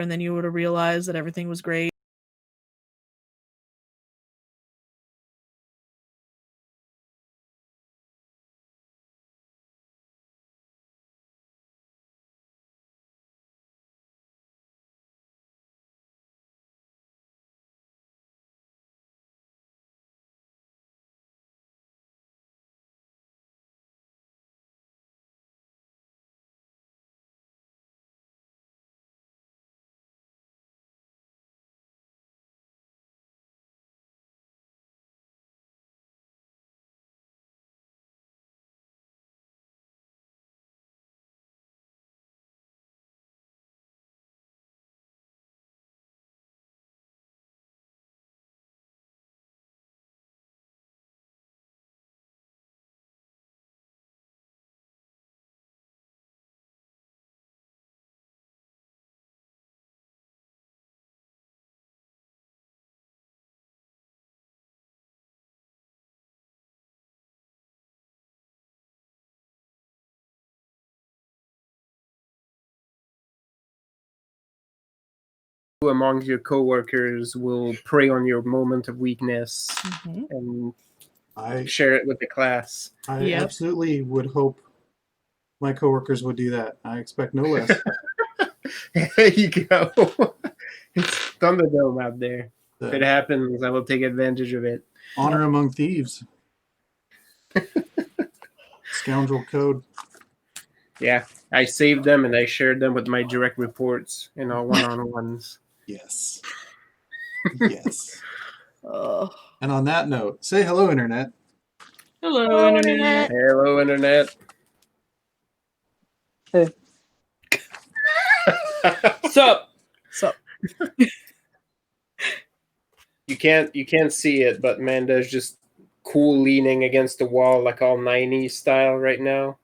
and then you would have realized that everything was great. Among your coworkers will prey on your moment of weakness and share it with the class. I absolutely would hope my coworkers would do that. I expect no less. There you go. It's Thunderdome out there. If it happens, I will take advantage of it. Honor among thieves. Scoundrel code. Yeah, I saved them and I shared them with my direct reports in our one-on-ones. Yes. Yes. And on that note, say hello, Internet. Hello, Internet. Hello, Internet. Hey. Sup? You can't see it, but Amanda's just cool leaning against the wall like all 90s style right now.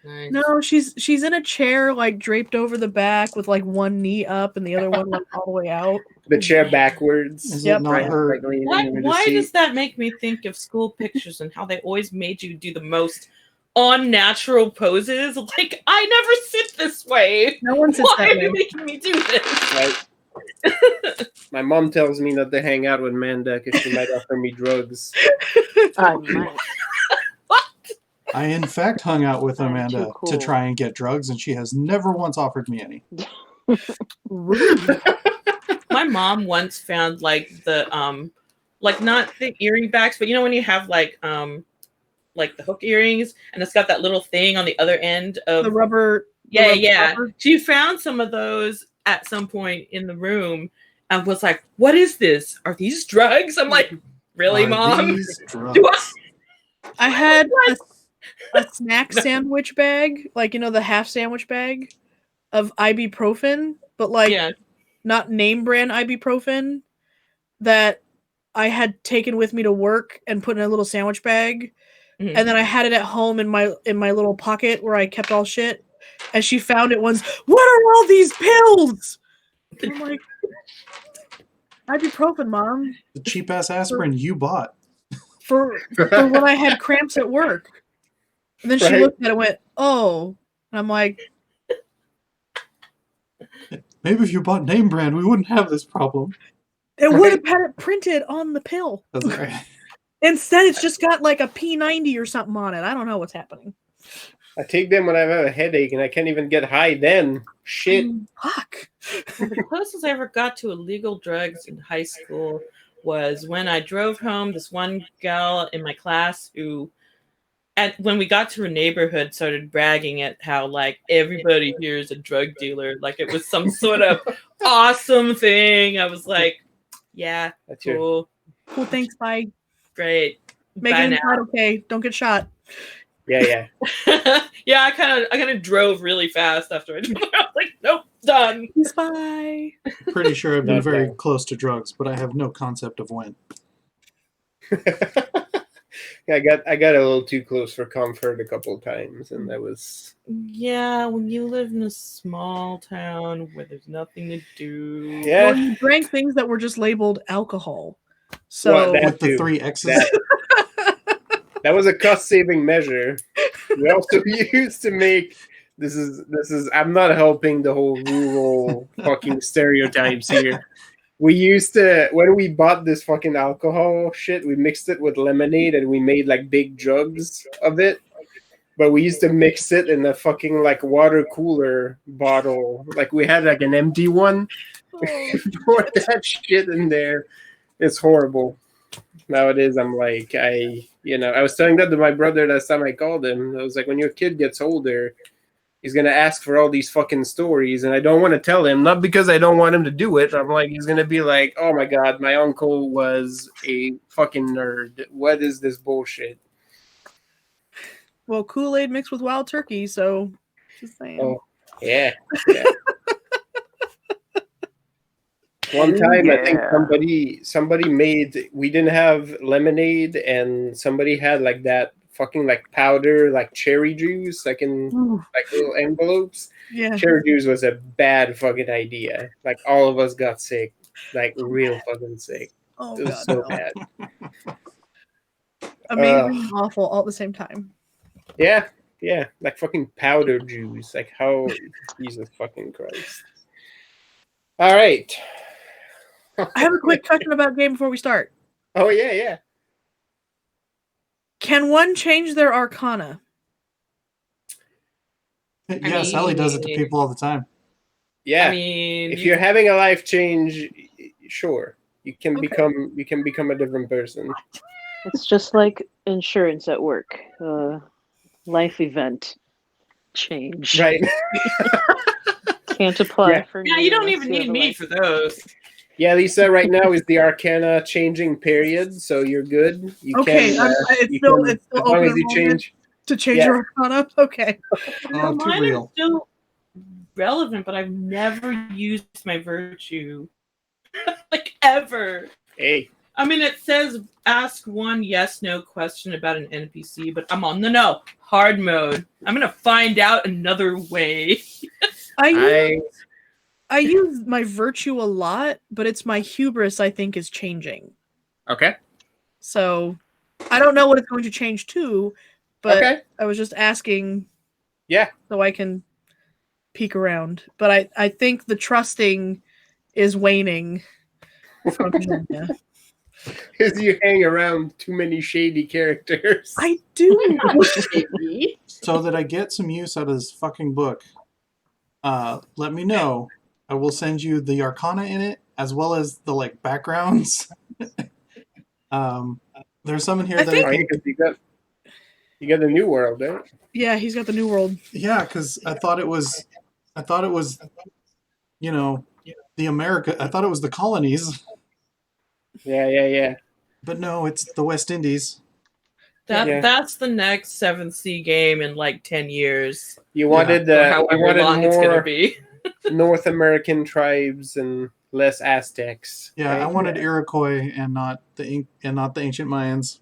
Nice. No, she's in a chair like draped over the back with like one knee up and the other one like all the way out. The chair backwards. Is it not her? Why does that make me think of school pictures and how they always made you do the most unnatural poses? Like, I never sit this way. No one sits Why that are way. you making me do this? Right. My mom tells me not to hang out with Amanda because she might offer me drugs. I, in fact, hung out with Amanda to try and get drugs, and she has never once offered me any. My mom once found like the like not the earring backs, but you know when you have like the hook earrings and it's got that little thing on the other end of the rubber. Yeah. Rubber. She found some of those at some point in the room and was like, "What is this? Are these drugs?" I'm like, "Really, Mom?" These drugs? I had a snack sandwich bag, like, you know, the half sandwich bag of ibuprofen, but like not name brand ibuprofen, that I had taken with me to work and put in a little sandwich bag. Mm-hmm. And then I had it at home in my little pocket where I kept all shit. And she found it once. What are all these pills? And I'm like, ibuprofen, Mom. The cheap ass aspirin you bought. For when I had cramps at work. And then she looked at it and went, "Oh." And I'm like, maybe if you bought name brand, we wouldn't have this problem. It would have had it printed on the pill. That's right. Instead, it's just got like a P90 or something on it. I don't know what's happening. I take them when I have a headache and I can't even get high then. Shit. Fuck. The closest I ever got to illegal drugs in high school was when I drove home. This one gal in my class who, when we got to her neighborhood, started bragging at how like everybody here is a drug dealer, like it was some sort of awesome thing. I was like, "Yeah, that's cool. Cool, thanks, bye. Great. Make it inside okay. Don't get shot." Yeah. Yeah, I kind of drove really fast after I did that. I was like, "Nope, done. Bye." Pretty sure I've been very close to drugs, but I have no concept of when. I got a little too close for comfort a couple of times, and that was. Yeah, when you live in a small town where there's nothing to do. Yeah, well, you drank things that were just labeled alcohol. So with the 3 X's. That was a cost-saving measure. We also used to make This is. I'm not helping the whole rural fucking stereotypes here. We used to, when we bought this fucking alcohol shit, we mixed it with lemonade and we made like big jugs of it. But we used to mix it in a fucking like water cooler bottle. Like we had like an empty one. Pour that shit in there. It's horrible. Nowadays, I'm like, I was telling that to my brother last time I called him. I was like, when your kid gets older, he's gonna ask for all these fucking stories, and I don't want to tell him, not because I don't want him to do it. I'm like, he's gonna be like, oh my god, my uncle was a fucking nerd. What is this bullshit? Well, Kool-Aid mixed with wild turkey, so just saying. Oh, yeah. One time, I think somebody made. We didn't have lemonade, and somebody had like that fucking like powder, like cherry juice, like in like little envelopes. Yeah, cherry juice was a bad fucking idea. Like all of us got sick, like real fucking sick. Oh it was god, so no. bad. Amazing and awful all at the same time. Yeah, like fucking powder juice. Like how? Jesus fucking Christ! All right. I have a quick question about game before we start. Oh yeah. Can one change their arcana? Yeah, Sally does it to people all the time. Yeah, I mean, if you're having a life change, sure, you can become a different person. It's just like insurance at work. Life event change. Right. Can't apply for. Yeah, you don't even need me for those. Yeah, Lisa, right now is the Arcana changing period, so you're good. You Okay, can, it's still as open long as you enrollment change. to change your arcana. Okay. Oh, too Mine real. is still relevant, but I've never used my virtue, like ever. Hey, I mean, it says ask one yes/no question about an NPC, but I'm on the no hard mode. I'm gonna find out another way. I use my virtue a lot, but it's my hubris I think is changing. Okay. So I don't know what it's going to change to, but I was just asking. Yeah. So I can peek around. But I think the trusting is waning from Virginia. Because you hang around too many shady characters. I do. So that I get some use out of this fucking book, let me know. I will send you the arcana in it, as well as the like backgrounds. There's some in here that I think you got the New World, right? Yeah, he's got the New World. Yeah, because I thought it was, you know, the America. I thought it was the colonies. Yeah. But no, it's the West Indies. That's the next 7th Sea game in like 10 years. You wanted however long it's gonna be. North American tribes and less Aztecs. Yeah, right? I wanted Iroquois and not the ancient Mayans.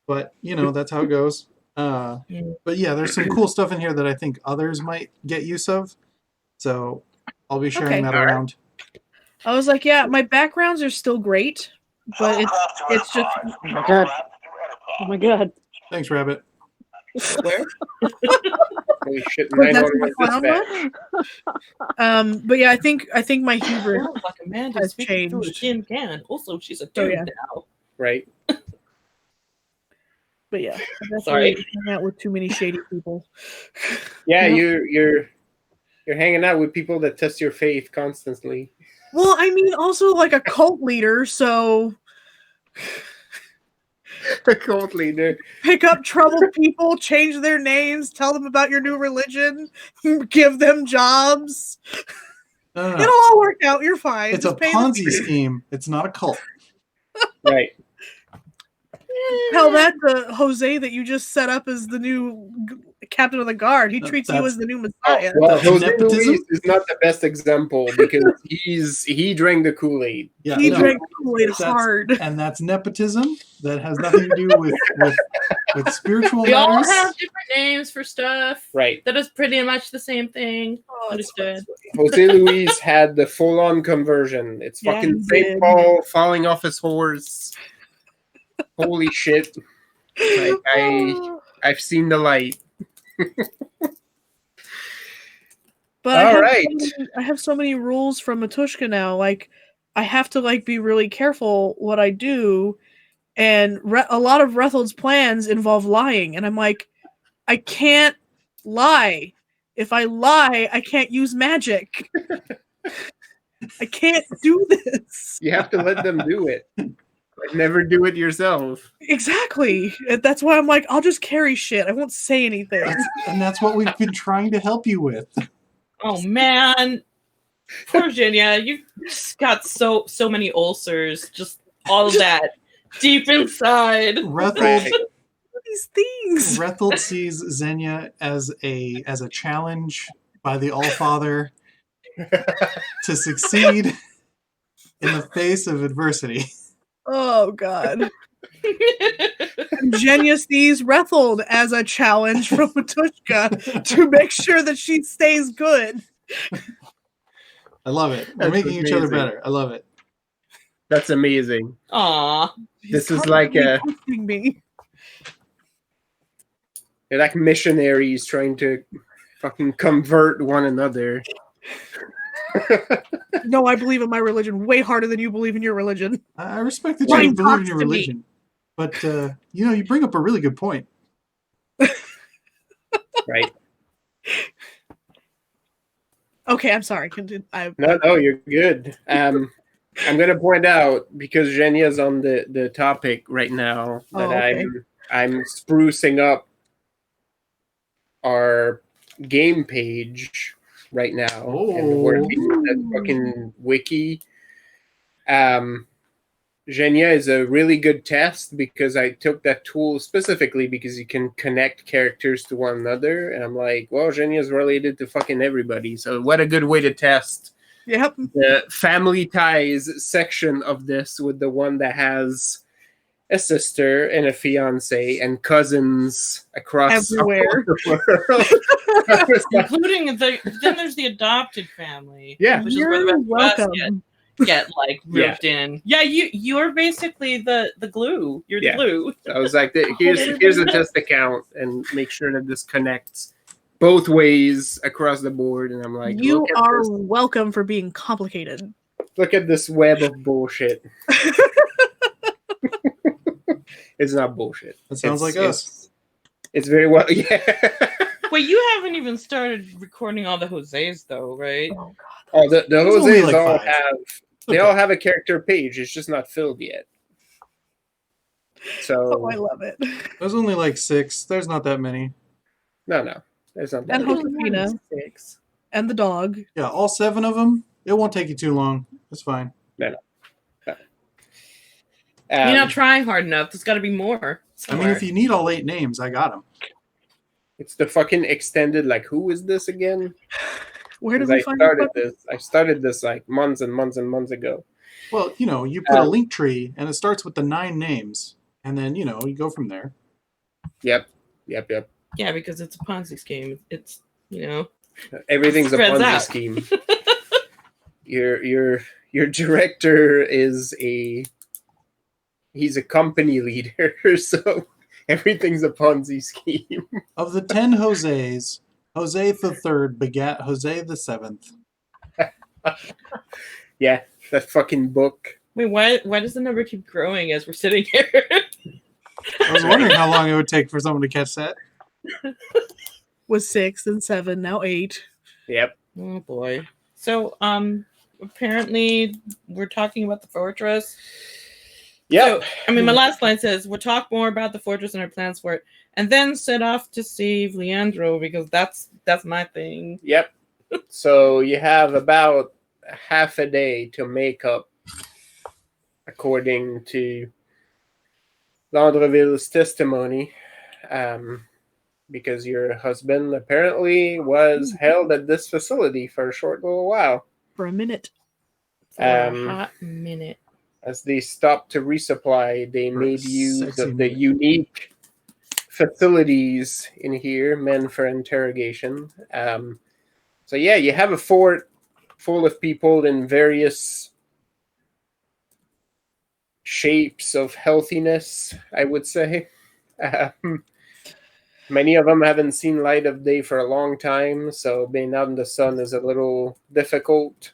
But you know, that's how it goes. But yeah, there's some cool stuff in here that I think others might get use of. So I'll be sharing that around. I was like, yeah, my backgrounds are still great, but it's just. Oh my god! Oh my god! Thanks, Rabbit. Where? Holy shit! But yeah, I think my hubris like Amanda has changed. Through a tin can. Also, she's a dude now. Right. But yeah, sorry, hang out with too many shady people. Yeah, you're hanging out with people that test your faith constantly. Well, I mean, also like a cult leader, so a cult leader. Pick up troubled people, change their names, tell them about your new religion, give them jobs. No. It'll all work out. You're fine. It's a Ponzi scheme. It's not a cult. Right. Hell, that Jose that you just set up as the new captain of the guard. He treats you as the new Messiah. Well, Jose Luis is not the best example because he drank the Kool-Aid. Yeah, he drank the Kool-Aid hard. And that's nepotism. That has nothing to do with spiritual matters. We all have different names for stuff. Right. That is pretty much the same thing. Understood. Jose Luis had the full-on conversion. It's fucking St. Paul falling off his horse. Holy shit. Like, I've seen the light. But All I have so many rules from Matushka now. Like, I have to like be really careful what I do, and a lot of Rethold's plans involve lying, and I'm like, I can't lie. If I lie, I can't use magic. I can't do this. You have to let them do it. Never do it yourself. Exactly. That's why I'm like, I'll just carry shit. I won't say anything. And that's what we've been trying to help you with. Oh man, poor Virginia, you've just got so many ulcers, just all of that deep inside. Rethold, These things. Rethold sees Xenia as a challenge by the Allfather to succeed in the face of adversity. Oh god. And Jenya sees Rethold as a challenge from Matushka to make sure that she stays good. I love it. We're making each other better. I love it. That's amazing. Aw. This is like me. They're like missionaries trying to fucking convert one another. No, I believe in my religion way harder than you believe in your religion. I respect that you believe in your religion. But, you bring up a really good point. Right. Okay, I'm sorry. No, you're good. I'm going to point out, because Jenya's on the topic right now, that I'm sprucing up our game page right now. And working on that fucking wiki. Genya is a really good test because I took that tool specifically because you can connect characters to one another. And I'm like, well, Genya is related to fucking everybody. So what a good way to test the family ties section of this with the one that has a sister and a fiance and cousins across everywhere. The world. Including then there's the adopted family. Yeah. Which is where the rest of us get like moved in. Yeah, you're basically the glue. You're the glue. So I was like, here's a test account and make sure that this connects both ways across the board. And I'm like, you are welcome for being complicated. Look at this web of bullshit. It's not bullshit. It sounds like us. It's very well, yeah. Wait, you haven't even started recording all the Jose's though, right? Oh god. Oh, the Jose's all all have a character page. It's just not filled yet. So I love it. There's only like 6. There's not that many. No. There's not that many. And Josefina. 6. And the dog. Yeah, all 7 of them. It won't take you too long. It's fine. No. You're not trying hard enough. There's got to be more. Somewhere. I mean, if you need all 8 names, I got them. It's the fucking extended, like, who is this again? Where did we find this? I started this like months and months and months ago. Well, you put a link tree and it starts with the 9 names, and then you go from there. Yep. Yeah, because it's a Ponzi scheme. It's everything's a Ponzi scheme. Your director is he's a company leader, so everything's a Ponzi scheme. Of the 10 Jose's, Jose the 3rd begat Jose the 7th. Yeah, that fucking book. Wait, why does the number keep growing as we're sitting here? I was wondering how long it would take for someone to catch that. Was 6 and 7, now 8. Yep. Oh boy. So apparently we're talking about the fortress. Yeah. So, my last line says we'll talk more about the fortress and our plans for it, and then set off to save Leandro because that's my thing. Yep. So you have about half a day to make up, according to Landreville's testimony, because your husband apparently was held at this facility for a short little while. For a minute. For a hot minute. As they stopped to resupply, they made use of the unique facilities in here, meant for interrogation. So yeah, you have a fort full of people in various shapes of healthiness, I would say. Many of them haven't seen light of day for a long time, so being out in the sun is a little difficult.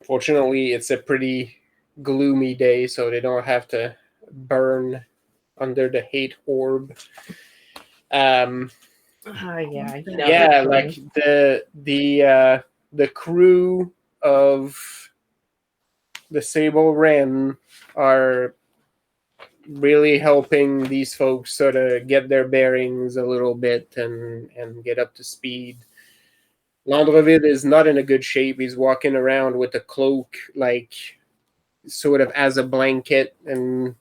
Fortunately, it's a pretty gloomy day, so they don't have to burn under the hate orb. Yeah, yeah, like the crew of the Sable Wren are really helping these folks sort of get their bearings a little bit and get up to speed. Landreville is not in a good shape. He's walking around with a cloak, like sort of as a blanket, and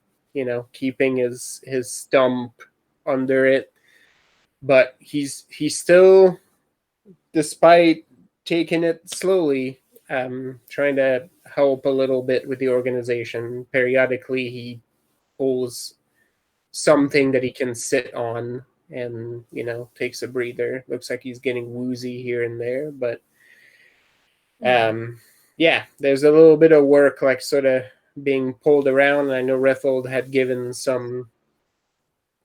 keeping his stump under it. But he's still, despite taking it slowly, trying to help a little bit with the organization. Periodically, he pulls something that he can sit on and takes a breather. Looks like he's getting woozy here and there, but there's a little bit of work like sort of being pulled around. I know Rethold had given some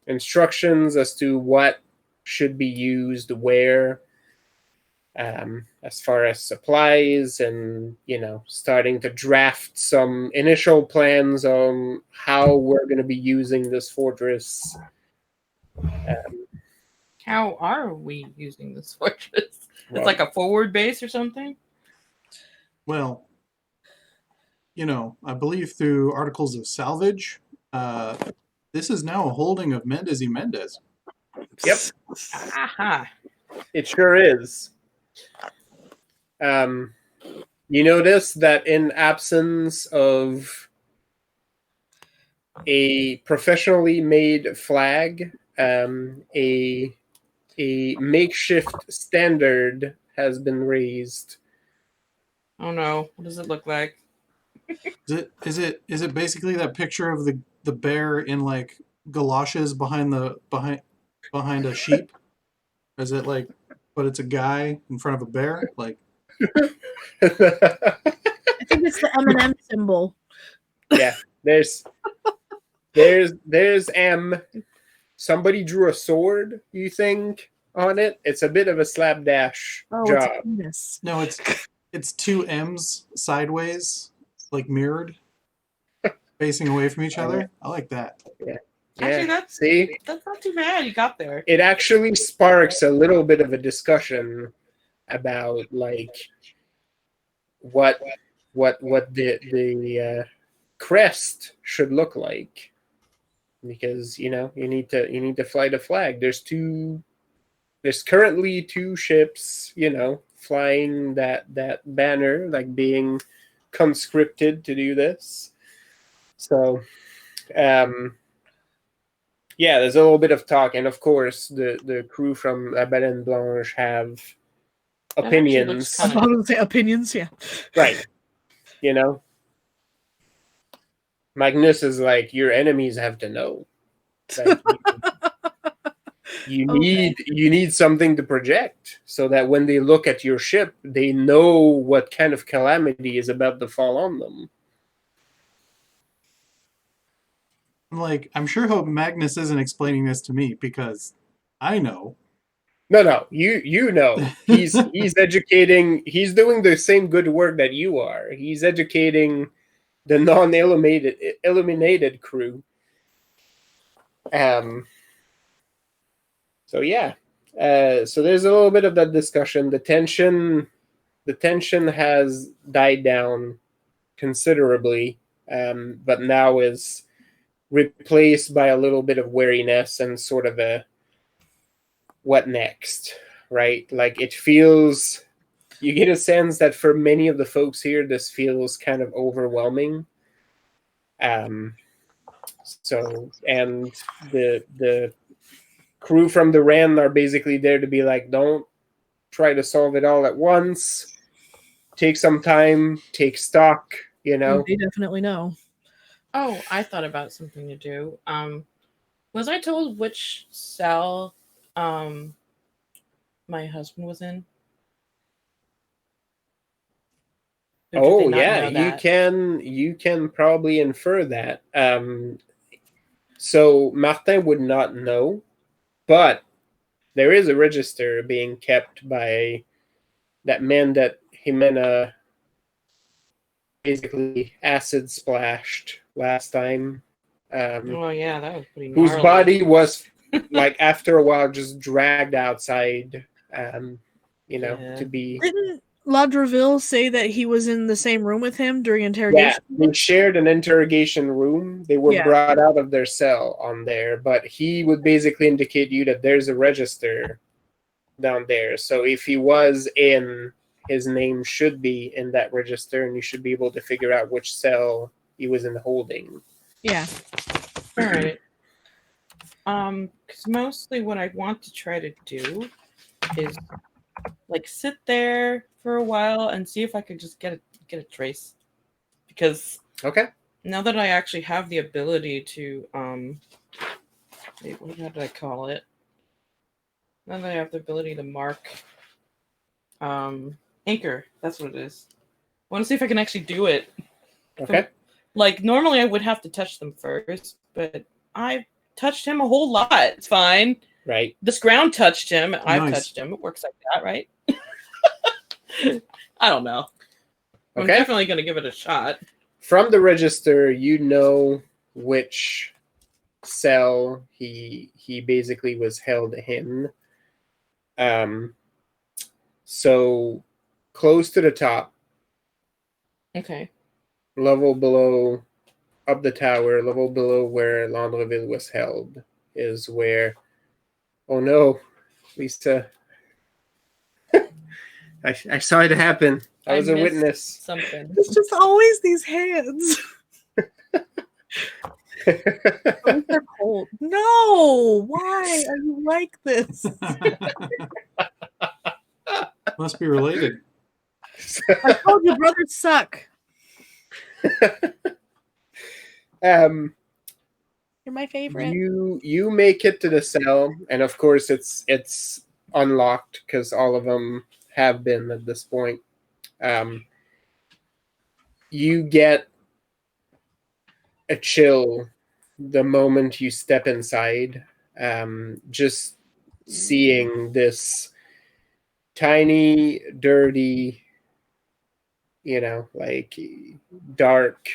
instructions as to what should be used where, as far as supplies, and starting to draft some initial plans on how we're going to be using this fortress. How are we using this fortress? It's like a forward base or something? Well, I believe through articles of salvage, this is now a holding of Mendez y Mendez. Yep. Aha. It sure is. You notice that in absence of a professionally made flag, a makeshift standard has been raised. Oh no! What does it look like? Is it basically that picture of the bear in like galoshes behind a sheep? Is it like, but it's a guy in front of a bear? Like, I think it's the M&M symbol. Yeah, there's M. Somebody drew a sword, you think, on it? It's a bit of a slapdash job. No, it's two M's sideways, like mirrored, facing away from each other. I like that. Yeah. Actually, that's not too bad. You got there. It actually sparks a little bit of a discussion about like what the crest should look like, because you need to fly the flag. There's currently two ships, flying that banner, like being conscripted to do this. So there's a little bit of talk, and of course the crew from La Baleine Blanche have opinions. I was going to say opinions, yeah. Right. Magnus is like, your enemies have to know. Like, you need something to project so that when they look at your ship, they know what kind of calamity is about to fall on them. I'm sure hope Magnus isn't explaining this to me, because I know. No, you know. He's educating. He's doing the same good work that you are. He's educating the non-eliminated crew. So there's a little bit of that discussion. The tension has died down considerably, but now is replaced by a little bit of wariness and sort of a what next, right? Like, it feels, you get a sense that for many of the folks here, this feels kind of overwhelming. So, and the crew from the Wren are basically there to be like, don't try to solve it all at once. Take some time, take stock, They definitely know. Oh, I thought about something to do. Was I told which cell my husband was in? Oh yeah, you can probably infer that. So Martin would not know, but there is a register being kept by that man that Jimena basically acid splashed last time. Oh yeah, that was pretty whose gnarly. body was like after a while just dragged outside, to be. Didn't Ladreville say that he was in the same room with him during interrogation? Yeah, they shared an interrogation room. They were Yeah. brought out of their cell on there, but he would basically indicate to you that there's a register down there. So if he was in, his name should be in that register, and you should be able to figure out which cell he was in holding. Yeah. All right. Because mostly what I want to try to do is like sit there for a while and see if I could just get a trace. Because Okay. now that I actually have the ability to what did I call it? Now that I have the ability to mark anchor, that's what it is. I want to see if I can actually do it. Okay. Like normally I would have to touch them first, but I touched him a whole lot. It's fine. Right. This ground touched him. I've Nice. touched him. It works like that, right? I don't know. I'm Okay. definitely going to give it a shot. From the register, you know which cell he basically was held in. So close to the top, Okay. level below, up the tower, level below where Landreville was held, is where. Oh no, Lisa! I saw it happen. I was a missed witness. Something. It's just always these hands. They're cold. No, why are you like this? Must be related. I told you, brothers suck. You're my favorite. You make it to the cell, and of course it's unlocked because all of them have been at this point. You get a chill the moment you step inside. Just seeing this tiny, dirty, like dark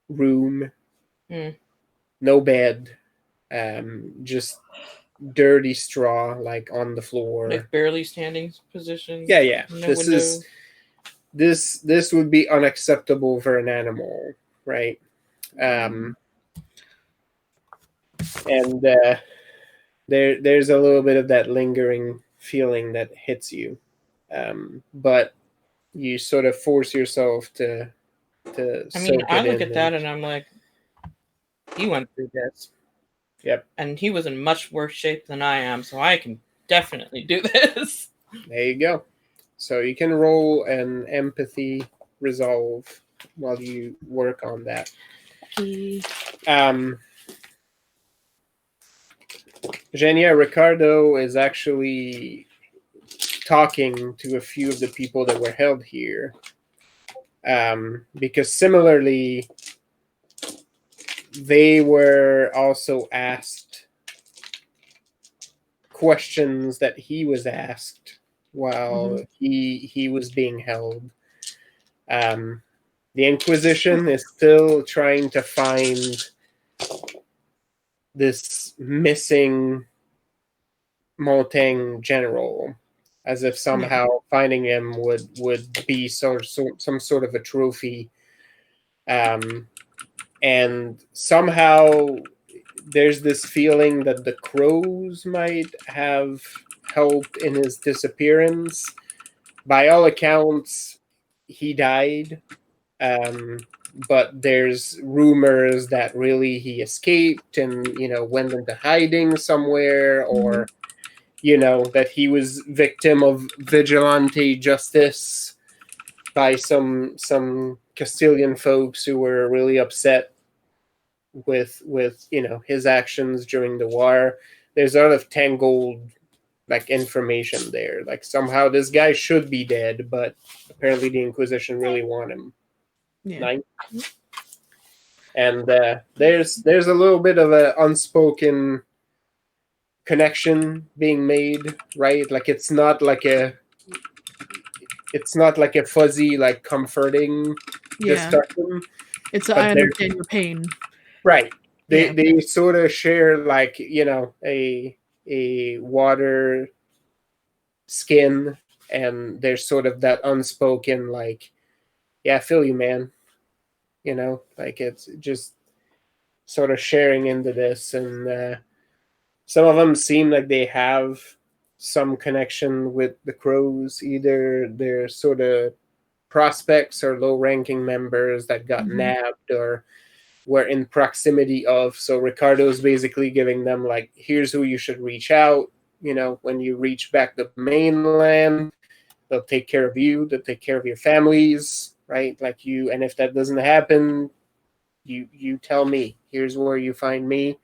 room, no bed, just dirty straw like on the floor, Like barely standing position. Yeah. No window. This would be unacceptable for an animal, right? And there's a little bit of that lingering feeling that hits you, but you sort of force yourself to. I mean, I look at that and I'm like, he went through this. Yep. And he was in much worse shape than I am, so I can definitely do this. There you go. So you can roll an empathy resolve while you work on that. Genia, Ricardo is actually talking to a few of the people that were held here. Because similarly, they were also asked questions that he was asked while he was being held. The Inquisition is still trying to find this missing Montaigne general, as if somehow finding him would be some sort of a trophy. And somehow there's this feeling that the crows might have helped in his disappearance. By all accounts, he died. But there's rumors that really he escaped and, went into hiding somewhere, or, that he was victim of vigilante justice by some Castilian folks who were really upset with his actions during the war. There's a lot of tangled information there. Somehow this guy should be dead, but apparently the Inquisition really want him. Yeah. 9. And there's a little bit of an unspoken connection being made, right? Like it's not like a fuzzy, like comforting discussion. It's I understand your pain. Right. They sort of share, like, a water skin, and there's sort of that unspoken, like, yeah, I feel you, man. Like it's just sort of sharing into this, and some of them seem like they have some connection with the Crows. Either they're sort of prospects or low-ranking members that got nabbed or were in proximity of. So Ricardo's basically giving them, like, here's who you should reach out. When you reach back the mainland, they'll take care of you. They'll take care of your families, right? Like you. And if that doesn't happen, you tell me. Here's where you find me.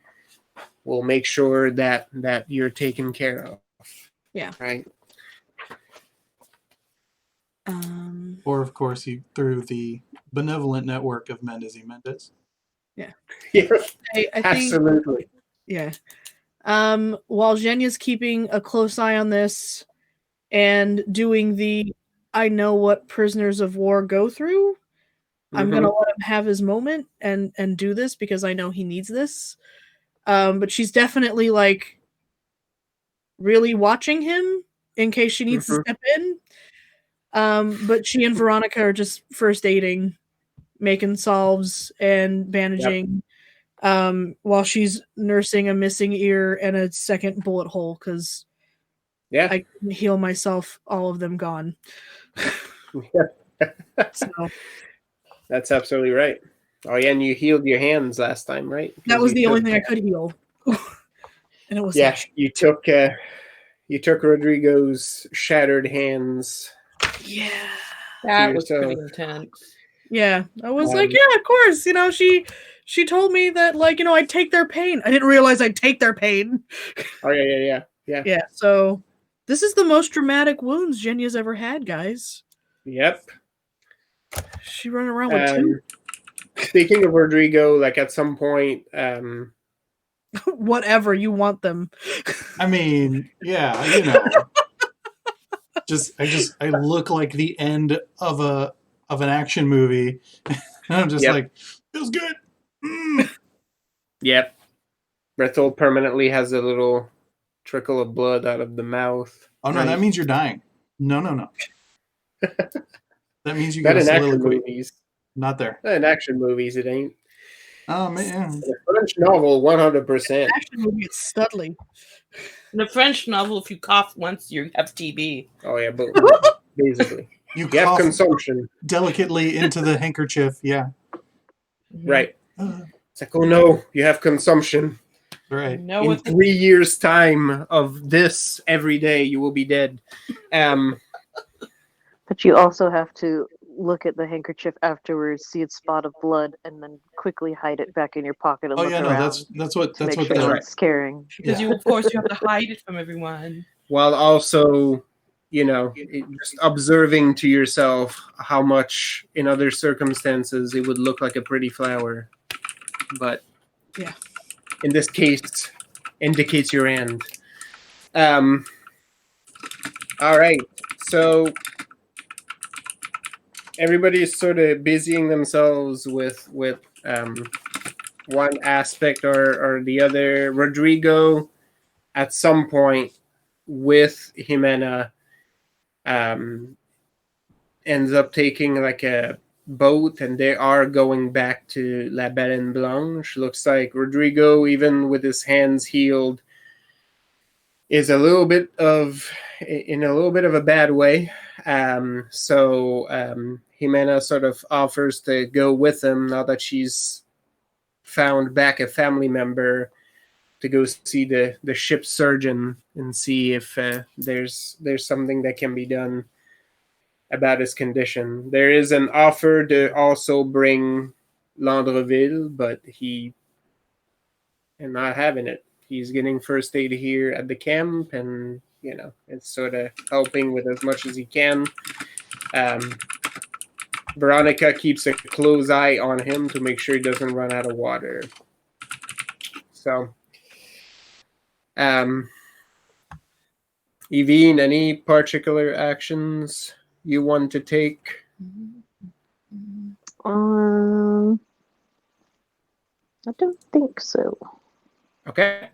We'll make sure that you're taken care of. Yeah. Right. Or, of course, you through the benevolent network of Mendez y Mendez. Yeah. I Absolutely. Think, while Zhenya's keeping a close eye on this and doing the I know what prisoners of war go through, I'm going to let him have his moment and do this because I know he needs this. But she's definitely, like, really watching him in case she needs to step in. But she and Veronica are just first aiding, making salves and bandaging, while she's nursing a missing ear and a second bullet hole because I couldn't heal myself, all of them gone. So. That's absolutely right. Oh yeah, and you healed your hands last time, right? That was the only thing I could heal. And it was you took Rodrigo's shattered hands. Yeah. That was pretty intense. Yeah. I was like, yeah, of course. She told me that, like, I'd take their pain. I didn't realize I'd take their pain. Oh yeah. Yeah, so this is the most dramatic wounds Jenya's ever had, guys. Yep. She running around with two. Speaking of Rodrigo, like at some point, whatever you want them. I mean, yeah, I look like the end of an action movie. And I'm just like, feels good. Yep. Berthold permanently has a little trickle of blood out of the mouth. Oh no, that means you're dying. No. That means you got get a in action soliloquy. movies. Not there. In action movies, it ain't. Oh man. The French novel, 100%. Action movie, it's Studley. In the French novel, if you cough once, you have TB. Oh yeah, but basically, you have consumption delicately into the handkerchief. Yeah. Right. It's like, oh no, you have consumption. Right. In 3 years' time of this every day, you will be dead. But you also have to look at the handkerchief afterwards, see its spot of blood, and then quickly hide it back in your pocket and look around. That's what it's scaring. Because you have to hide it from everyone. While also, just observing to yourself how much in other circumstances it would look like a pretty flower, but in this case, indicates your end. All right, so. Everybody is sort of busying themselves with one aspect or the other. Rodrigo, at some point, with Jimena, ends up taking like a boat, and they are going back to La Baleine Blanche. Looks like Rodrigo, even with his hands healed, is in a little bit of a bad way. So Jimena sort of offers to go with him now that she's found back a family member to go see the ship's surgeon and see if there's something that can be done about his condition. There is an offer to also bring Landreville, but he is not having it. He's getting first aid here at the camp, and it's sort of helping with as much as he can. Veronica keeps a close eye on him to make sure he doesn't run out of water. So, Evine, any particular actions you want to take? I don't think so. Okay.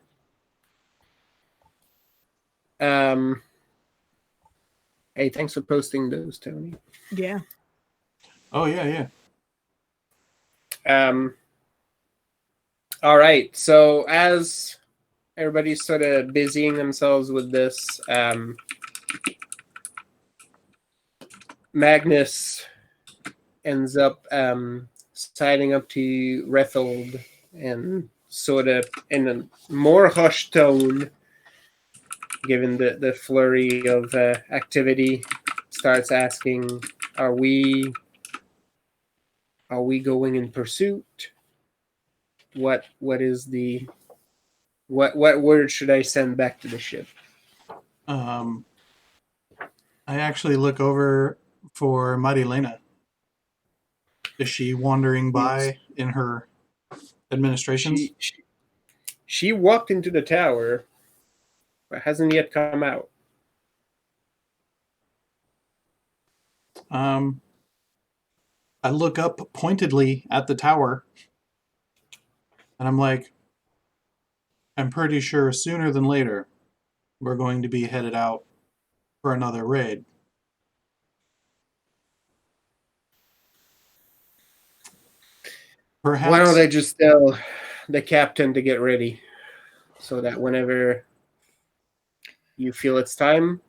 Hey, thanks for posting those, Tony. Yeah. Oh yeah. All right. So as everybody's sort of busying themselves with this, Magnus ends up siding up to Rethold and sort of in a more hushed tone, given the flurry of activity, starts asking, are we going in pursuit? What is the what word should I send back to the ship? I actually look over for Marillena. Is she wandering by in her administrations? She walked into the tower, but hasn't yet come out. I look up pointedly at the tower, and I'm like, I'm pretty sure sooner than later we're going to be headed out for another raid. Perhaps. Why don't I just tell the captain to get ready, so that whenever you feel it's time,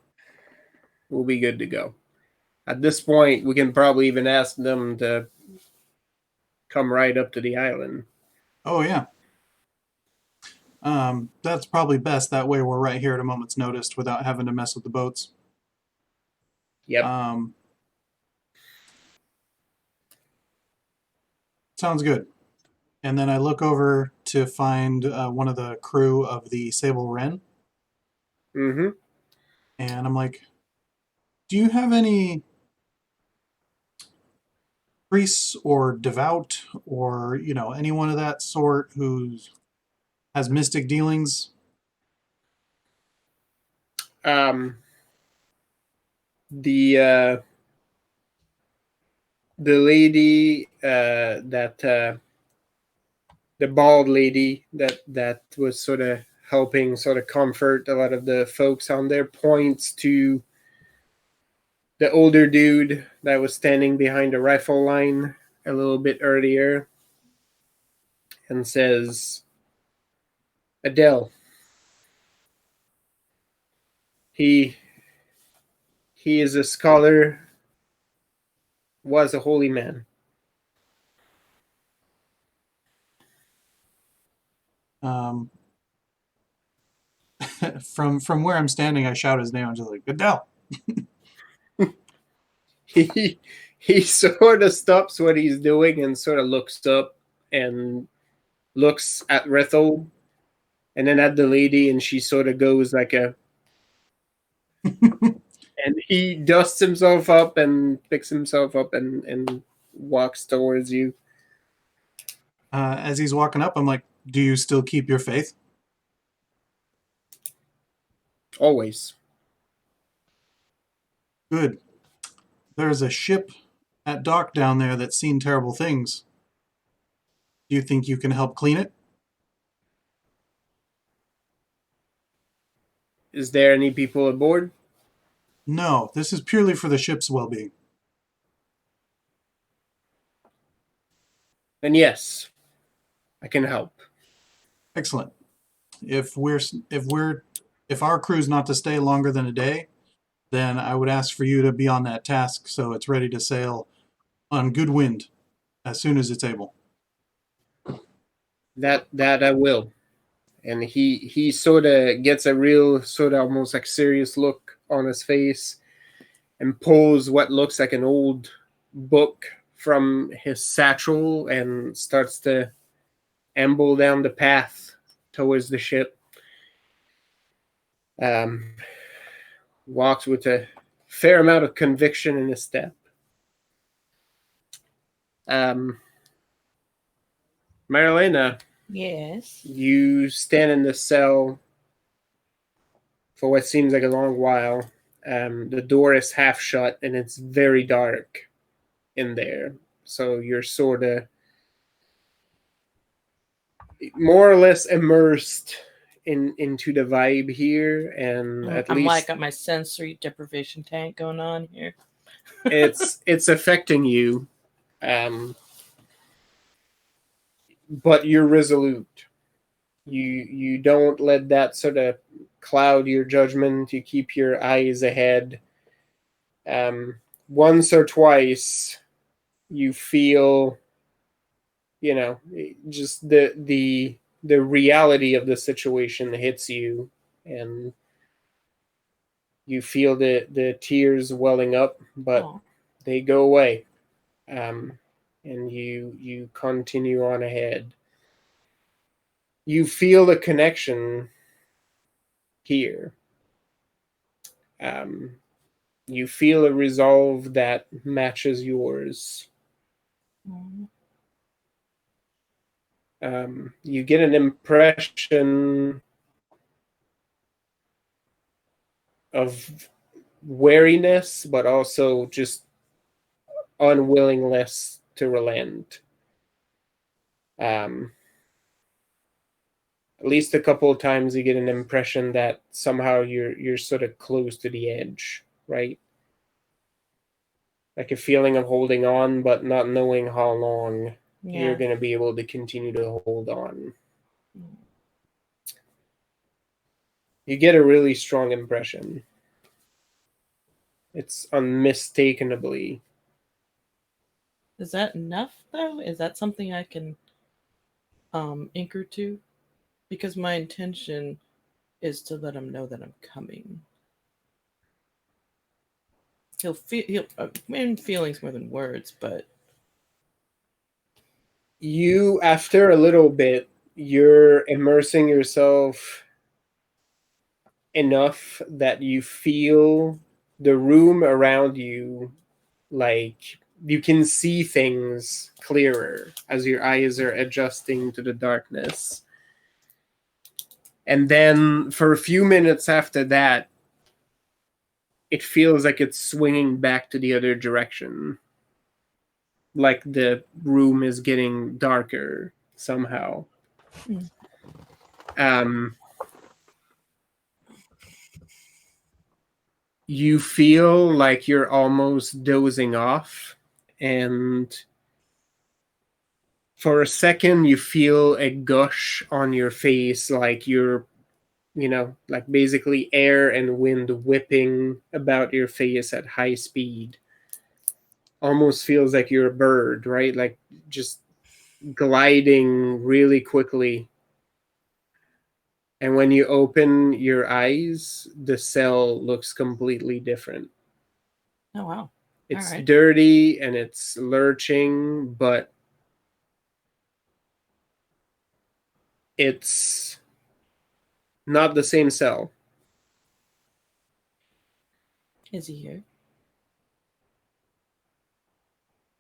we'll be good to go. At this point, we can probably even ask them to come right up to the island. Oh, yeah. That's probably best. That way we're right here at a moment's notice without having to mess with the boats. Yep. Sounds good. And then I look over to find one of the crew of the Sable Wren. Mm-hmm. And I'm like, do you have any priests or devout or, anyone of that sort who has mystic dealings? The lady that the bald lady that was sort of helping sort of comfort a lot of the folks on there points to the older dude that was standing behind the rifle line a little bit earlier and says, Adele. He is a scholar, was a holy man. From where I'm standing, I shout his name. I'm just like, Adele. He sort of stops what he's doing and sort of looks up and looks at Rethel and then at the lady, and she sort of goes like a and he dusts himself up and picks himself up and walks towards you. As he's walking up, I'm like, do you still keep your faith? Always. Good. There's a ship at dock down there that's seen terrible things. Do you think you can help clean it? Is there any people aboard? No, this is purely for the ship's well-being. Then yes, I can help. Excellent. If our crew's not to stay longer than a day, then I would ask for you to be on that task so it's ready to sail on good wind as soon as it's able. That I will. And he sort of gets a real sort of almost like serious look on his face and pulls what looks like an old book from his satchel and starts to amble down the path towards the ship. Walks with a fair amount of conviction in his step. Marillena, Yes. you stand in the cell for what seems like a long while. The door is half shut and it's very dark in there. So you're sort of more or less immersed into the vibe here, and at I'm least like got my sensory deprivation tank going on here. it's affecting you, but you're resolute. You don't let that sort of cloud your judgment. You keep your eyes ahead. Once or twice, you feel, just the reality of the situation hits you, and you feel the tears welling up, but they go away, and you continue on ahead. You feel a connection here. You feel a resolve that matches yours. You get an impression of wariness, but also just unwillingness to relent. At least a couple of times you get an impression that somehow you're sort of close to the edge, right? Like a feeling of holding on, but not knowing how long you're going to be able to continue to hold on. You get a really strong impression. It's unmistakably. Is that enough, though? Is that something I can anchor to? Because my intention is to let him know that I'm coming. He'll in feelings more than words, but you, after a little bit, you're immersing yourself enough that you feel the room around you, like you can see things clearer as your eyes are adjusting to the darkness. And then for a few minutes after that, it feels like it's swinging back to the other direction. Like the room is getting darker somehow. You feel like you're almost dozing off, and for a second you feel a gush on your face, like you're, like basically air and wind whipping about your face at high speed. Almost feels like you're a bird, right? Like just gliding really quickly. And when you open your eyes, the cell looks completely different. Oh, wow. It's dirty and it's lurching, but it's not the same cell. Is he here?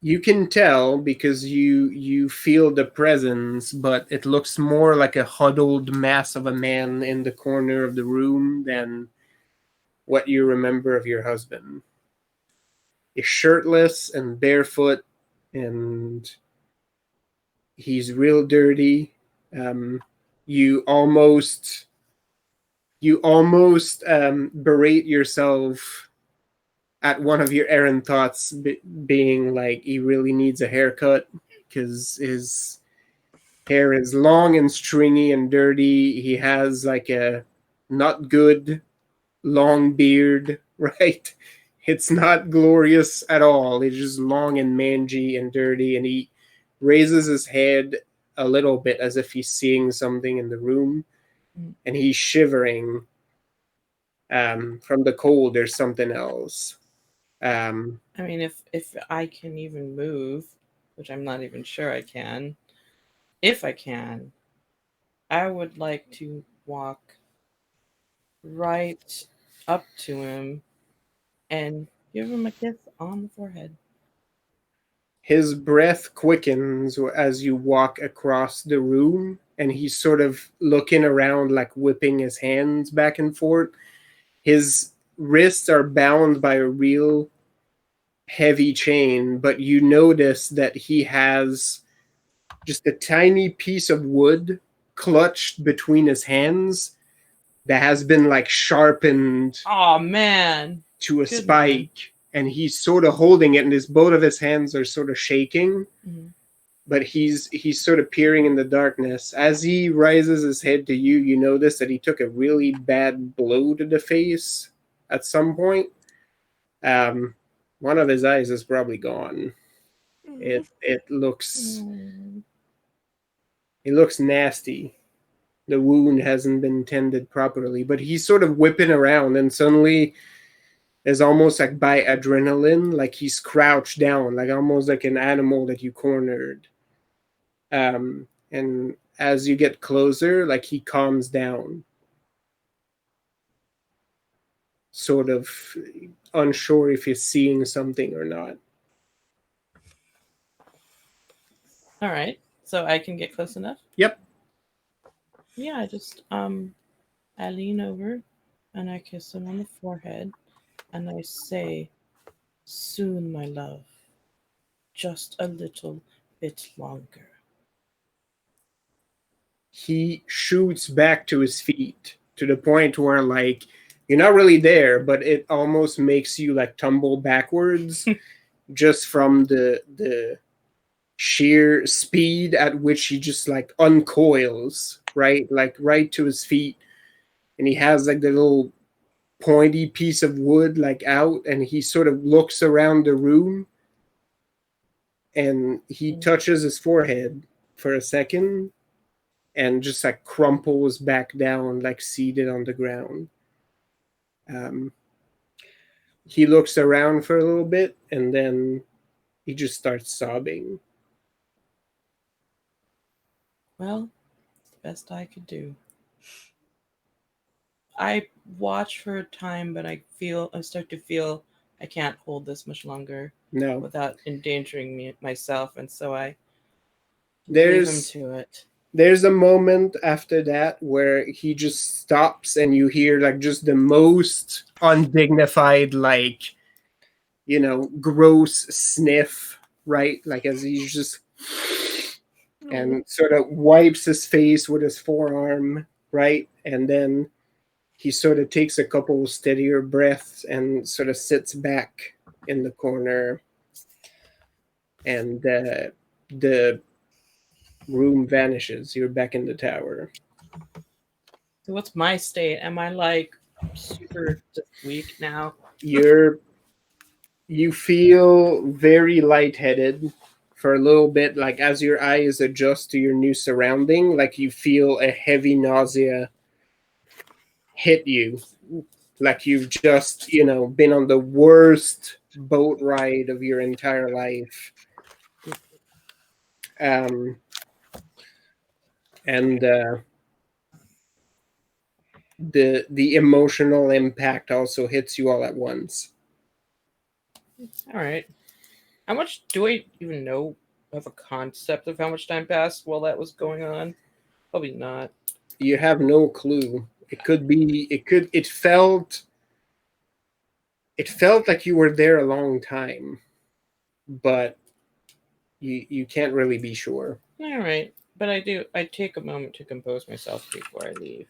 You can tell because you feel the presence, but it looks more like a huddled mass of a man in the corner of the room than what you remember of your husband. He's shirtless and barefoot, and he's real dirty. You almost berate yourself at one of your errand thoughts being like he really needs a haircut because his hair is long and stringy and dirty. He has like a not good long beard, right? It's not glorious at all. It's just long and mangy and dirty, and he raises his head a little bit as if he's seeing something in the room, and he's shivering from the cold. There's something else. I mean, if I can even move, which I'm not even sure I can, if I can, I would like to walk right up to him and give him a kiss on the forehead. his breath quickens as you walk across the room, and he's sort of looking around, like whipping his hands back and forth. His wrists are bound by a real heavy chain, but you notice that he has just a tiny piece of wood clutched between his hands that has been like sharpened Oh man. to a Good spike, man. and he's sort of holding it, and both of his hands are sort of shaking. Mm-hmm. But he's sort of peering in the darkness. As he raises his head to you, you notice that he took a really bad blow to the face at some point. One of his eyes is probably gone. It looks nasty. The wound hasn't been tended properly, but he's sort of whipping around, and suddenly is almost like by adrenaline, like he's crouched down, like almost like an animal that you cornered. And as you get closer, like he calms down, sort of unsure if he's seeing something or not. All right, so I can get close enough. Yep. Yeah, I just I lean over and I kiss him on the forehead and I say, "Soon, my love. Just a little bit longer." He shoots back to his feet to the point where, like, you're not really there, but it almost makes you like tumble backwards just from the sheer speed at which he just like uncoils, right? Like right to his feet. And he has like the little pointy piece of wood like out, and he sort of looks around the room, and he touches his forehead for a second and just like crumples back down, like seated on the ground. He looks around for a little bit, and then he just starts sobbing. Well, it's the best I could do. I watch for a time, but I start to feel I can't hold this much longer. No. Without endangering myself, and so I leave him to it. There's a moment after that where he just stops, and you hear like just the most undignified, like, you know, gross sniff, right? Like as he's just and sort of wipes his face with his forearm, right? And then he sort of takes a couple steadier breaths and sort of sits back in the corner, and the room vanishes. You're back in the tower. So what's my state? Am I like super weak now? You feel very lightheaded for a little bit, like as your eyes adjust to your new surrounding, like you feel a heavy nausea hit you, like you've just, you know, been on the worst boat ride of your entire life. And the emotional impact also hits you all at once. All right. How much do I even know of a concept of how much time passed while that was going on? Probably not. You have no clue. It felt like you were there a long time, but you can't really be sure. All right. But I take a moment to compose myself before I leave.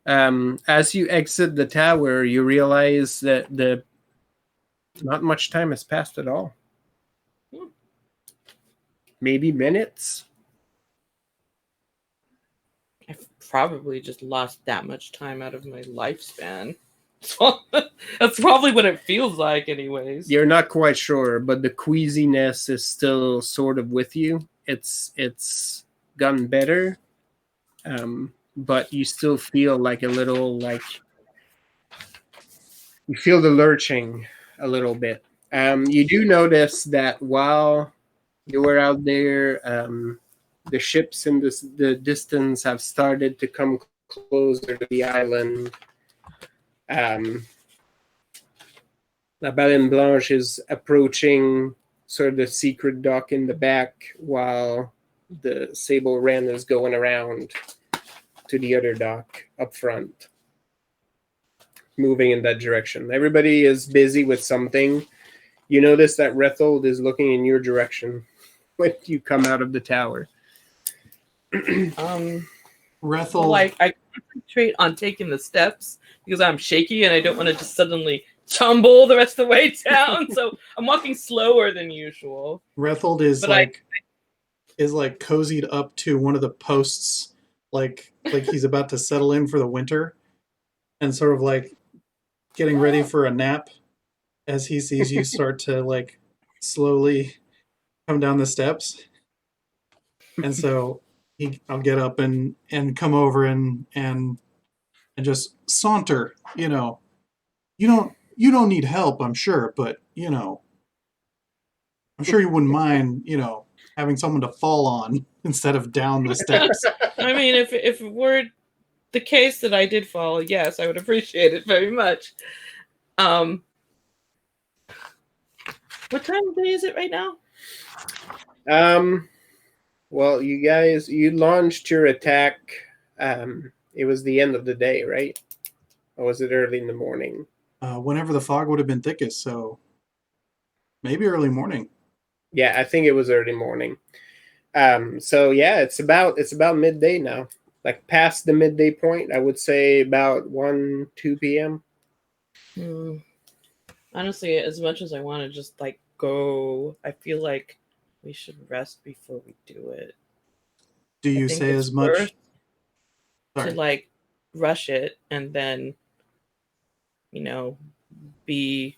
As you exit the tower, you realize that not much time has passed at all. Maybe minutes. I've probably just lost that much time out of my lifespan. That's probably what it feels like anyways. You're not quite sure, but the queasiness is still sort of with you. It's gotten better. But you still feel like a little, like you feel the lurching a little bit. You do notice that while you were out there, the ships in the distance have started to come closer to the island. La Baleine Blanche is approaching sort of the secret dock in the back while the Sable Wren is going around to the other dock up front, moving in that direction. Everybody is busy with something. You notice that Rethold is looking in your direction when you come out of the tower. Rethold. Well, I concentrate on taking the steps because I'm shaky and I don't want to just suddenly tumble the rest of the way down. So I'm walking slower than usual. Rethold is like cozied up to one of the posts, like he's about to settle in for the winter, and sort of like getting ready for a nap as he sees you start to like slowly come down the steps. And so I'll get up and come over and just saunter. You know, you don't need help, I'm sure, but you know, I'm sure you wouldn't mind, you know, having someone to fall on instead of down the steps. I mean, if it were the case that I did fall, yes, I would appreciate it very much. What time of day is it right now? Well, you launched your attack. It was the end of the day, right? Or was it early in the morning? Whenever the fog would have been thickest, so maybe early morning. Yeah, I think it was early morning. So yeah, it's about midday now. Like past the midday point, I would say about 1-2 p.m. Honestly, as much as I want to just like go, I feel like we should rest before we do it. Do you say as much to like rush it and then, you know, be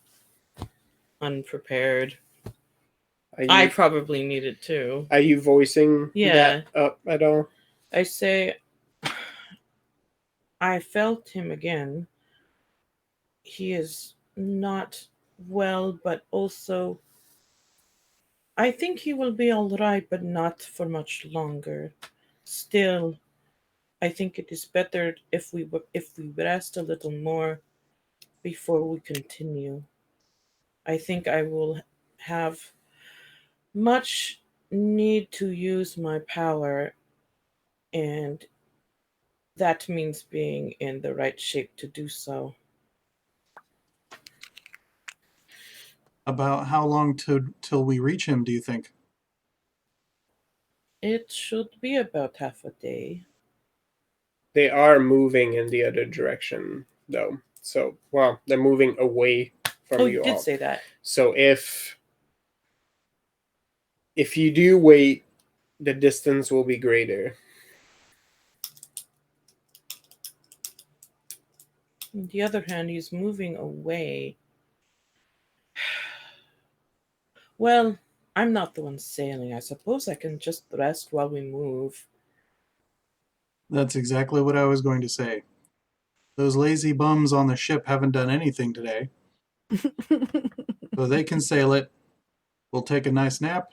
unprepared? I probably need it too. Are you voicing that up at all? I say, I felt him again. He is not well, but also I think he will be all right, but not for much longer. Still, I think it is better if we rest a little more before we continue. I think I will have much need to use my power, and that means being in the right shape to do so. About how long till we reach him, do you think? It should be about half a day. They are moving in the other direction, though. So, well, they're moving away from you all. You did say that. So if you do wait, the distance will be greater. On the other hand, he's moving away. Well, I'm not the one sailing. I suppose I can just rest while we move. That's exactly what I was going to say. Those lazy bums on the ship haven't done anything today. So they can sail it. We'll take a nice nap,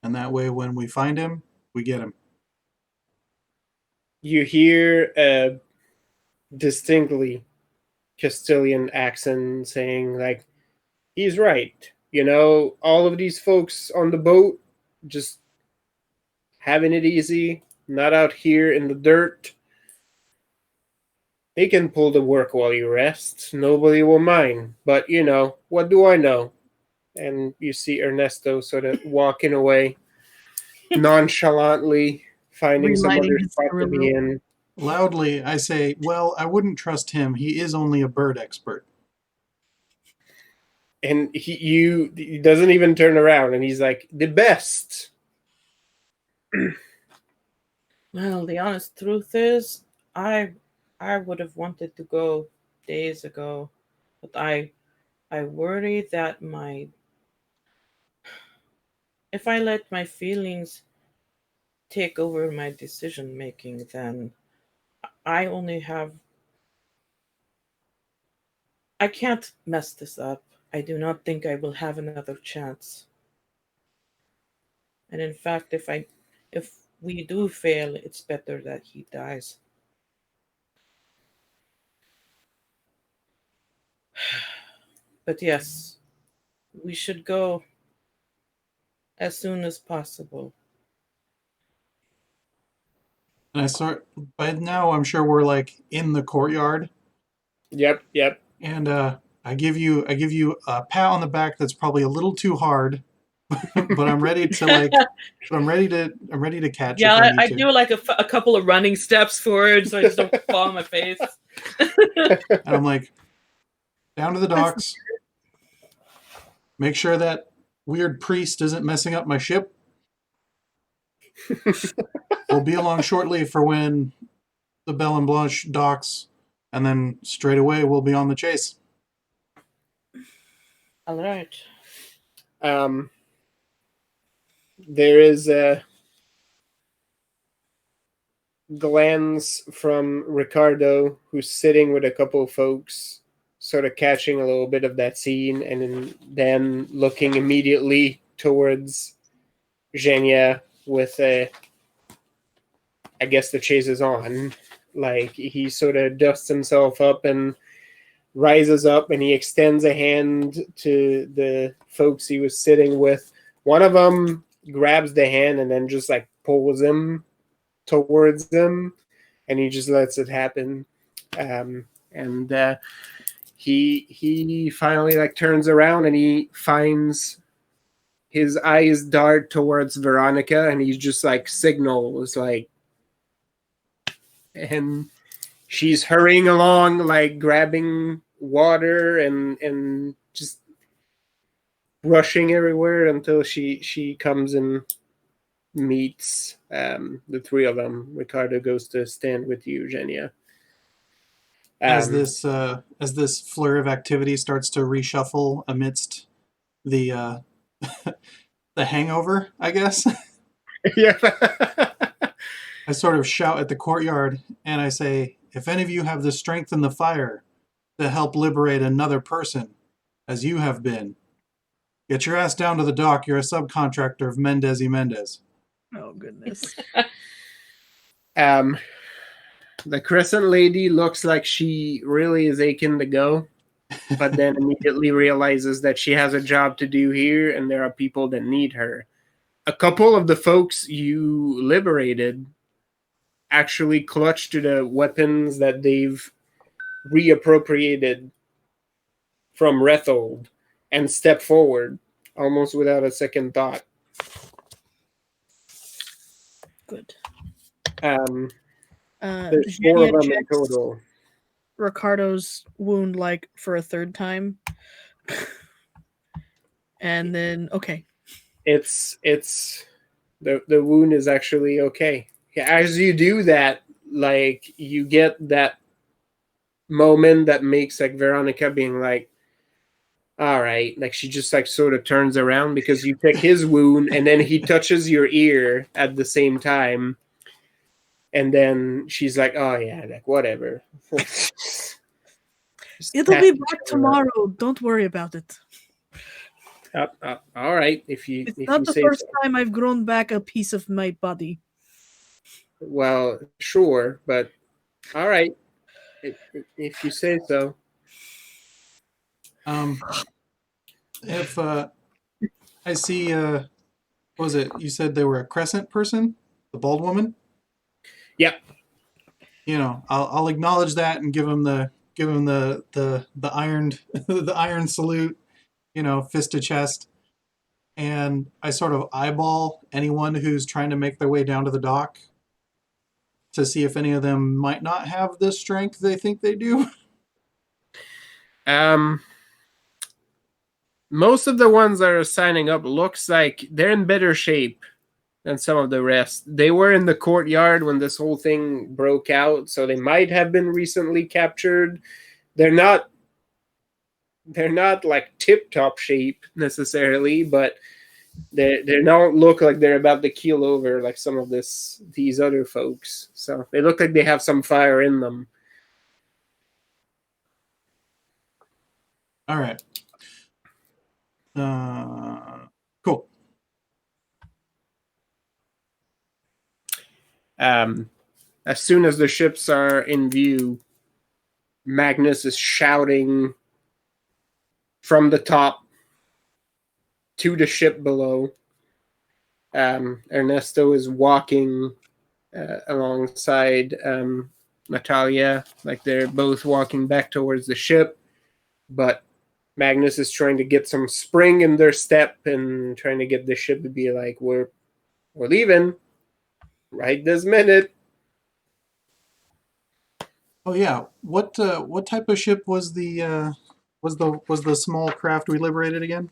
and that way when we find him, we get him. You hear a distinctly Castilian accent saying, like, he's right. You know, all of these folks on the boat just having it easy, not out here in the dirt. They can pull the work while you rest. Nobody will mind. But, you know, what do I know? And you see Ernesto sort of walking away nonchalantly, finding some other spot to be in. Loudly, I say, well, I wouldn't trust him. He is only a bird expert. And he doesn't even turn around, and he's like, the best. Well, the honest truth is, I would have wanted to go days ago, but I worry that if I let my feelings take over my decision making, then I can't mess this up. I do not think I will have another chance. And in fact, if we do fail, it's better that he dies. But yes, we should go as soon as possible. And by now I'm sure we're like in the courtyard. Yep. And I give you a pat on the back that's probably a little too hard, but I'm ready to catch. Yeah, if I need I to. do like a couple of running steps forward so I just don't fall on my face. And I'm like, down to the docks. Make sure that weird priest isn't messing up my ship. We'll be along shortly for when the Belle and Blanche docks, and then straight away we'll be on the chase. All right. There is a glance from Ricardo, who's sitting with a couple of folks, sort of catching a little bit of that scene, and then looking immediately towards Zhenya with a, I guess the chase is on. Like, he sort of dusts himself up and rises up, and he extends a hand to the folks he was sitting with. One of them grabs the hand and then just like pulls him towards them, and he just lets it happen. He finally like turns around and he finds his eyes dart towards Veronica, and he just like signals like, and she's hurrying along, like grabbing water and just rushing everywhere until she comes and meets the three of them. Ricardo goes to stand with you, Zhenya. As this flurry of activity starts to reshuffle amidst the the hangover, I guess. Yeah. I sort of shout at the courtyard and I say, if any of you have the strength and the fire to help liberate another person, as you have been, get your ass down to the dock. You're a subcontractor of Mendez y Mendez. Oh, goodness. The Crescent Lady looks like she really is aching to go, but then immediately realizes that she has a job to do here and there are people that need her. A couple of the folks you liberated actually clutch to the weapons that they've reappropriated from Rethold and step forward almost without a second thought. Good. There's 4 of them in total. Ricardo's wound like for a third time. And then okay. It's the wound is actually okay. As you do that, like you get that moment that makes like Veronica being like, all right, like she just like sort of turns around because you pick his wound and then he touches your ear at the same time. And then she's like, oh yeah, like whatever. It'll be back tomorrow. Don't worry about it. All right. It's not the first time I've grown back a piece of my body. Well, sure, but all right. If you say so. If I see, what was it? You said they were a Crescent person, the bald woman. Yep. You know, I'll acknowledge that and give him the iron the iron salute. You know, fist to chest, and I sort of eyeball anyone who's trying to make their way down to the dock to see if any of them might not have the strength they think they do. Most of the ones that are signing up looks like they're in better shape than some of the rest. They were in the courtyard when this whole thing broke out, so they might have been recently captured. They're not like tip-top shape necessarily, but they don't look like they're about to keel over like some of these other folks. So they look like they have some fire in them. All right. Cool. As soon as the ships are in view, Magnus is shouting from the top to the ship below. Ernesto is walking alongside Natalia, like they're both walking back towards the ship, but Magnus is trying to get some spring in their step and trying to get the ship to be like, we're leaving right this minute. Oh yeah, what type of ship was the small craft we liberated again?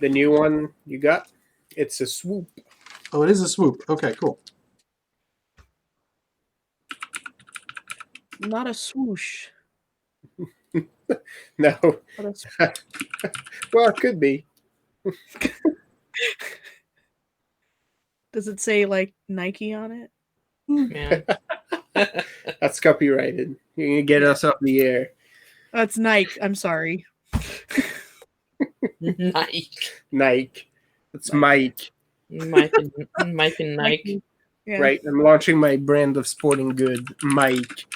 The new one you got? It's a swoop. Oh, it is a swoop. Okay, cool. Not a swoosh. No. But a swoop. Well, it could be. Does it say like Nike on it? Yeah. That's copyrighted. You're gonna get us off the air. That's Nike. I'm sorry. Nike. Nike. It's Mike. Mike and Nike. Yeah. Right. I'm launching my brand of sporting good, Mike.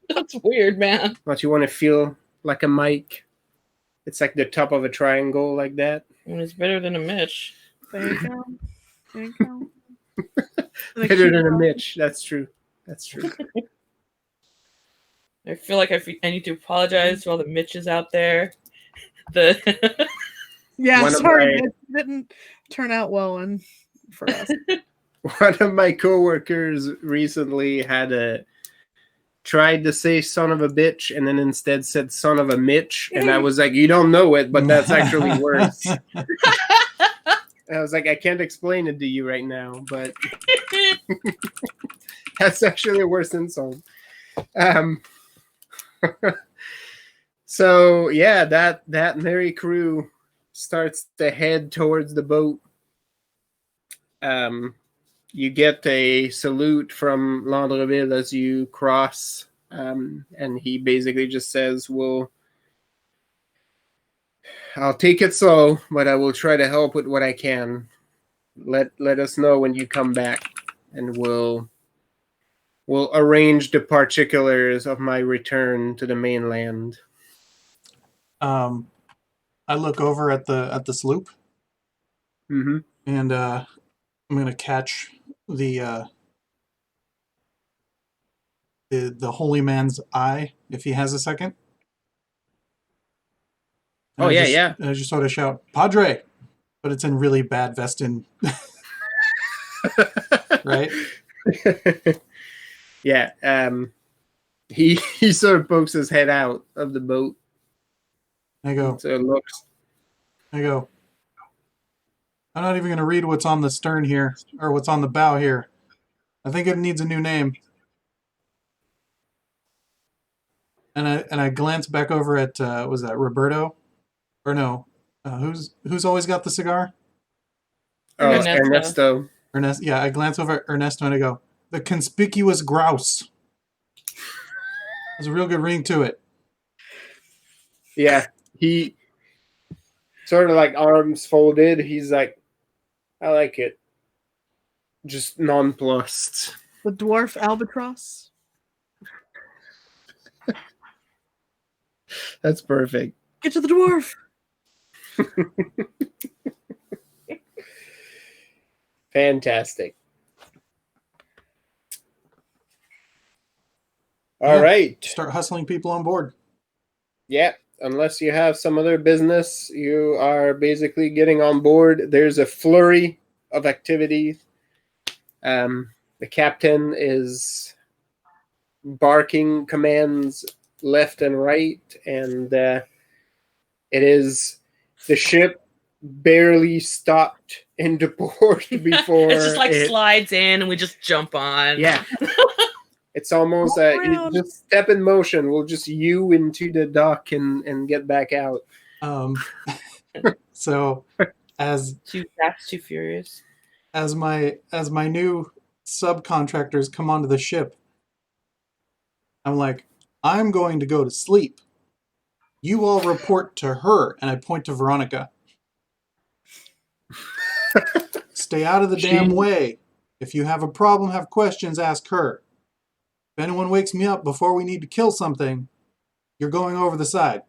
That's weird, man. Don't you want to feel like a Mike? It's like the top of a triangle like that. And it's better than a Mitch. There you go. There you go. Better than a Mitch. That's true. That's true. I feel like I need to apologize to all the Mitches out there. The Yeah, One of sorry, my- it didn't turn out well for us. One of my coworkers recently tried to say son of a bitch and then instead said son of a Mitch. And I was like, you don't know it, but that's actually worse. I was like, I can't explain it to you right now, but that's actually a worse insult. So yeah, that merry crew starts to head towards the boat. You get a salute from Landreville as you cross, and he basically just says, I'll take it slow, but I will try to help with what I can. Let us know when you come back, and we'll arrange the particulars of my return to the mainland. I look over at the sloop, Mm-hmm. and I'm gonna catch the holy man's eye if he has a second. And I just sort of shout, "Padre!" But it's in really bad Vestin, right? Yeah. He sort of pokes his head out of the boat. I go. So it looks. I'm not even gonna read what's on the stern here or what's on the bow here. I think it needs a new name. And I glance back over at was that Roberto? Or no? Who's always got the cigar? Oh, Ernesto. Ernesto. Yeah, I glance over at Ernesto and I go, the conspicuous grouse. There's a real good ring to it. Yeah, he sort of like arms folded. He's like, I like it. Just nonplussed. The dwarf albatross. That's perfect. Get to the dwarf. Fantastic. All right. Start hustling people on board. Yeah. Unless you have some other business, you are basically getting on board. There's a flurry of activity. The captain is barking commands left and right, and it is the ship barely stopped into port before it's just like slides in and we just jump on. Yeah. It's almost just step in motion. We'll just into the dock and get back out. So as Too fast, too furious. As my new subcontractors come onto the ship, I'm like, I'm going to go to sleep. You all report to her, and I point to Veronica. Stay out of the damn way. If you have a problem, have questions, ask her. If anyone wakes me up before we need to kill something, you're going over the side.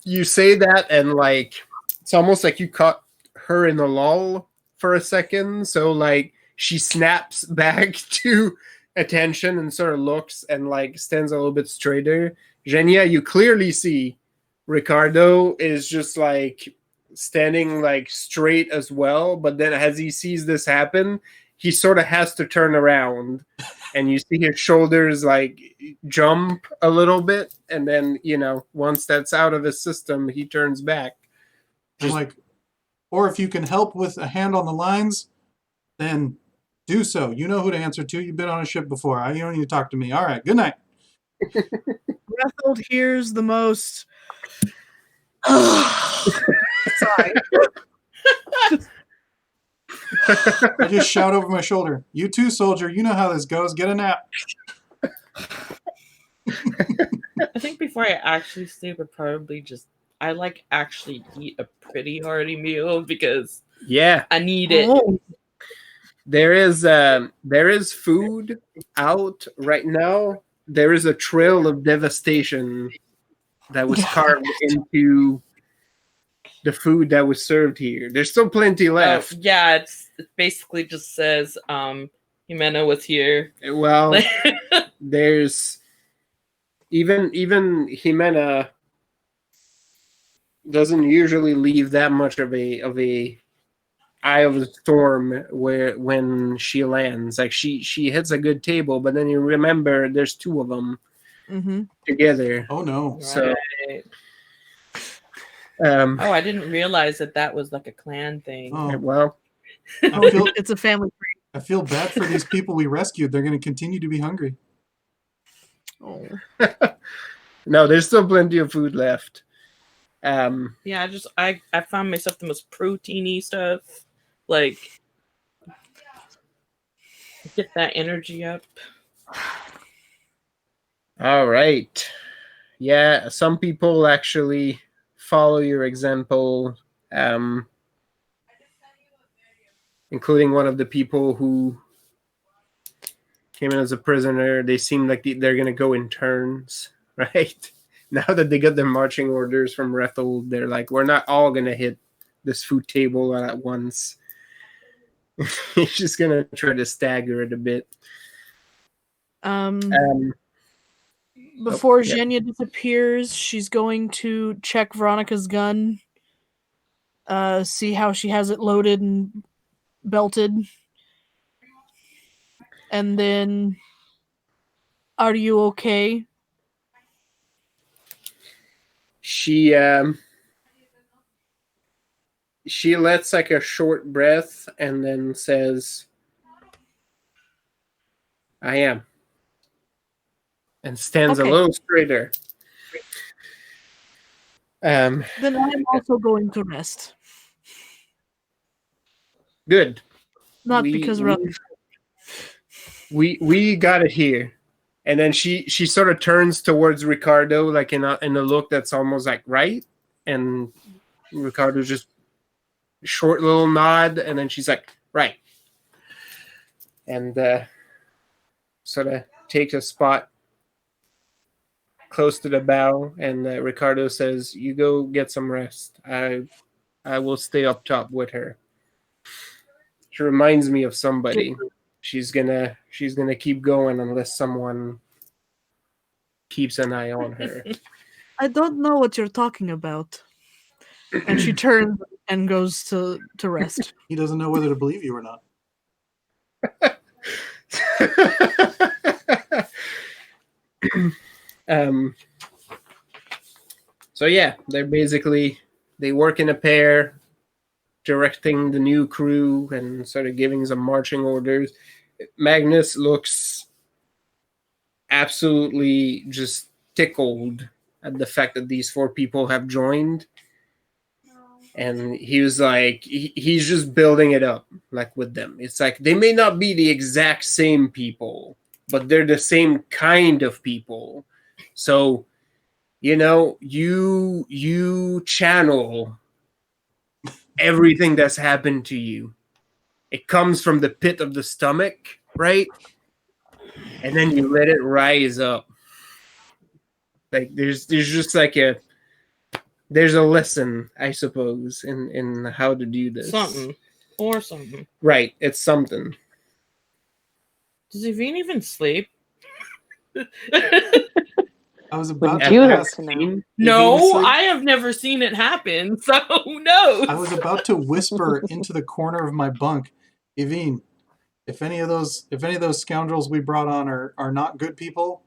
you say that, and like it's almost like you caught her in a lull for a second. So like she snaps back to attention and sort of looks and like stands a little bit straighter. Genia, you clearly see Ricardo is just like standing like straight as well, but then as he sees this happen, he sort of has to turn around, and you see his shoulders like jump a little bit, and then once that's out of his system, he turns back. I'm like, or if you can help with a hand on the lines, then do so. You know who to answer to. You've been on a ship before. You don't need to talk to me. All right, good night. Rethold hears the most. Sorry. I just shout over my shoulder. You too, soldier. You know how this goes. Get a nap. I think before I actually sleep, I like actually eat a pretty hearty meal because I need it. Oh. There is food out right now. There is a trail of devastation that was carved into the food that was served here. There's still plenty left. Yeah, it basically just says Jimena was here. Well, there's even Jimena doesn't usually leave that much of a eye of the storm when she lands. Like she hits a good table, but then you remember there's two of them together. Oh no! So. Right. I didn't realize that was like a clan thing. Oh. Well, It's a family tree. I feel bad for these people we rescued. They're going to continue to be hungry. Oh. No, there's still plenty of food left. Yeah, I found myself the most proteiny stuff. Like, get that energy up. All right. Yeah, some people actually follow your example, including one of the people who came in as a prisoner. They seem like they're going to go in turns, right? Now that they got their marching orders from Rethold, they're like, we're not all going to hit this food table at once. He's just going to try to stagger it a bit. Before Genia disappears, she's going to check Veronica's gun, see how she has it loaded and belted. And then, are you okay? She lets like a short breath and then says, I am. And stands a little straighter. Then I'm also going to rest. Good. Not because we got it here. And then she sort of turns towards Ricardo, like in a look that's almost like right. And Ricardo just short little nod, and then she's like, right. And sort of takes a spot close to the bow, and Ricardo says, you go get some rest. I will stay up top with her. She reminds me of somebody. She's gonna keep going unless someone keeps an eye on her. I don't know what you're talking about. And she turns and goes to rest. He doesn't know whether to believe you or not. So yeah, they work in a pair, directing the new crew and sort of giving some marching orders. Magnus looks absolutely just tickled at the fact that these 4 people have joined. And he was like, he's just building it up, like with them. It's like, they may not be the exact same people, but they're the same kind of people. So, you channel everything that's happened to you. It comes from the pit of the stomach, right? And then you let it rise up. Like there's just like a there's a lesson, I suppose, in how to do this. Something. Right, it's something. Does Evine even sleep? I was about Would you to have ask. to know? No, I have never seen it happen, so who knows? I was about to whisper into the corner of my bunk, Evine, if any of those scoundrels we brought on are not good people,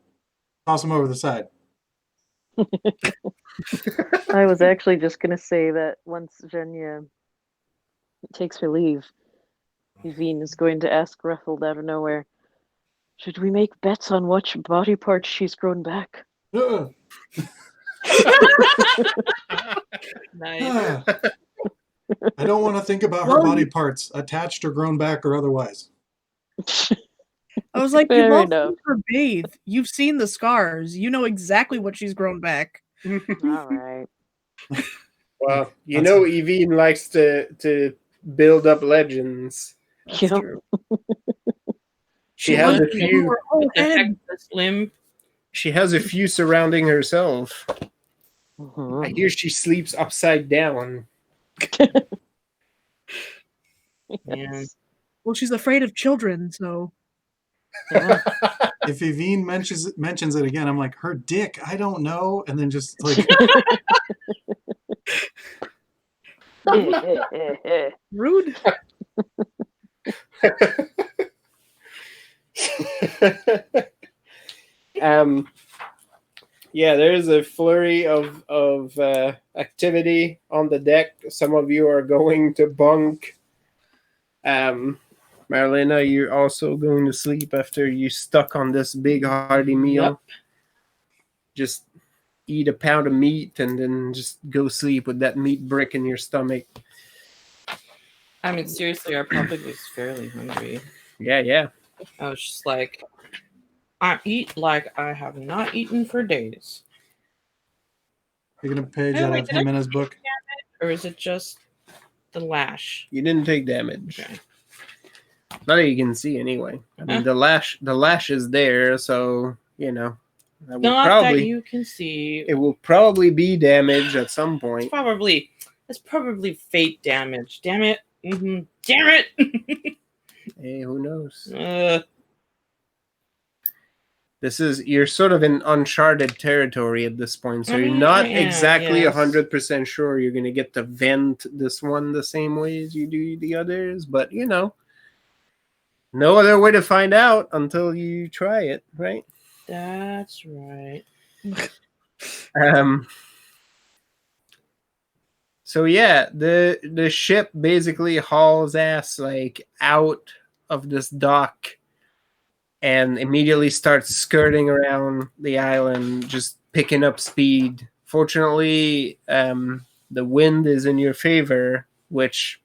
toss them over the side. I was actually just gonna say that once Zhenya takes her leave, Evine is going to ask Ruffled out of nowhere, should we make bets on which body parts she's grown back? Nice. I don't want to think about her body parts, attached or grown back or otherwise. I was like, Fair you've all enough. seen her bathe. You've seen the scars. You know exactly what she's grown back. All right. Well, you know, Evine likes to build up legends. That's Yep. true. She has a few. Her whole head. Limb. She has a few surrounding herself. Mhm. I hear she sleeps upside down. Yes. Well, she's afraid of children, so Yeah. If Evine mentions it again, I'm like, her dick, I don't know. And then just like, rude. Yeah, there's a flurry of activity on the deck. Some of you are going to bunk. Marillena, you're also going to sleep after you stuck on this big hearty meal. Yep. Just eat a pound of meat and then just go sleep with that meat brick in your stomach. I mean, seriously, I probably was fairly hungry. Yeah. I was just like, I eat like I have not eaten for days. you're going to page Oh, out wait, of did him I and his book. Or is it just the lash? You didn't take damage. Okay. Not that you can see anyway. I mean, the lash is there, so you know. That will Not that you can see. It will probably be damage at some point. It's probably fate damage. Damn it. Damn it. Hey, who knows? You're sort of in uncharted territory at this point, so you're not exactly 100% sure you're going to get to vent this one the same way as you do the others, but you know, no other way to find out until you try it, right? That's right. So yeah, the ship basically hauls ass like out of this dock and immediately starts skirting around the island, just picking up speed. Fortunately, the wind is in your favor, which,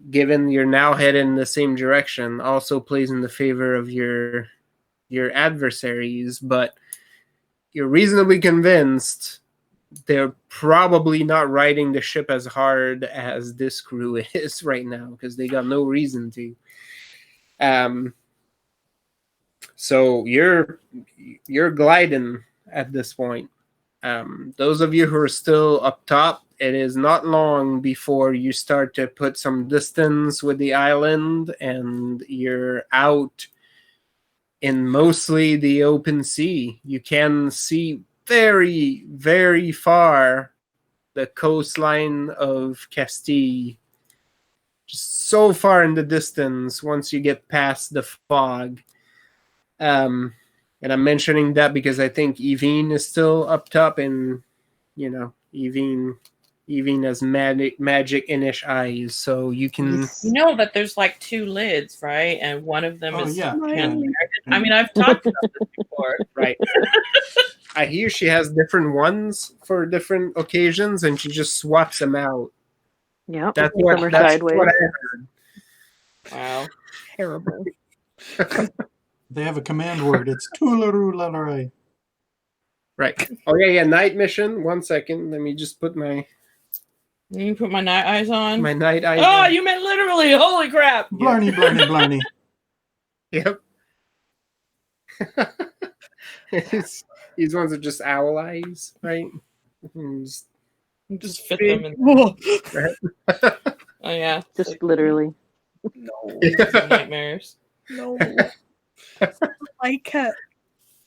given you're now headed in the same direction, also plays in the favor of your adversaries. But you're reasonably convinced they're probably not riding the ship as hard as this crew is right now, because they got no reason to. So you're gliding at this point. Those of you who are still up top, it is not long before you start to put some distance with the island, and you're out in mostly the open sea. You can see very, very far the coastline of Castile. Just so far in the distance once you get past the fog. And I'm mentioning that because I think Evine is still up top, and you know, Evine has magic-inish eyes, so you can. You know that there's like 2 lids, right? And one of them is. Yeah. I mean, I've talked about this before, right? I hear she has different ones for different occasions, and she just swaps them out. Yep. That's what I heard. Wow, terrible. They have a command word. It's Tularularai. Right. Oh yeah. Night mission. 1 second. Let me just put my. You put my night eyes on. My night eyes. Oh, you meant literally! Holy crap! Blarney, Blarney, Blarney. Yep. These ones are just owl eyes, right? Just fit them in. Whoa. Oh yeah, Just literally. No, nightmares. no. I can't.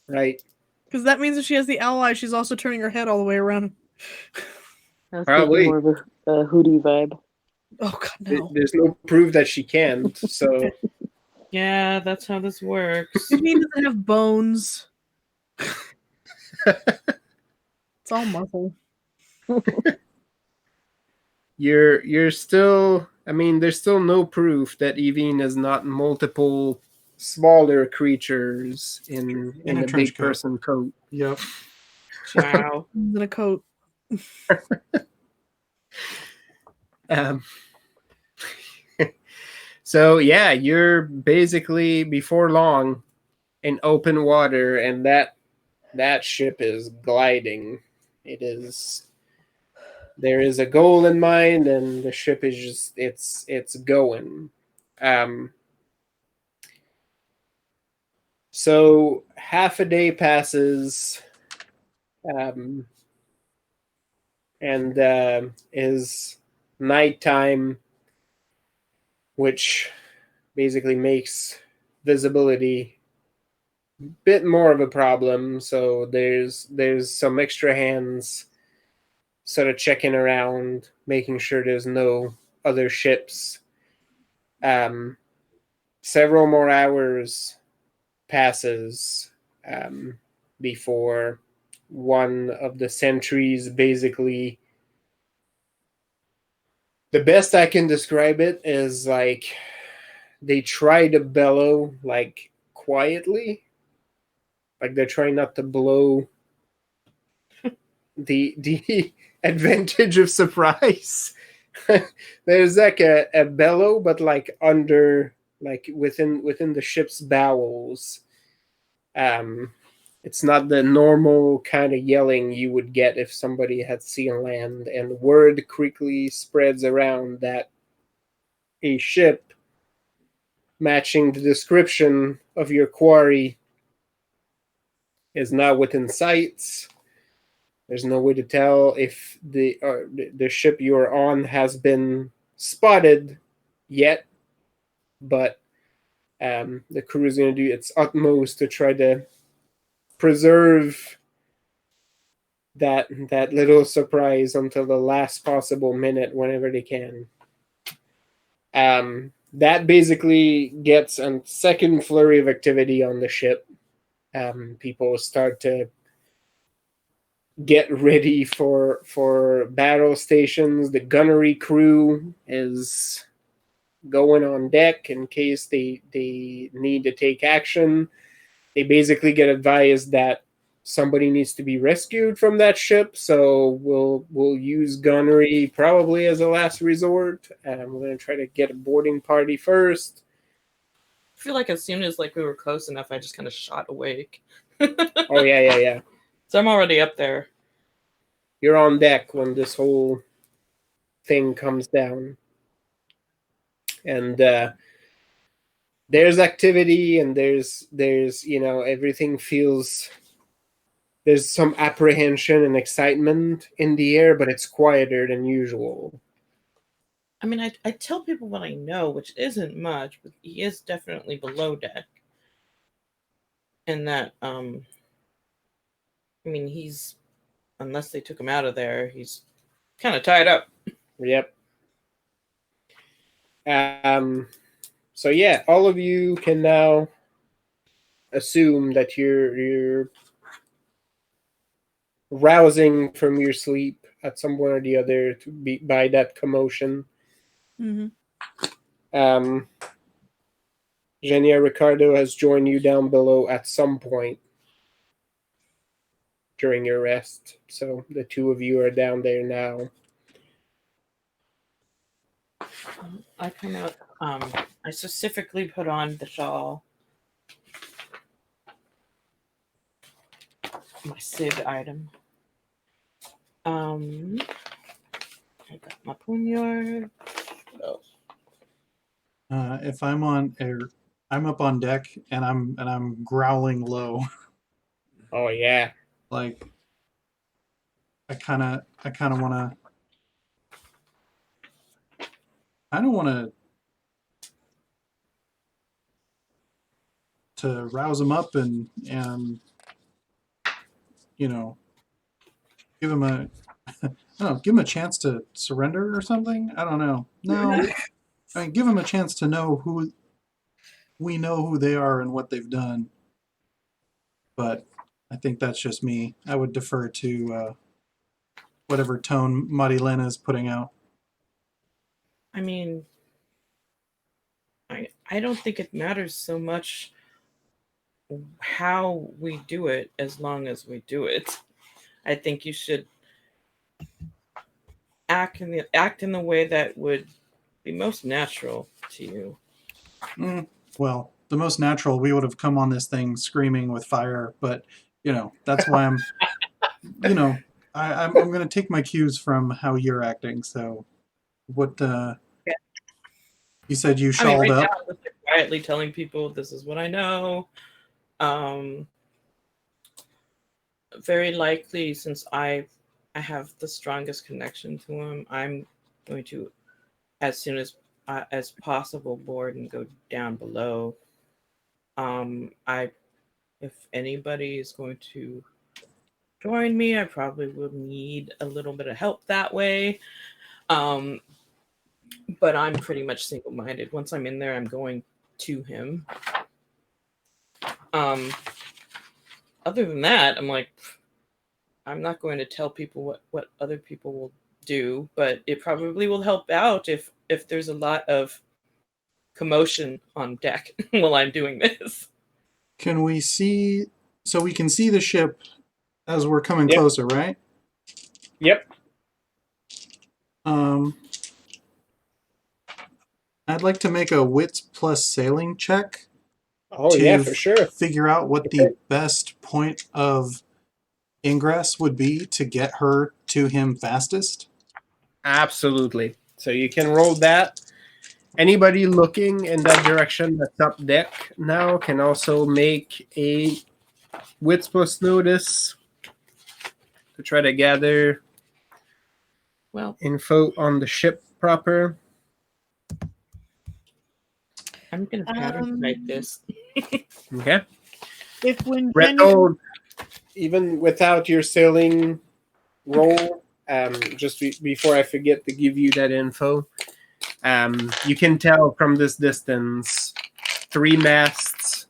Right. Because that means if she has the ally, she's also turning her head all the way around. I was Probably. thinking more of a Hootie vibe. Oh god, no. There's no proof that she can't. So Yeah, that's how this works. Maybe he doesn't have bones. It's all muscle. you're still. I mean, there's still no proof that Evine is not multiple smaller creatures in In a the trench big coat. person coat. Yep. Wow. He's in a coat. So yeah, you're basically before long in open water, and that ship is gliding. It is. There is a goal in mind, and the ship is just it's going. So half a day passes, and is nighttime, which basically makes visibility a bit more of a problem. So there's some extra hands sort of checking around, making sure there's no other ships. Several more hours passes before one of the sentries basically. The best I can describe it is like they try to bellow like quietly, like they're trying not to blow the advantage of surprise. There's like a bellow, but like under, like within the ship's bowels. It's not the normal kind of yelling you would get if somebody had seen land, and word quickly spreads around that a ship matching the description of your quarry is now within sight. There's no way to tell if the ship you're on has been spotted yet, but the crew is going to do its utmost to try to preserve that little surprise until the last possible minute whenever they can. That basically gets a second flurry of activity on the ship. People start to get ready for battle stations. The gunnery crew is going on deck in case they need to take action. They basically get advised that somebody needs to be rescued from that ship, so we'll use gunnery probably as a last resort. We're going to try to get a boarding party first. I feel like as soon as like we were close enough, I just kind of shot awake. Oh yeah. So I'm already up there. You're on deck when this whole thing comes down, and there's activity, and there's everything feels. There's some apprehension and excitement in the air, but it's quieter than usual. I mean, I tell people what I know, which isn't much, but he is definitely below deck. And that, I mean, he's, unless they took him out of there, he's kind of tied up. Yep. So yeah, all of you can now assume that you're rousing from your sleep at some point or the other to be by that commotion. Mm-hmm. Genia Ricardo has joined you down below at some point during your rest. So the two of you are down there now. I come out, I specifically put on the shawl. My Sid item. I got my poniard. What else? If I'm I'm up on deck and I'm growling low. Oh yeah. Like I kind of want to. I don't want to rouse him up and you know, give him a I don't know, give him a chance to surrender or something. I don't know. No, I mean, give him a chance to know who they are and what they've done. But I think that's just me. I would defer to whatever tone Marillena is putting out. I mean, I don't think it matters so much how we do it as long as we do it. I think you should act in the way that would be most natural to you. Well, the most natural, we would have come on this thing screaming with fire, but that's why I'm I'm going to take my cues from how you're acting. So what you said you shawled right up. now, I'm just quietly telling people this is what I know. Very likely, since I have the strongest connection to him, I'm going to, as soon as possible, board and go down below. If anybody is going to join me, I probably will need a little bit of help that way. But I'm pretty much single-minded. Once I'm in there, I'm going to him. Other than that, I'm not going to tell people what other people will do, but it probably will help out if there's a lot of commotion on deck while I'm doing this. Can we see? So we can see the ship as we're coming closer, right? Yep. I'd like to make a wits plus sailing check. Oh yeah, for sure. Figure out what the best point of ingress would be to get her to him fastest. Absolutely. So you can roll that. Anybody looking in that direction that's up deck now can also make a wits plus notice to try to gather info on the ship proper. I'm going to pattern write this. Okay. If when Reto, even without your sailing roll, just before I forget to give you that info, you can tell from this distance, 3 masts.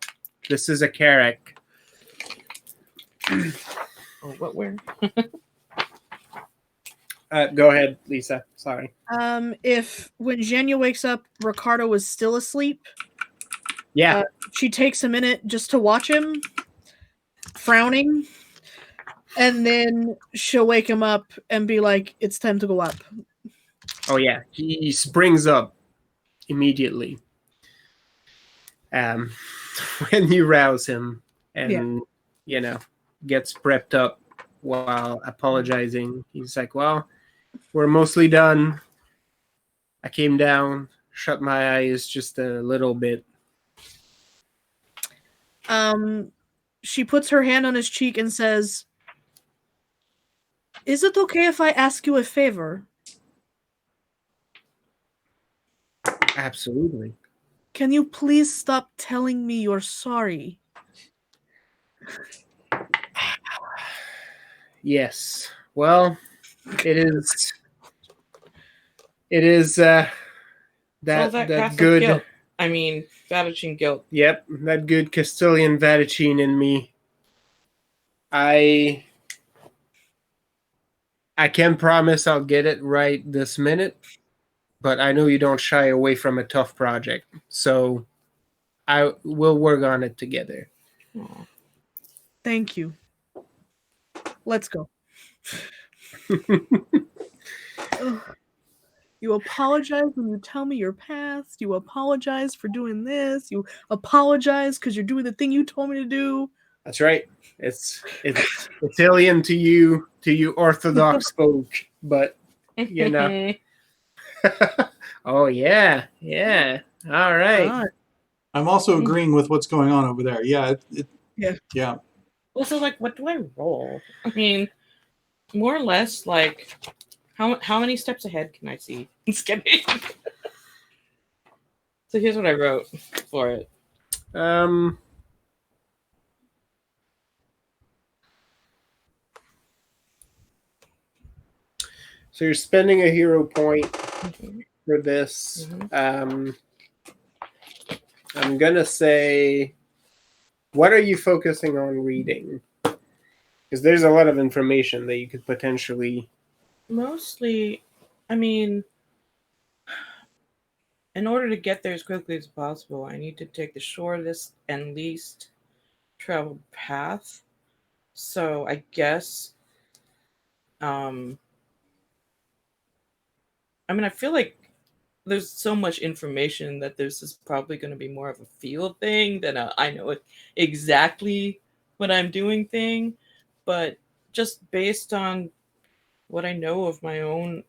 This is a carrack. Oh, what where? Go ahead, Lisa. Sorry. If when Zhenya wakes up, Ricardo was still asleep. Yeah. She takes a minute just to watch him, frowning, and then she'll wake him up and be like, "It's time to go up." Oh yeah, he springs up immediately. When you rouse him, and gets prepped up while apologizing. He's like, "Well, we're mostly done. I came down, shut my eyes just a little bit." She puts her hand on his cheek and says, "Is it okay if I ask you a favor?" Absolutely. Can you please stop telling me you're sorry? Yes. Well, it is that good guilt. I mean, Vatican guilt. Yep, that good Castilian Vatican in me. I can promise I'll get it right this minute, but I know you don't shy away from a tough project, so I will work on it together. Aww. Thank you. Let's go. You apologize when you tell me your past. You apologize for doing this. You apologize because you're doing the thing you told me to do. That's right. It's alien to you Orthodox folk, but Oh yeah. All right. I'm also agreeing with what's going on over there. Yeah. Yeah. Also, what do I roll? I mean, more or less like how many steps ahead can I see? Just kidding. So here's what I wrote for it. So you're spending a hero point for this. I'm gonna say, what are you focusing on reading? Because there's a lot of information that you could potentially. Mostly, I mean, in order to get there as quickly as possible, I need to take the shortest and least traveled path. So I guess, I mean, I feel like there's so much information that this is probably going to be more of a field thing than I know exactly what I'm doing thing. But just based on what I know of my own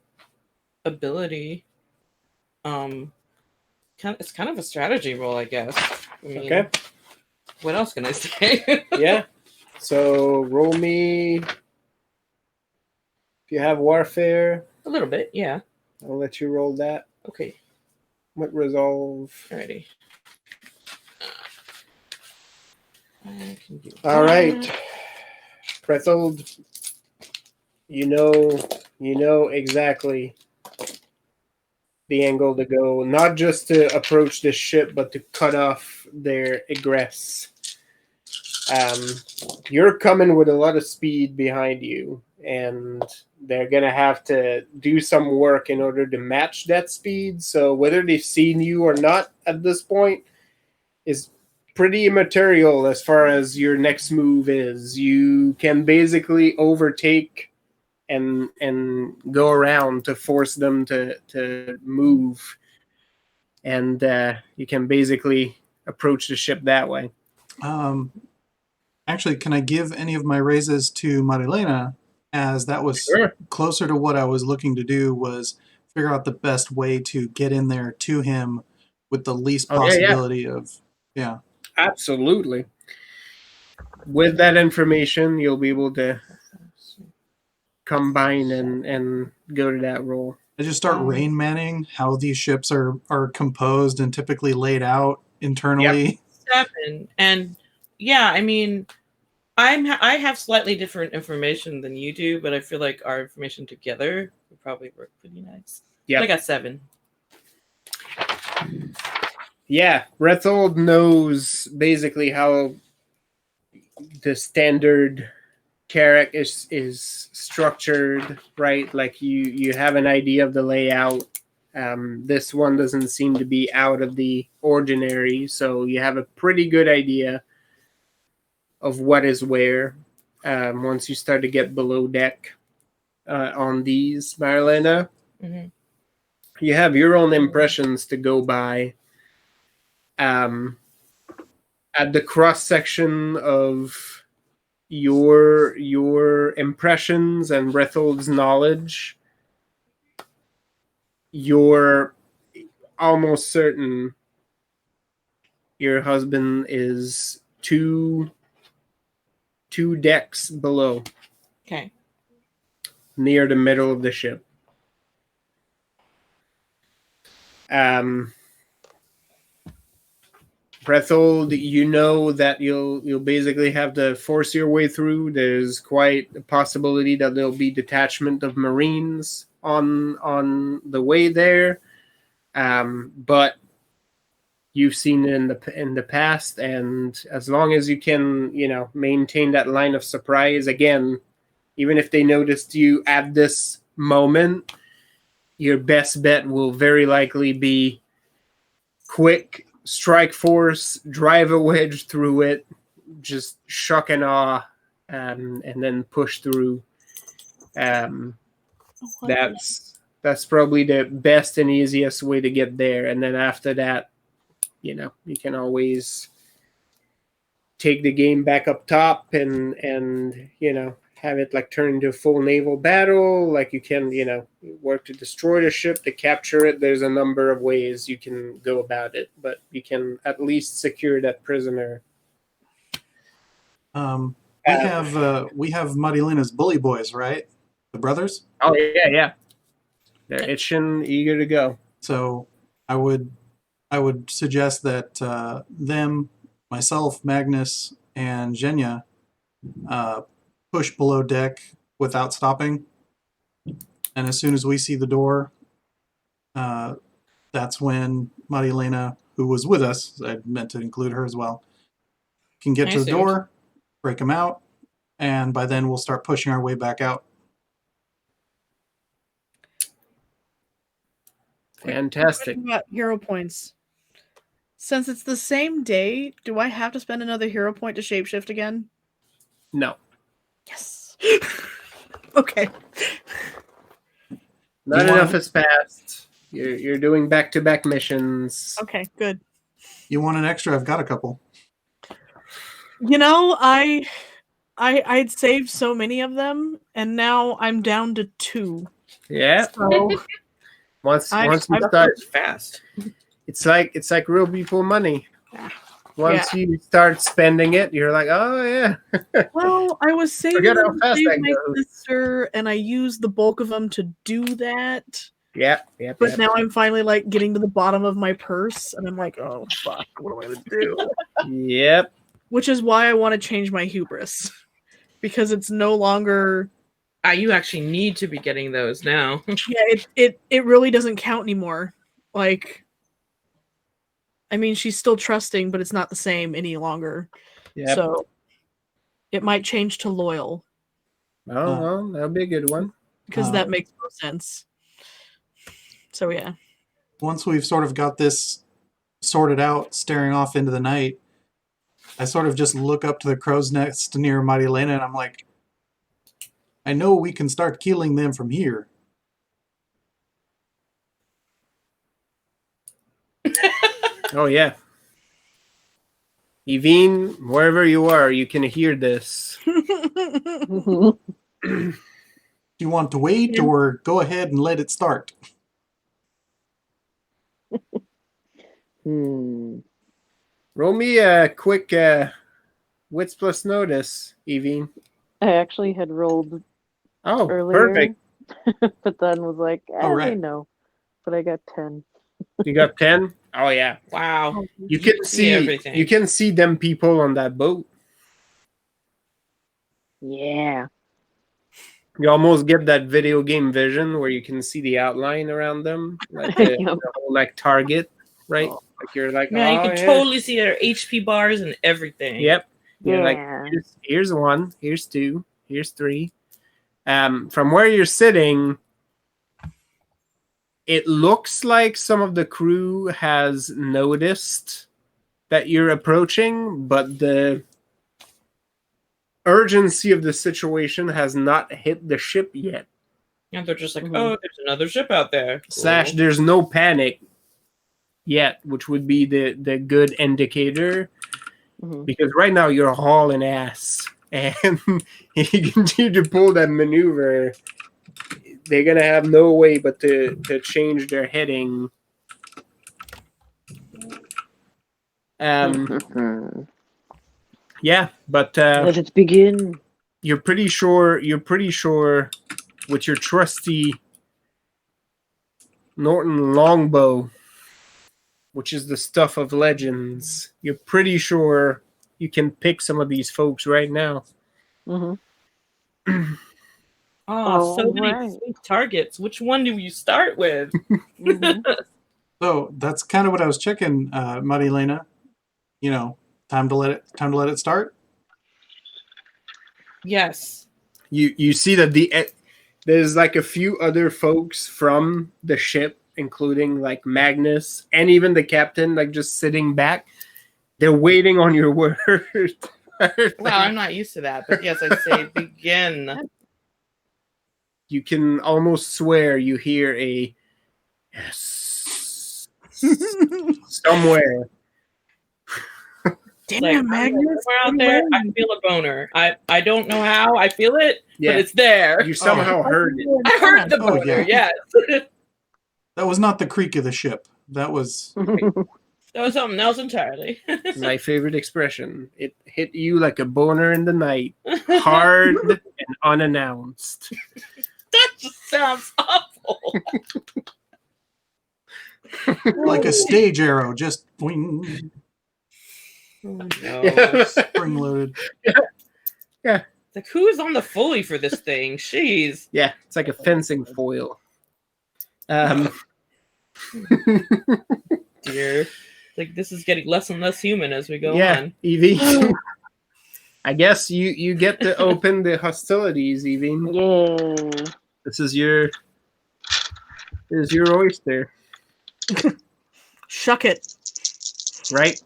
ability, it's kind of a strategy role, I guess. I mean, Okay. What else can I say? Yeah. So roll me. If you have warfare, A little bit, yeah. I'll let you roll that. Okay. What resolve? Alrighty. I can do All that. right. Pretzel, you know exactly the angle to go, not just to approach this ship, but to cut off their egress. You're coming with a lot of speed behind you, and they're going to have to do some work in order to match that speed. So whether they've seen you or not at this point is pretty immaterial as far as your next move is. You can basically overtake and go around to force them to move, and you can basically approach the ship that way. Actually, can I give any of my raises to Marillena, as that was closer to what I was looking to do, was figure out the best way to get in there to him with the least possibility of. Yeah. Absolutely. With that information, you'll be able to combine and go to that role. I just start Rain Manning how these ships are composed and typically laid out internally. Yep. 7. And yeah, I mean, I have slightly different information than you do, but I feel like our information together would probably work pretty nice. Yeah, I got 7. Yeah, Rethold knows basically how the standard Carrack is structured, right? Like you have an idea of the layout. This one doesn't seem to be out of the ordinary, so you have a pretty good idea of what is where. Once you start to get below deck on these, Marillena, you have your own impressions to go by. At the cross section of your impressions and Rethold's knowledge, you're almost certain your husband is two decks below. Okay. Near the middle of the ship. Rethold, you know that you'll basically have to force your way through. There's quite a possibility that there'll be detachment of Marines on the way there, but you've seen it in the past, and as long as you can, maintain that line of surprise again, even if they noticed you at this moment, your best bet will very likely be quick strike force, drive a wedge through it, just shock and awe, and then push through. That's probably the best and easiest way to get there. And then after that, you can always take the game back up top and have it like turn into a full naval battle. Like you can, work to destroy the ship, to capture it. There's a number of ways you can go about it, but you can at least secure that prisoner. We have Marilena's bully boys, right? The brothers? Oh, yeah. They're itching, eager to go. So I would suggest that them, myself, Magnus, and Zhenya push below deck without stopping. And as soon as we see the door, that's when Marillena, who was with us, I meant to include her as well, can get to the door, break them out, and by then we'll start pushing our way back out. Fantastic. About hero points. Since it's the same day, do I have to spend another hero point to shapeshift again? No. Yes. Okay. Not enough has passed. You're doing back-to-back missions. Okay, good. You want an extra? I've got a couple. You know, I'd saved so many of them, and now I'm down to 2. Yeah. So once you start fast. It's like real people money. Once you start spending it, you're like, oh yeah. Well, I was saving Forget how them to fast save that my goes. sister, and I used the bulk of them to do that. Yeah. But now I'm finally like getting to the bottom of my purse, and I'm like, oh fuck, what am I gonna do? Yep. Which is why I want to change my hubris, because it's no longer. You actually need to be getting those now. Yeah, it really doesn't count anymore. Like, I mean, she's still trusting, but it's not the same any longer. Yep. So it might change to loyal. Oh, well, that'll be a good one. Because that makes more sense. So yeah. Once we've sort of got this sorted out, staring off into the night, I sort of just look up to the crow's nest near Marillena, and I'm like, I know we can start killing them from here. Oh yeah. Evine, wherever you are, you can hear this. Do you want to wait or go ahead and let it start? Roll me a quick wits plus notice, Evine. I actually had rolled earlier, perfect. but then was like, right. no. But I got 10. You got 10? Oh yeah. Wow. You can see everything. You can see them people on that boat. Yeah. You almost get that video game vision where you can see the outline around them, like the whole, like target, right? Like you're like, yeah, you can totally see their HP bars and everything. Yep. You're Yeah. like, here's 1, here's 2, here's 3. From where you're sitting, it looks like some of the crew has noticed that you're approaching, but the urgency of the situation has not hit the ship yet. And they're just like, oh, there's another ship out there. / there's no panic yet, which would be the good indicator. Because right now you're hauling ass, and if you continue to pull that maneuver, they're gonna have no way but to change their heading. Yeah, but let it begin. You're pretty sure with your trusty Norton longbow, which is the stuff of legends, you're pretty sure you can pick some of these folks right now. So many sweet targets. Which one do you start with? So that's kind of what I was checking, Marillena. You know, time to let it start. Yes. You see that there's like a few other folks from the ship, including like Magnus and even the captain, like just sitting back. They're waiting on your word. Well, I'm not used to that, but yes, I'd say begin. You can almost swear you hear a yes somewhere. Damn, Magnus! Somewhere out there, I feel a boner. I don't know how I feel it, but it's there. You somehow heard it. I heard the boner. Yes. That was not the creak of the ship. That was something else entirely. My favorite expression. It hit you like a boner in the night, hard and unannounced. That just sounds awful. Like a stage arrow, just wing. Oh, no. Yeah. Spring loaded. Yeah. Like, who is on the Foley for this thing? Jeez. Yeah, it's like a fencing foil. Dear. Like, this is getting less and less human as we go on. Evie. I guess you get to open the hostilities, Evie. Yay. This is your oyster, Shuck it. right?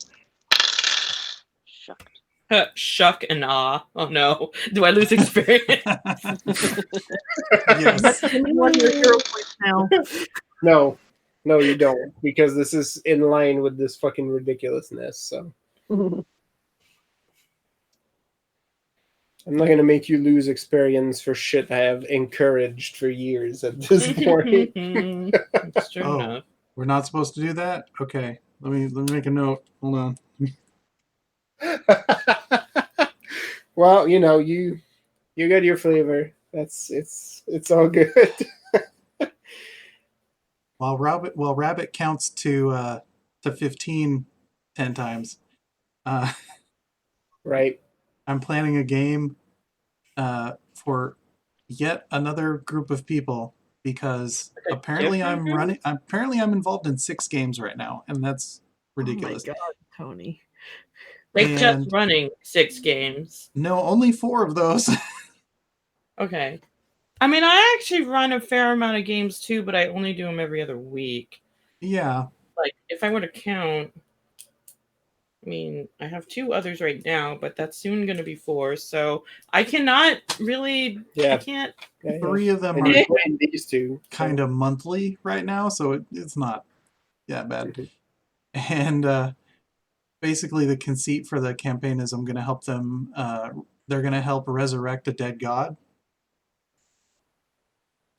Shucked. Shuck and ah. Oh no. Do I lose experience? Yes. That's one of your hero points now. No, you don't, because this is in line with this fucking ridiculousness. So I'm not gonna make you lose experience for shit I have encouraged for years at this point. That's true Oh. enough. We're not supposed to do that? Okay. Let me make a note. Hold on. Well, you got your flavor. It's all good. While Rabbit counts to 15 10 times. Right. I'm planning a game for yet another group of people because apparently I'm involved in 6 games right now, and that's ridiculous. Oh my God, Tony. Like, And- just running 6 games. No, only 4 of those. Okay. I mean, I actually run a fair amount of games too, but I only do them every other week. Yeah. Like, if I were to count, I mean, I have 2 others right now, but that's soon going to be 4. So I cannot really. Yeah. I can't. 3 of them And are you're playing these two. kind of monthly right now, so it's not that bad. Mhm. And basically the conceit for the campaign is I'm going to help them, they're going to help resurrect a dead god.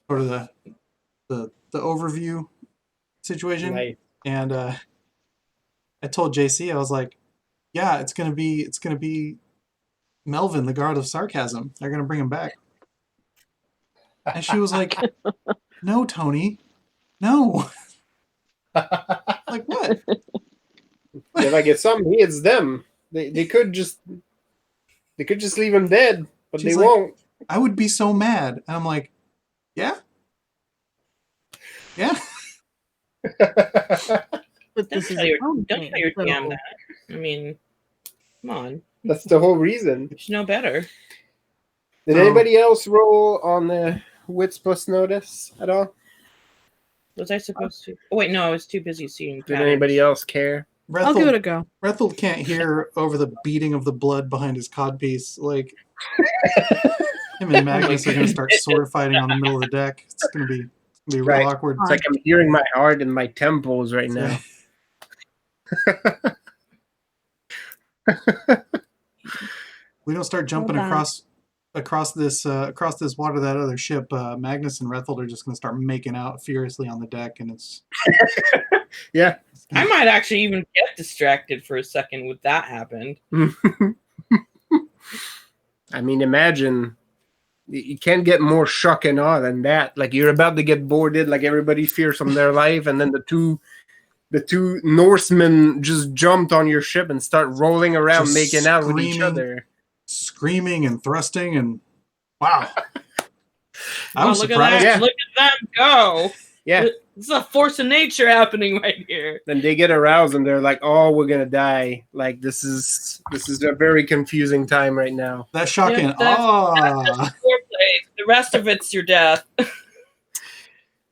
Sort of the overview situation. Nice. And I told JC, I was like, yeah, it's gonna be Melvin, the god of sarcasm. They're gonna bring him back. And she was like, no, Tony, no. Like, what? If I get something, it's them. They could just leave him dead, but She's they like, won't. I would be so mad. And I'm like, yeah. But Don't this is tell your own don't thing, tell your so- DM that. I mean, come on. That's the whole reason. You should know better. Did anybody else roll on the wits plus notice at all? Was I supposed to? Oh wait, no, I was too busy seeing. Did anybody else care? I'll give it a go. Rethel can't hear over the beating of the blood behind his codpiece. Like, him and Magnus are going to start sword fighting on the middle of the deck. It's going to be real Right. awkward. It's like I'm hearing my heart in my temples right now. We don't start jumping Hold on. across this water, that other ship. Magnus and Rethel are just going to start making out furiously on the deck, and it's Yeah. I might actually even get distracted for a second with that happen. I mean, imagine you can't get more shock and awe than that. Like, you're about to get boarded, like everybody fears from their life, and then the two Norsemen just jumped on your ship and start rolling around, Just making out with each screaming. other. screaming and thrusting, and wow. I Oh, was look surprised. at that! Yeah. Look at them go! Yeah. This is a force of nature happening right here. Then they get aroused and they're like, "Oh, we're gonna die!" Like, this is a very confusing time right now. That's shocking. Yeah, that's foreplay. The rest of it's your death.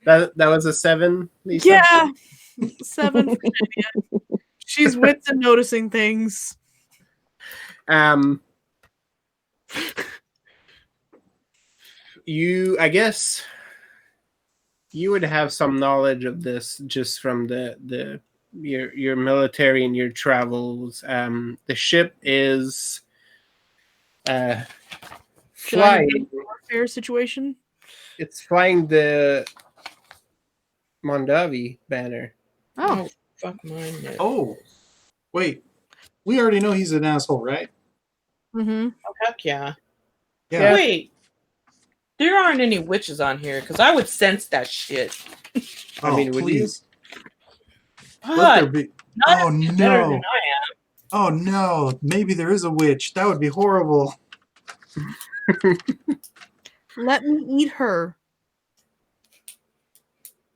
That was a 7, Lisa? Yeah. 7 for Virginia. She's wits and noticing things. I guess you would have some knowledge of this just from your military and your travels. The ship is Should I flying. have a warfare situation? It's flying the Mondavi banner. Oh, Fuck mine. No. Oh, wait. We already know he's an asshole, right? mm-hmm. Oh, heck yeah. Yeah. Wait. There aren't any witches on here because I would sense that shit. Oh, mean, would you? please. Let there But be. not Oh as better than no! I am. Oh no! Maybe there is a witch. That would be horrible. Let me eat her.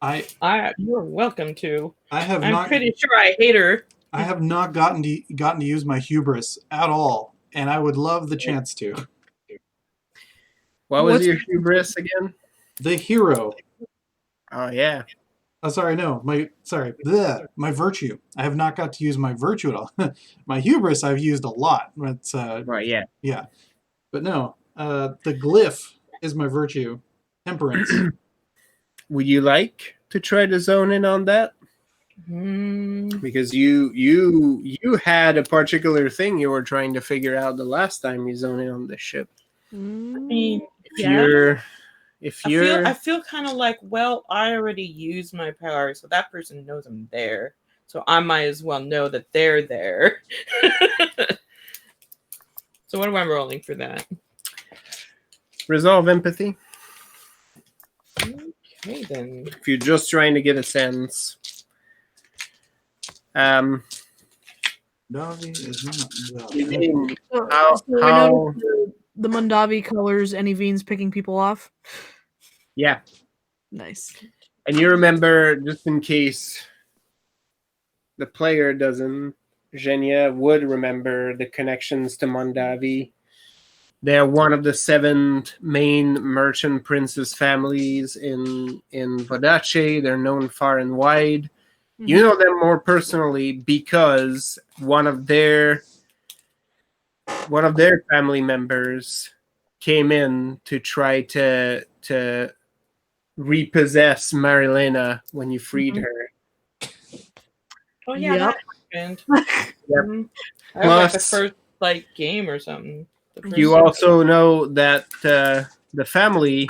You're welcome to. I have I'm not. pretty sure I hate her. I have not gotten to use my hubris at all, and I would love the chance to. What was your hubris again? The hero. Oh yeah. Oh, sorry, no. My virtue. I have not got to use my virtue at all. My hubris I've used a lot. It's Right. Yeah. yeah. But no, the glyph is my virtue. Temperance. Would you like to try to zone in on that? Because you had a particular thing you were trying to figure out the last time you zoned in on this ship. I mean, If you're I feel kind of like, well, I already used my power, so that person knows I'm there. So I might as well know that they're there. So what am I rolling for that? resolve empathy. Okay, then. If you're just trying to get a sense. Davi is not. How the Mondavi colors any Veens picking people off? Yeah. Nice. And you remember, just in case the player doesn't, Zhenya would remember the connections to Mondavi. They're one of the 7 main merchant princes families in Vodache. They're known far and wide. Mm-hmm. You know them more personally because one of their family members came in to try to repossess Marillena when you freed her. Oh yeah, that happened. Yep. That was like the first game or something. You also know that the family,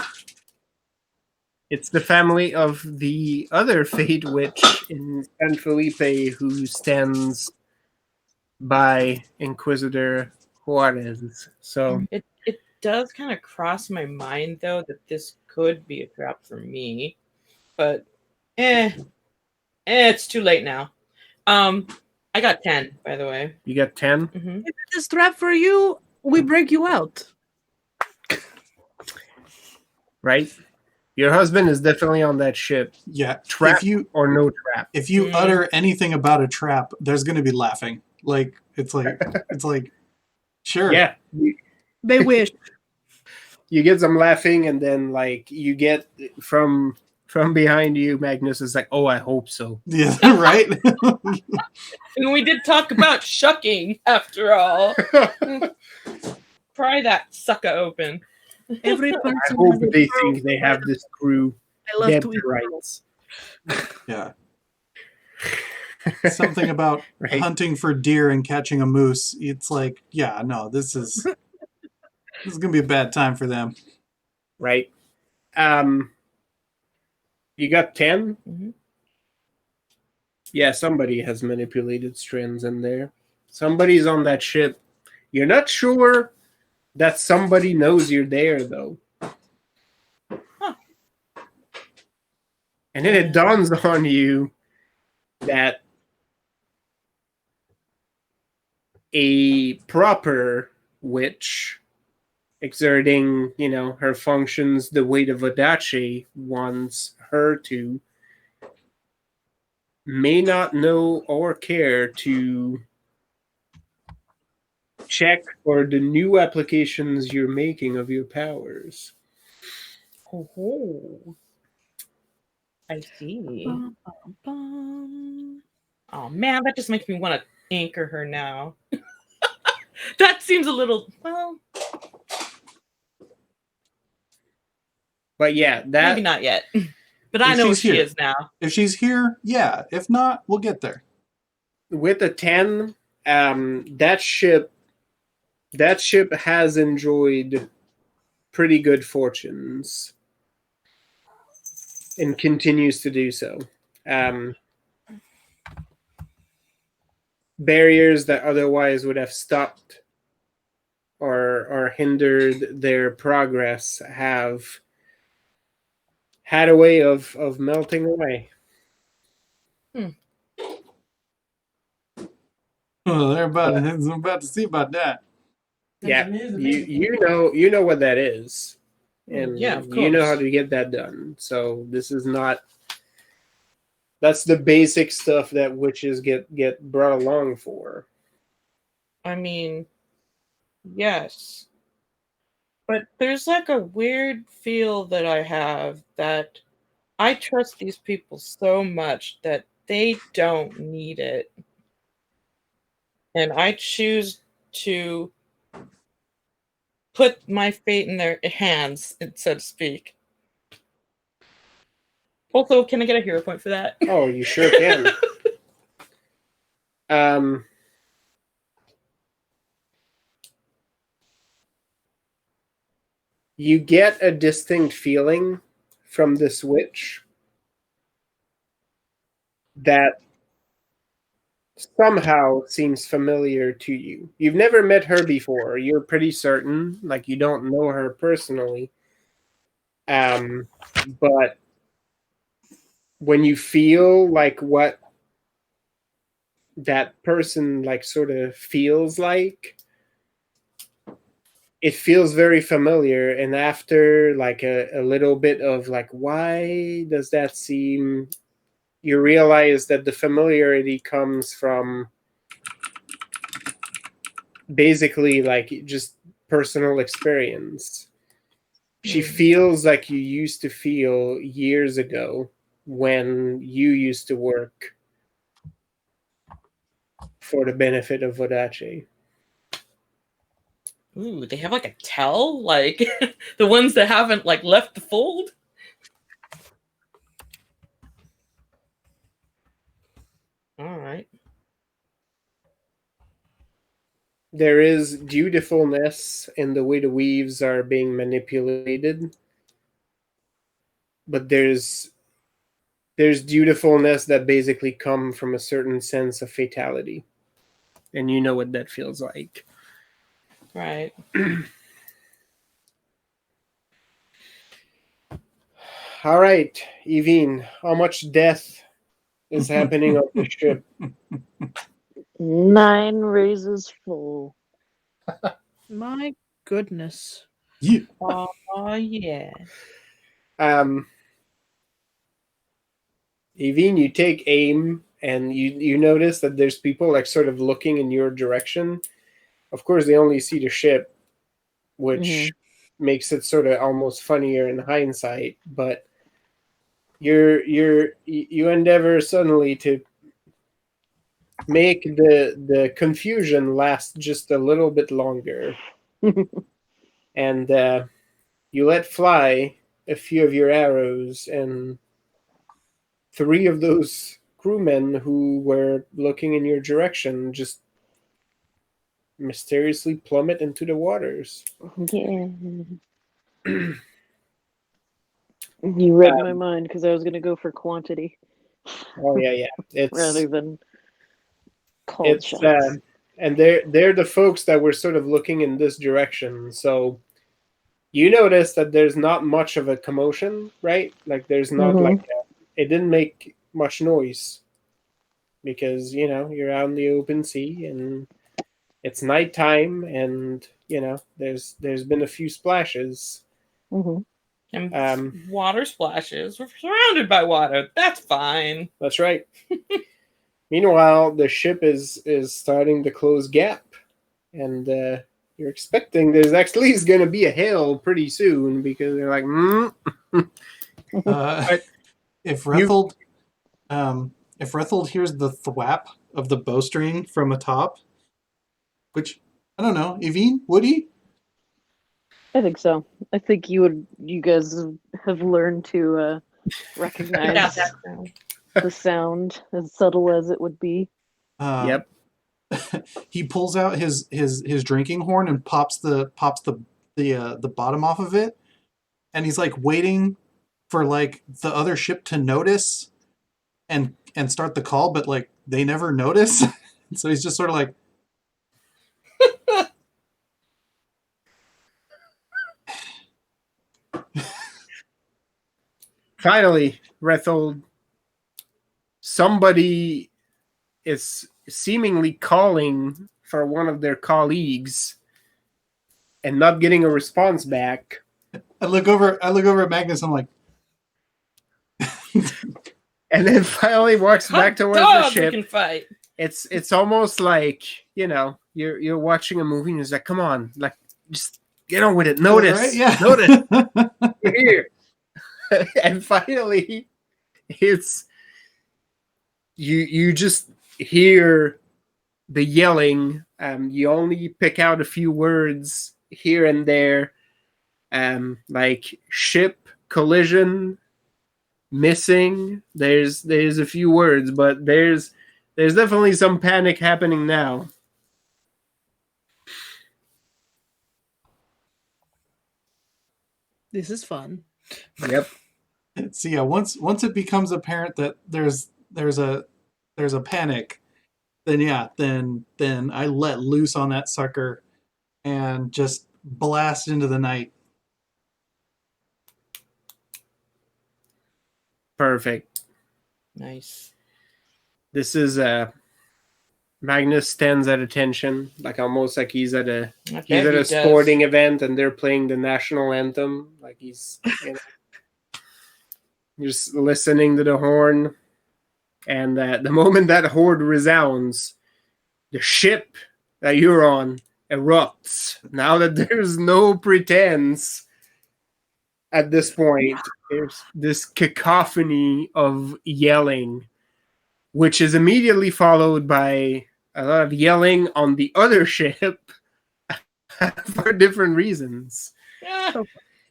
it's the family of the other Fate Witch in San Felipe who stands by Inquisitor Juarez. So it does kind of cross my mind though that this could be a trap for me, but it's too late now. I got 10, by the way. You got 10? Mm-hmm. If it's a trap for you, we break you out. Right? Your husband is definitely on that ship. Yeah. Trap or no trap. If you utter anything about a trap, there's going to be laughing. It's like, sure. Yeah. They wish. You get some laughing, and then you get from behind you, Magnus is like, "Oh, I hope so." Yeah, right. And we did talk about shucking after all. Pry that sucker open. Every person. I hope they think they have this crew dead to rights. Yeah. Something about hunting for deer and catching a moose. It's like, yeah, no, this is gonna be a bad time for them. Right. You got 10? Mm-hmm. Yeah, somebody has manipulated strands in there. Somebody's on that ship. You're not sure that somebody knows you're there, though. Huh. And then it dawns on you that a proper witch exerting, her functions the way the Vodache wants her to, may not know or care to check for the new applications you're making of your powers. Oh, I see. Oh man, that just makes me want to anchor her now. That seems a little But yeah, that maybe not yet. But I know she is now. If she's here, yeah. If not, we'll get there. With a 10, that ship has enjoyed pretty good fortunes and continues to do so. Barriers that otherwise would have stopped or hindered their progress have had a way of melting away. Oh, they're about to see about that. Yeah, you know what that is, and Yeah, of you know how course. to get that done. So this is not. That's the basic stuff that witches get brought along for. I mean, yes. But there's like a weird feel that I have that I trust these people so much that they don't need it. And I choose to put my fate in their hands, so to speak. Also, can I get a hero point for that? Oh, you sure can. You get a distinct feeling from this witch that somehow seems familiar to you. You've never met her before. You're pretty certain, like you don't know her personally. But when you feel like what that person like sort of feels like, it feels very familiar. And after like a little bit of like, why does that seem, you realize that the familiarity comes from basically like just personal experience. She feels like you used to feel years ago when you used to work for the benefit of Vodace. Ooh, they have like a tell? Like the ones that haven't like left the fold? All right. There is dutifulness in the way the weaves are being manipulated, but there's dutifulness that basically come from a certain sense of fatality, and you know what that feels like. Right. All right, Evine, how much death is happening on the ship? 9 raises full. My goodness. Yeah. Oh, yeah. Evine, you take aim and you notice that there's people like sort of looking in your direction. Of course, they only see the ship, which makes it sort of almost funnier in hindsight. But you endeavor suddenly to make the confusion last just a little bit longer, and you let fly a few of your arrows, and 3 of those crewmen who were looking in your direction just mysteriously plummet into the waters. Yeah. You read my mind because I was going to go for quantity. Oh yeah. Rather than cold shots. And they're the folks that were sort of looking in this direction. So you notice that there's not much of a commotion, right? Like there's not it didn't make much noise because you're out in the open sea and it's nighttime, and there's been a few splashes. And water splashes. We're surrounded by water. That's fine. That's right. Meanwhile, the ship is starting to close gap, and you're expecting there's actually going to be a hail pretty soon because they're like, if Rethold hears the thwap of the bowstring from atop, which I don't know, Evine, would he? I think so. I think you guys have learned to recognize the sound, as subtle as it would be. Yep. He pulls out his drinking horn and pops the bottom off of it, and he's like waiting for like the other ship to notice and start the call, but like they never notice. So he's just sort of like Finally, Rethold, somebody is seemingly calling for one of their colleagues and not getting a response back. I look over at Magnus. I'm like, and then finally walks back towards the ship. Can fight. It's almost like, you're watching a movie and it's like, come on, like, just get on with it. Notice, right? Yeah. Notice. You're here. And finally, it's you just hear the yelling. You only pick out a few words here and there, like ship collision, missing. There's a few words, but there's definitely some panic happening now. This is fun. Yep. So yeah, once it becomes apparent that there's a panic, then I let loose on that sucker and just blast into the night. Perfect. Nice. This is Magnus stands at attention, like almost like he's at a sporting event and they're playing the national anthem. Like he's just listening to the horn. And the moment that horn resounds, the ship that you're on erupts. Now that there's no pretense at this point, there's this cacophony of yelling, which is immediately followed by a lot of yelling on the other ship for different reasons. Yeah.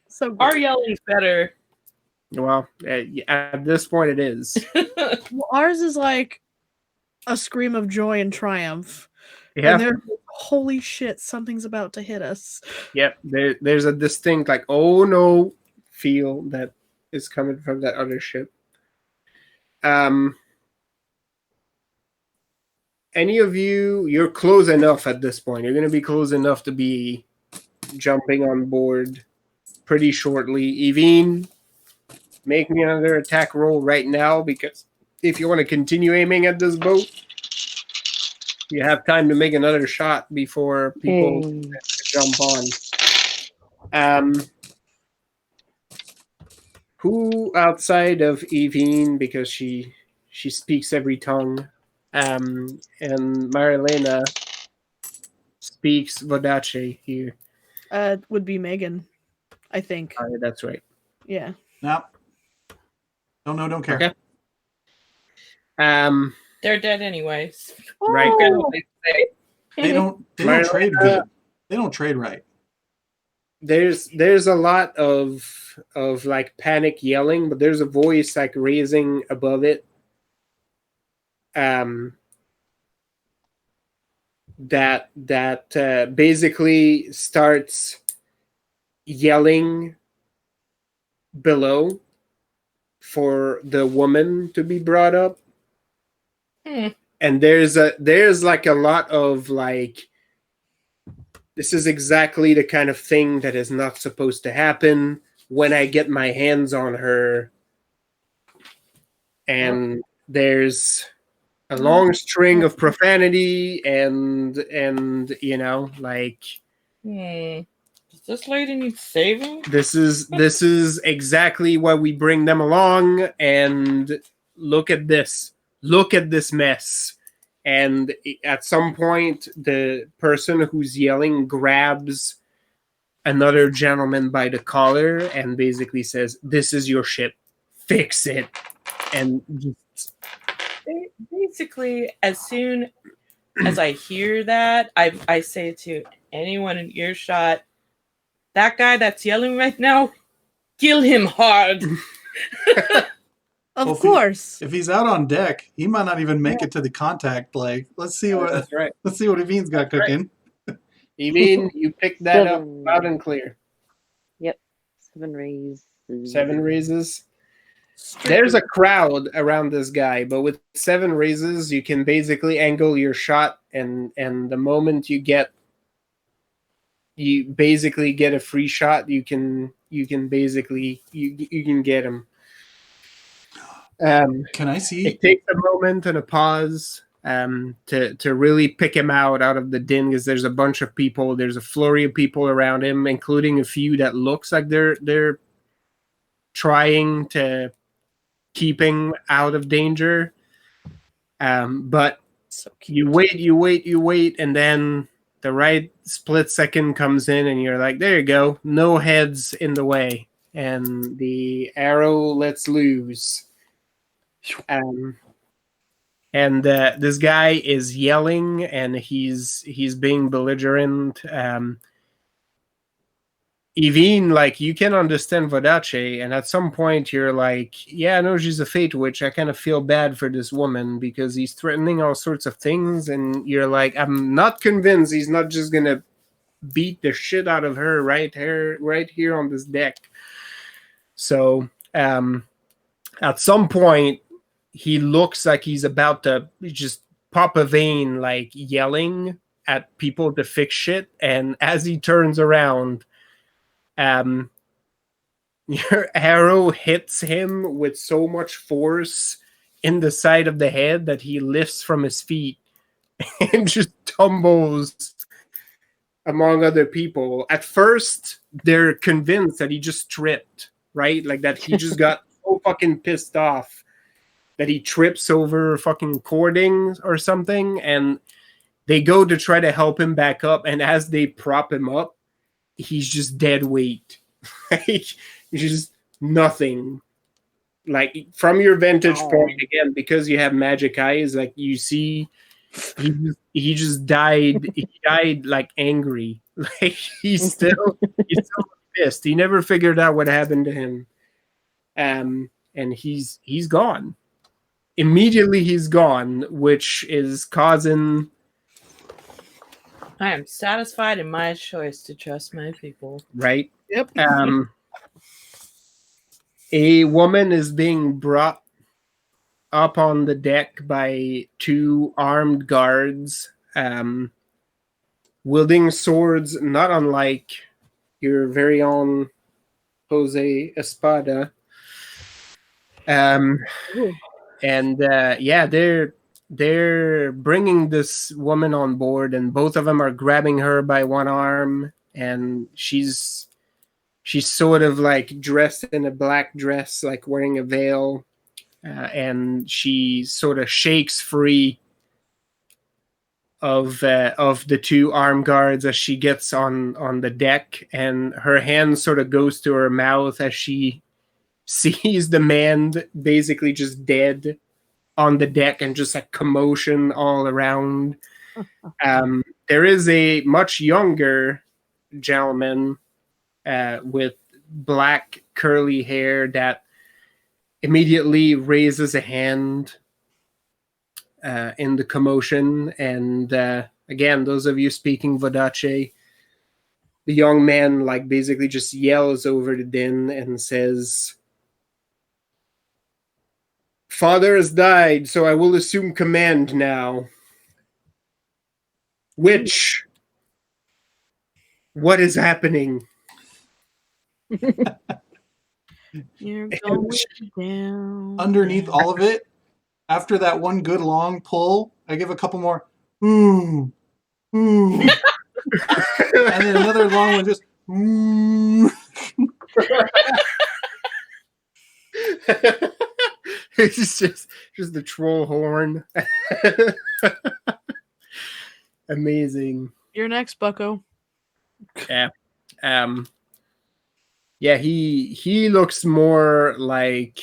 So our yelling's better. Well, at this point it is. Well, ours is like a scream of joy and triumph. Yeah. And they're holy shit, something's about to hit us. Yep. There's a distinct like, oh no, feel that is coming from that other ship. Any of you're close enough at this point. You're going to be close enough to be jumping on board pretty shortly. Evine, make me another attack roll right now, because if you want to continue aiming at this boat, you have time to make another shot before people jump on. Who outside of Evine, because she speaks every tongue, and Marillena speaks Vodace here. Would be Megan, I think. That's right. Yeah. Nope. Don't know, don't care. Okay. They're dead anyways. Right. Oh. They don't trade good. They don't trade right. There's a lot of like panic yelling, but there's a voice like raising above it. That basically starts yelling below for the woman to be brought up. And there's like a lot of like, this is exactly the kind of thing that is not supposed to happen when I get my hands on her. And there's a long string of profanity and like, does this lady need saving? This is exactly why we bring them along, and look at this mess. And at some point, the person who's yelling grabs another gentleman by the collar and basically says, "This is your ship. Fix it." And basically, as soon as I hear that, I say to anyone in earshot, that guy that's yelling right now, kill him hard. Of course. If he's out on deck, he might not even make it to the contact. Like, let's see what Evine's got cooking. Evine, you picked that up loud and clear. Yep. 7 raises. 7 raises. There's a crowd around this guy, but with 7 raises, you can basically angle your shot, and the moment you basically get a free shot, you can basically you can get him. Can I see? It takes a moment and a pause to really pick him out of the din, because there's a bunch of people. There's a flurry of people around him, including a few that looks like they're trying to keep him out of danger. But So you wait, and then the right split second comes in, and you're like, there you go, no heads in the way, and the arrow lets loose. And this guy is yelling, and he's being belligerent. Evine, like, you can understand Vodace, and at some point you're like, yeah, I know she's a fate witch. I kind of feel bad for this woman because he's threatening all sorts of things, and you're like, I'm not convinced he's not just gonna beat the shit out of her right here on this deck. So at some point he looks like he's about to just pop a vein, like yelling at people to fix shit, and as he turns around, your arrow hits him with so much force in the side of the head that he lifts from his feet and just tumbles among other people. At first, they're convinced that he just tripped, right? Like that he just got so fucking pissed off that he trips over fucking cording or something, and they go to try to help him back up, and as they prop him up, he's just dead weight. Like, just nothing. Like, from your vantage point, again, because you have magic eyes, like, you see he just died. He died like angry. Like, he's still pissed. He never figured out what happened to him. And he's gone. Immediately he's gone, which is causing... I am satisfied in my choice to trust my people. Right? Yep. A woman is being brought up on the deck by two armed guards, wielding swords, not unlike your very own Jose Espada. They're bringing this woman on board, and both of them are grabbing her by one arm, and she's sort of like dressed in a black dress, like wearing a veil, and she sort of shakes free of the two armed guards as she gets on the deck, and her hand sort of goes to her mouth as she sees the man basically just dead on the deck, and just like commotion all around. There is a much younger gentleman with black curly hair that immediately raises a hand in the commotion, and again, those of you speaking Vodace, the young man like basically just yells over the din and says, "Father has died, so I will assume command now." Which, what is happening? You're going down. Underneath all of it, after that one good long pull, I give a couple more, and then another long one, just, It's just the troll horn. Amazing. You're next, Bucko. Yeah. Yeah, he looks more like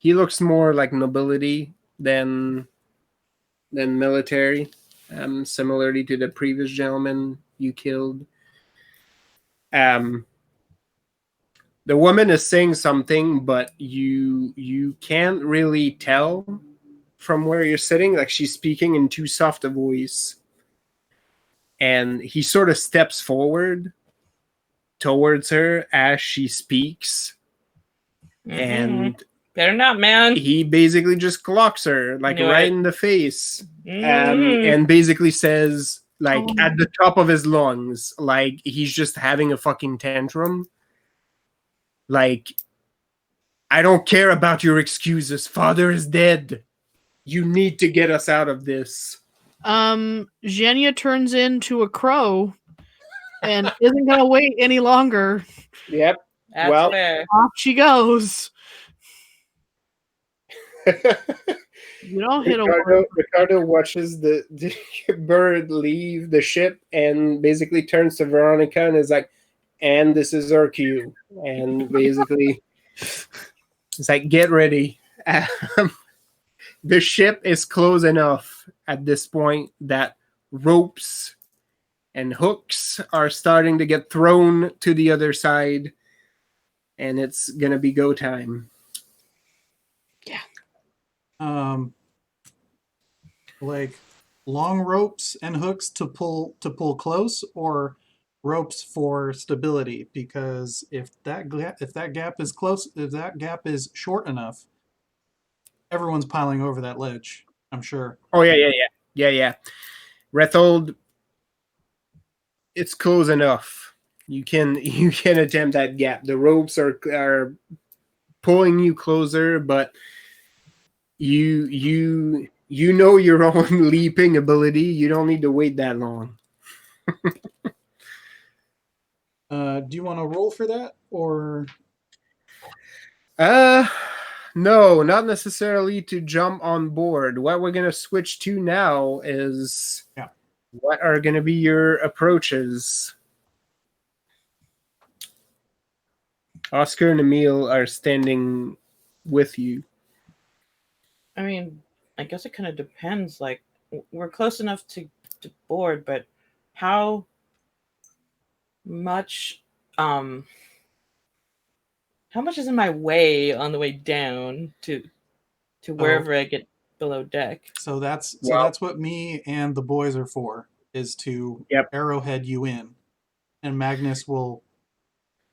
nobility than military. Similarly to the previous gentleman you killed. The woman is saying something, but you can't really tell from where you're sitting. Like, she's speaking in too soft a voice. And he sort of steps forward towards her as she speaks. Mm-hmm. And better not, man. He basically just clocks her, like, right in the face. And basically says, like, at the top of his lungs, like he's just having a fucking tantrum. Like, I don't care about your excuses. Father is dead. You need to get us out of this. Zhenya turns into a crow and isn't gonna wait any longer. Yep. That's Well, fair. Off she goes. You don't hit a Ricardo watches the bird leave the ship and basically turns to Veronica and is like, and this is our cue. And basically, it's like, get ready. The ship is close enough at this point that ropes and hooks are starting to get thrown to the other side. And it's going to be go time. Like long ropes and hooks to pull close, or ropes for stability, because if that gap is short enough, everyone's piling over that ledge, I'm sure. Oh yeah. Rethold, it's close enough. You can attempt that gap. The ropes are pulling you closer, but you know your own leaping ability. You don't need to wait that long. Do you want to roll for that, or? No, not necessarily to jump on board. What we're gonna switch to now is what are gonna be your approaches. Oscar and Emil are standing with you. I mean, I guess it kind of depends. Like, we're close enough to board, but how much is in my way on the way down to wherever I get below deck? So that's what me and the boys are for, is to arrowhead you in, and Magnus will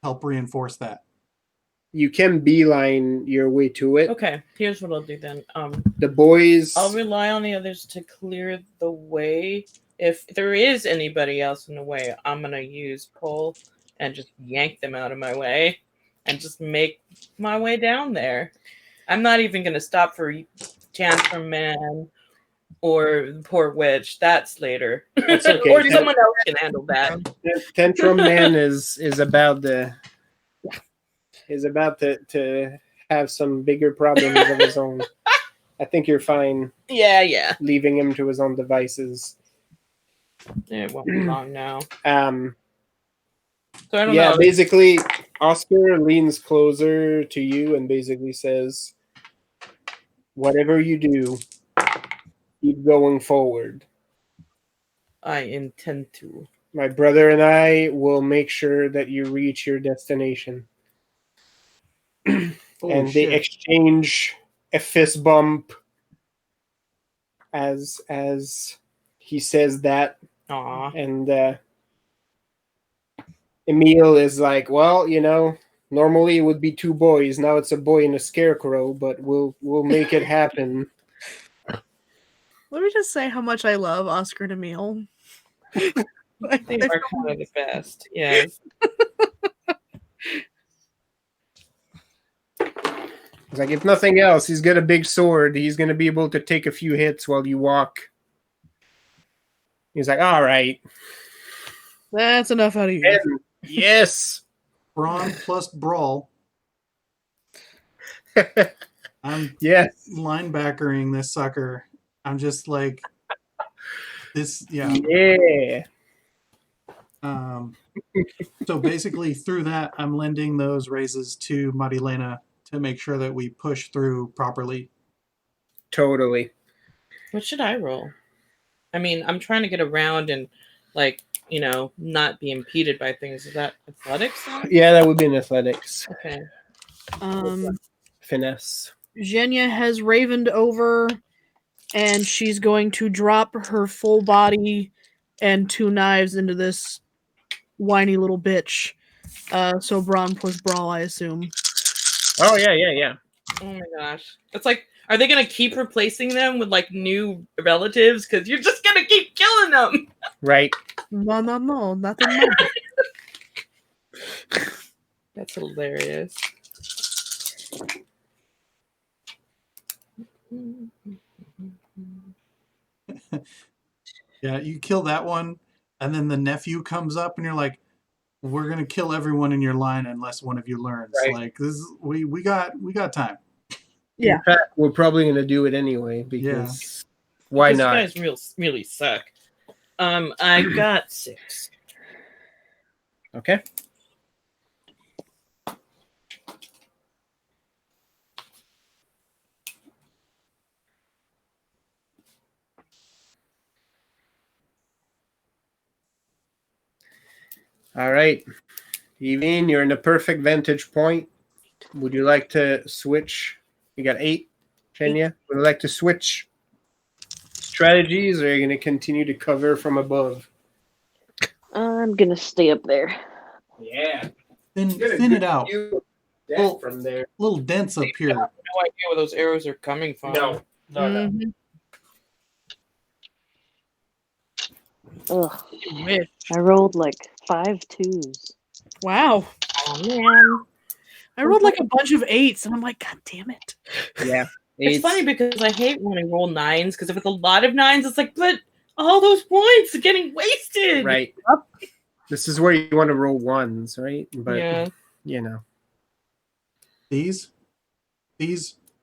help reinforce that. You can beeline your way to it. Okay, here's what I'll do then. The boys, I'll rely on the others to clear the way. If there is anybody else in the way, I'm gonna use pull and just yank them out of my way and just make my way down there. I'm not even gonna stop for Tantrum Man or the poor witch. That's later. That's okay. Or someone else can handle that. Tantrum Man is about to have some bigger problems of his own. I think you're fine. Yeah. Leaving him to his own devices. It won't be long now. So I don't know. Basically, Oscar leans closer to you and basically says, whatever you do, keep going forward. I intend to. My brother and I will make sure that you reach your destination. And they exchange a fist bump as he says that. Aww. And Emil is like, well, normally it would be two boys. Now it's a boy and a scarecrow, but we'll make it happen. Let me just say how much I love Oscar and Emil. They are kind of the best. Yes. It's like, if nothing else, he's got a big sword. He's going to be able to take a few hits while you walk. He's like, all right. That's enough out of you. And, yes. Brawn plus brawl. I'm linebackering this sucker. I'm just like this. Yeah. So basically, through that, I'm lending those raises to Marillena to make sure that we push through properly. Totally. What should I roll? I mean, I'm trying to get around and, not be impeded by things. Is that athletics? Yeah, that would be an athletics. Okay. Finesse. Zhenya has ravened over, and she's going to drop her full body and 2 knives into this whiny little bitch. So brawn plus brawl, I assume. Oh, yeah. Oh my gosh. It's like, are they going to keep replacing them with, new relatives? Because you're just going to keep killing them. Right. No, nothing more. That's hilarious. Yeah, you kill that one, and then the nephew comes up, and you're like, "We're gonna kill everyone in your line unless one of you learns." Right. Like this, we got time. Yeah. In fact, we're probably going to do it anyway because why Because not? you guys really suck. I got 6. Okay. All right. Evine, you're in a perfect vantage point. Would you like to switch? You got 8, Kenya. Would you like to switch strategies, or are you going to continue to cover from above? I'm gonna stay up there. Yeah. Thin it out. Well, from there. Little dents up here. No idea where those arrows are coming from. No. Mhm. Ugh. You wish. I rolled like 5 2s. Wow. Oh man. I rolled like a bunch of 8s, and I'm like, God damn it. Yeah. It's funny because I hate when I roll 9s because if it's a lot of 9s, it's like, but all those points are getting wasted. Right. This is where you want to roll 1s, right? But Yeah. you know. These, I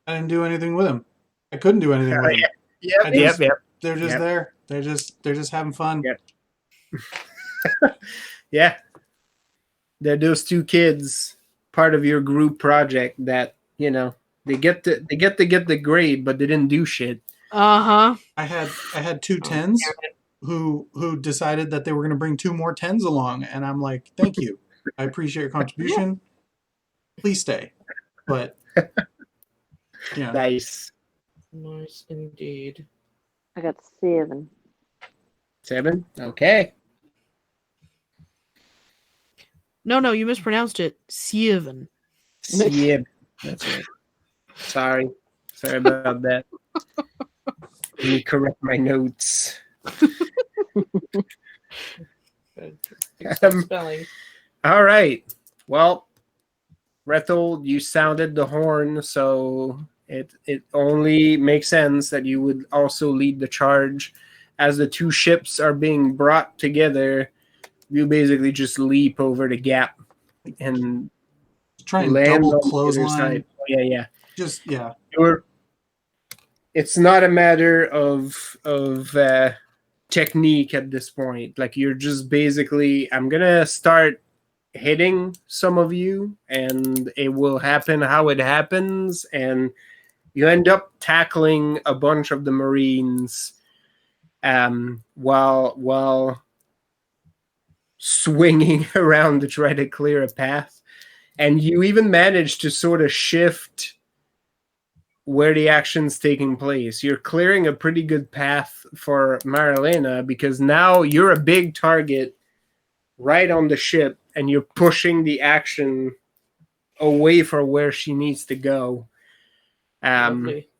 didn't do anything with them. I couldn't do anything with them. Yep. They're just Yep. there. They're just having fun. Yep. Yeah. They're those 2 kids, part of your group project that, you know, they get to get the grade, but they didn't do shit. Uh-huh. I had 2 10s who decided that they were going to bring 2 more 10s along, and I'm like, thank you, I appreciate your contribution. Please stay. But yeah, Nice. Nice indeed. I got 7. 7? Okay. No, you mispronounced it. 7. Yeah. That's right. Sorry about that. Let me correct my notes. Spelling. All right. Well, Rethel, you sounded the horn, so it only makes sense that you would also lead the charge. As the 2 ships are being brought together, you basically just leap over the gap and try and land double on the other clothesline. side. Yeah. Just yeah. It's not a matter of technique at this point. Like, you're just basically, I'm gonna start hitting some of you, and it will happen how it happens, and you end up tackling a bunch of the Marines while swinging around to try to clear a path. And you even manage to sort of shift where the action's taking place. You're clearing a pretty good path for Marillena because now you're a big target right on the ship, and you're pushing the action away from where she needs to go. Lovely.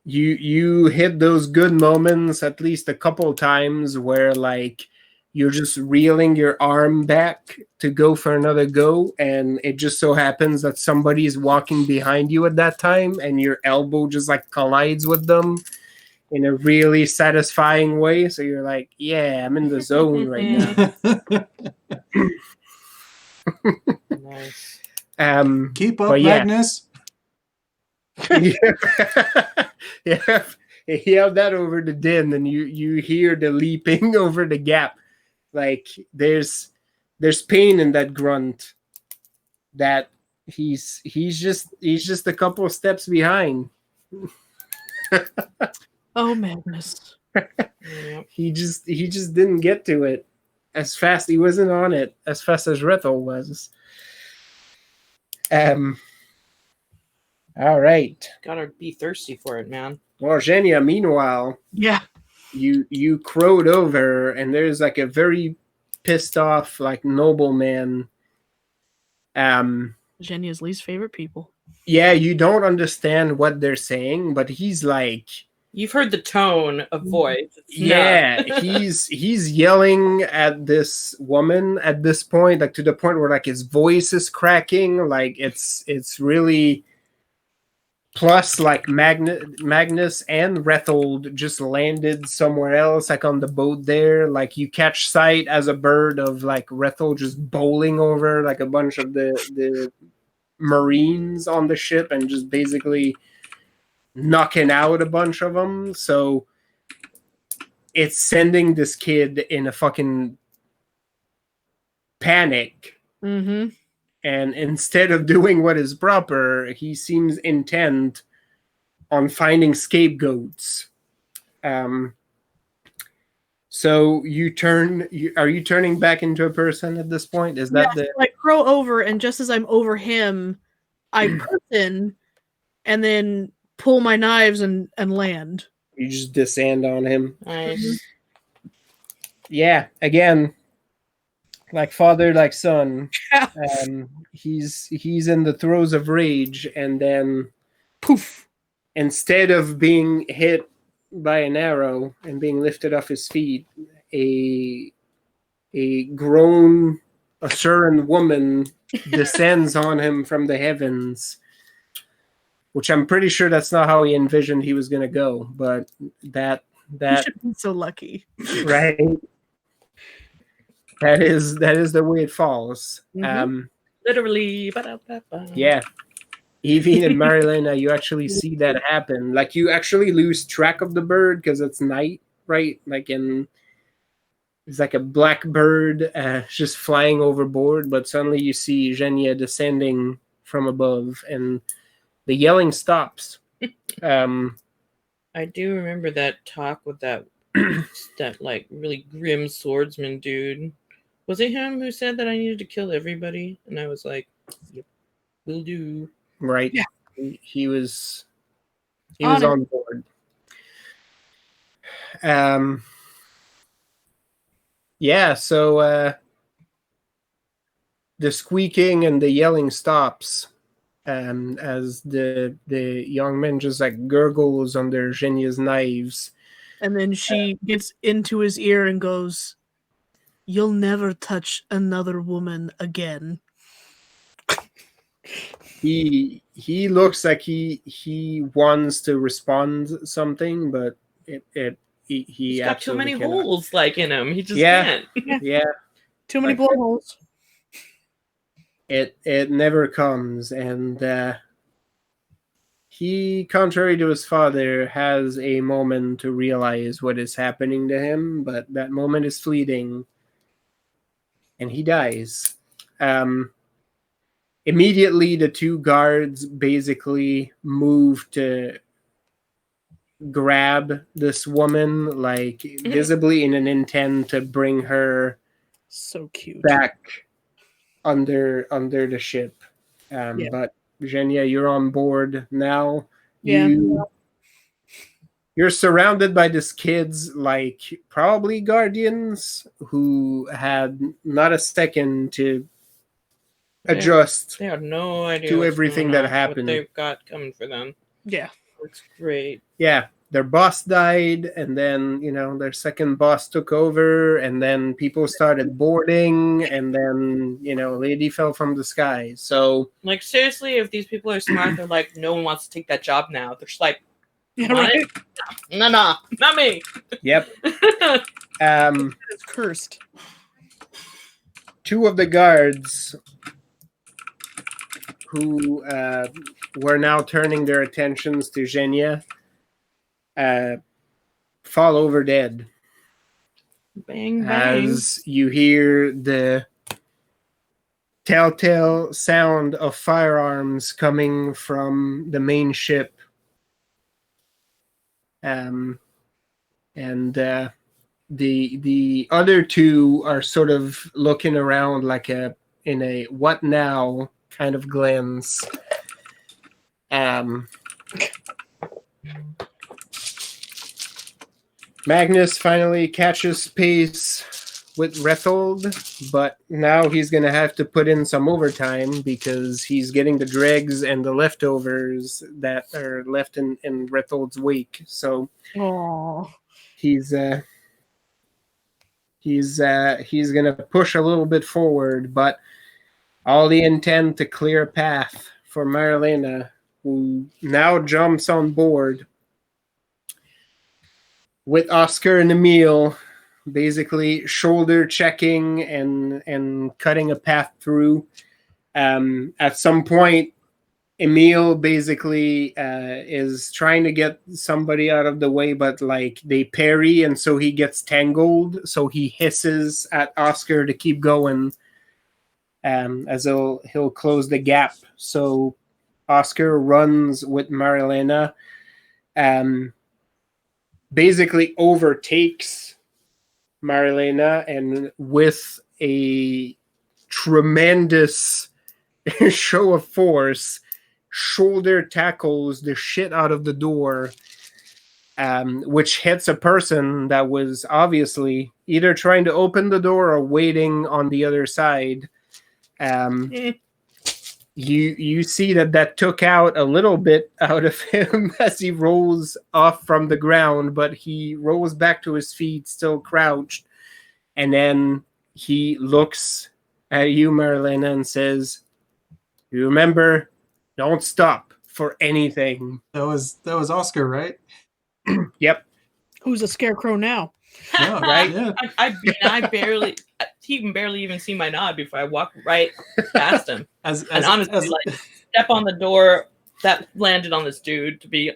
You hit those good moments at least a couple times where, like, you're just reeling your arm back to go for another go, and it just so happens that somebody's walking behind you at that time, and your elbow just like collides with them in a really satisfying way. So you're like, yeah, I'm in the zone right now. Nice. Keep up, but yeah. Magnus. Yeah, he held that over the din, and you hear the leaping over the gap. Like, there's pain in that grunt. That he's just a couple of steps behind. Oh, madness. Yep. He just didn't get to it as fast. He wasn't on it as fast as Rethel was. All right. Gotta be thirsty for it, man. Well, Zhenya, meanwhile, Yeah. you crowed over, and there's like a very pissed off, like, nobleman. Jenya's least favorite people. Yeah, you don't understand what they're saying, but he's like, You've heard the tone of voice. It's yeah, not. he's yelling at this woman at this point, like to the point where like his voice is cracking, like it's really plus like Magnus and Rethold just landed somewhere else, like on the boat there. Like you catch sight as a bird of like Rethold just bowling over like a bunch of the Marines on the ship and just basically knocking out a bunch of them. So it's sending this kid in a fucking panic. Mm-hmm. And instead of doing what is proper, he seems intent on finding scapegoats. So are you turning back into a person at this point? Is that I crow over, and just as I'm over him, I person and then pull my knives and land. You just descend on him. Nice. Yeah, again, like father, like son. He's in the throes of rage, and then poof! Instead of being hit by an arrow and being lifted off his feet, a grown Asuran woman descends on him from the heavens, which I'm pretty sure that's not how he envisioned he was going to go, but that You should be so lucky, right? That is the way it falls. Mm-hmm. Literally. Ba-da-ba-ba. Yeah. Evie and Marillena, you actually see that happen. Like you actually lose track of the bird because it's night, right? Like it's like a black bird just flying overboard, but suddenly you see Zhenya descending from above, and the yelling stops. I do remember that talk with that that like really grim swordsman dude. Was it him who said that I needed to kill everybody? And I was like, "Yep, will do." Right. Yeah. He was on board. Yeah, so the squeaking and the yelling stops as the young man just like gurgles under Zhenya's knives. And then she gets into his ear and goes, "You'll never touch another woman again." He looks like he wants to respond something, but he's got too many cannot. holes like in him. He just can't. Yeah. Too many blowholes. It never comes, and he, contrary to his father, has a moment to realize what is happening to him, but that moment is fleeting, and he dies. Immediately, the two guards basically move to grab this woman, like visibly in an intent to bring her so cute back under the ship. But Zhenya, you're on board now. You're surrounded by these kids, like probably guardians, who had not a second to adjust. They have no idea to everything that happened. What they've got coming for them. Yeah, it's great. Yeah, their boss died, and then their second boss took over, and then people started boarding, and then lady fell from the sky. So, like, seriously, if these people are smart, they're like, no one wants to take that job now. They're just like, right? No, not me. Yep. It's cursed. Two of the guards who were now turning their attentions to Zhenya fall over dead. Bang, bang. As you hear the telltale sound of firearms coming from the main ship. And the other two are sort of looking around like in a what now kind of glance. Magnus finally catches pace with Rethold, but now he's going to have to put in some overtime because he's getting the dregs and the leftovers that are left in Rethold's wake. So he's going to push a little bit forward, but all the intent to clear a path for Marillena who now jumps on board with Oscar and Emil, basically shoulder checking and cutting a path through. At some point, Emil basically is trying to get somebody out of the way, but like they parry, and so he gets tangled. So he hisses at Oscar to keep going, as he'll close the gap. So Oscar runs with Marillena, basically overtakes Marillena, and with a tremendous show of force, shoulder tackles the shit out of the door, which hits a person that was obviously either trying to open the door or waiting on the other side. You see that took out a little bit out of him as he rolls off from the ground, but he rolls back to his feet, still crouched, and then he looks at you, Marillena, and says, "You remember, don't stop for anything." That was Oscar, right? Yep. Who's a scarecrow now? Yeah, Right? Yeah. He can barely even see my nod before I walk right past him. As honestly, like, step on the door, that landed on this dude. To be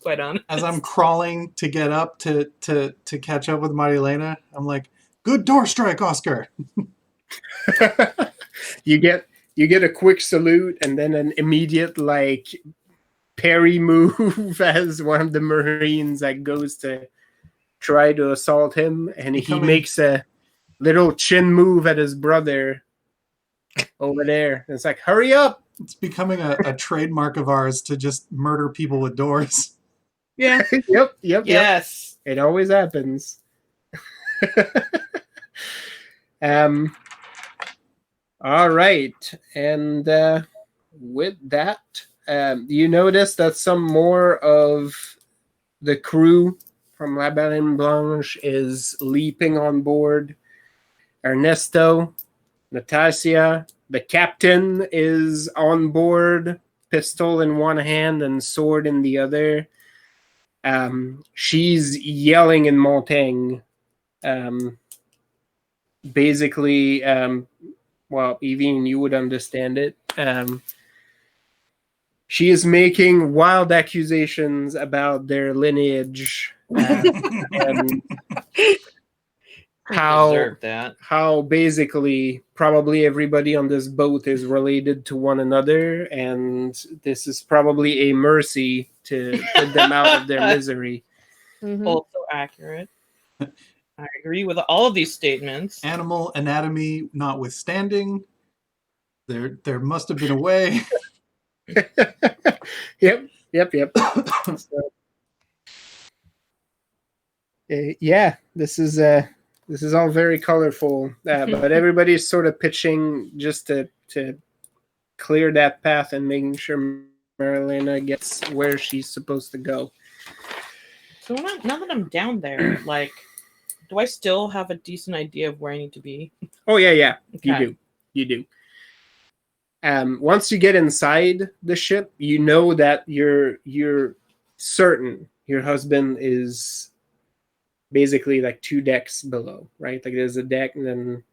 quite honest, as I'm crawling to get up to catch up with Marillena, I'm like, "Good door strike, Oscar." You get a quick salute and then an immediate like parry move as one of the Marines that goes to try to assault him, and he makes a little chin move at his brother over there. It's like, hurry up! It's becoming a trademark of ours to just murder people with doors. Yeah. Yep. Yes. It always happens. All right, and with that, you notice that some more of the crew from La Baleine Blanche is leaping on board. Ernesto, Natasha, the captain is on board, pistol in one hand and sword in the other. She's yelling in Montaigne. Basically, well, Evine, you would understand it. She is making wild accusations about their lineage and how basically probably everybody on this boat is related to one another, and this is probably a mercy to put them out of their misery. Mm-hmm. Also accurate. I agree with all of these statements. Animal anatomy notwithstanding, there must have been a way. Yep. So, yeah, this is all very colorful, but everybody's sort of pitching just to clear that path and making sure Marillena gets where she's supposed to go. So now that I'm down there, like, do I still have a decent idea of where I need to be? Oh yeah, Okay. You do. Once you get inside the ship, you know that you're certain your husband is basically like 2 decks below, right? Like there's a deck and then,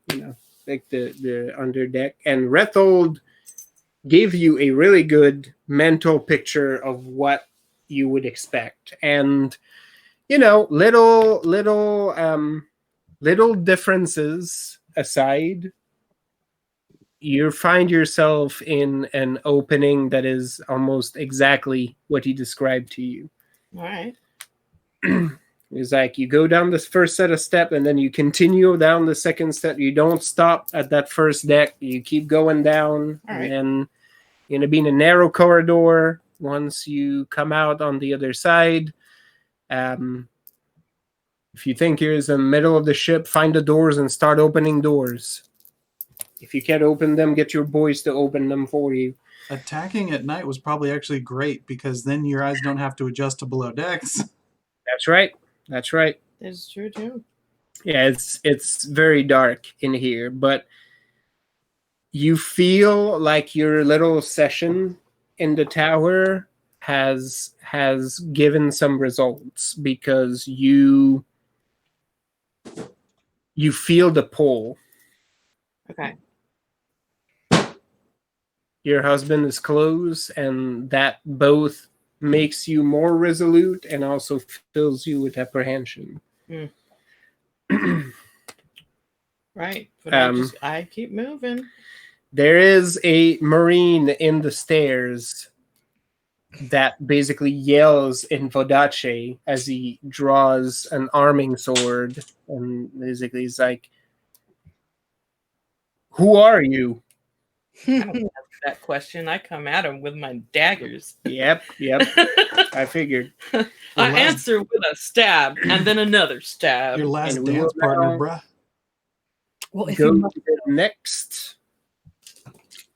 like the under deck. And Rethold gave you a really good mental picture of what you would expect. And, little differences aside, you find yourself in an opening that is almost exactly what he described to you. All right. It's like you go down this first set of steps and then you continue down the second step. You don't stop at that first deck. You keep going down. All right. And then you're going to be in a narrow corridor once you come out on the other side. If you think you're in the middle of the ship, find the doors and start opening doors. If you can't open them, get your boys to open them for you. Attacking at night was probably actually great because then your eyes don't have to adjust to below decks. That's right. That's true too. Yeah, it's very dark in here, but you feel like your little session in the tower has given some results because you feel the pull. Okay. Your husband is close, and that both makes you more resolute and also fills you with apprehension. Right. But I keep moving. There is a Marine in the stairs that basically yells in Vodace as he draws an arming sword, and basically he's like, "Who are you?" I don't answer that question. I come at him with my daggers. Yep. I figured. I answer with a stab and then another stab. Your last dance partner, bruh. Well, if Go you to the next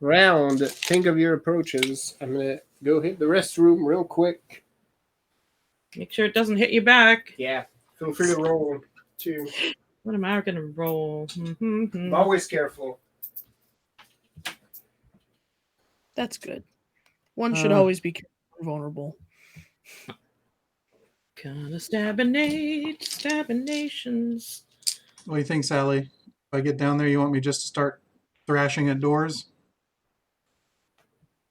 round. Think of your approaches. I'm gonna go hit the restroom real quick. Make sure it doesn't hit you back. Yeah, feel free to roll too. What am I going to roll? I'm always careful. That's good. One should always be vulnerable. Gonna stabbinations. What do you think, Sally? If I get down there, you want me just to start thrashing at doors?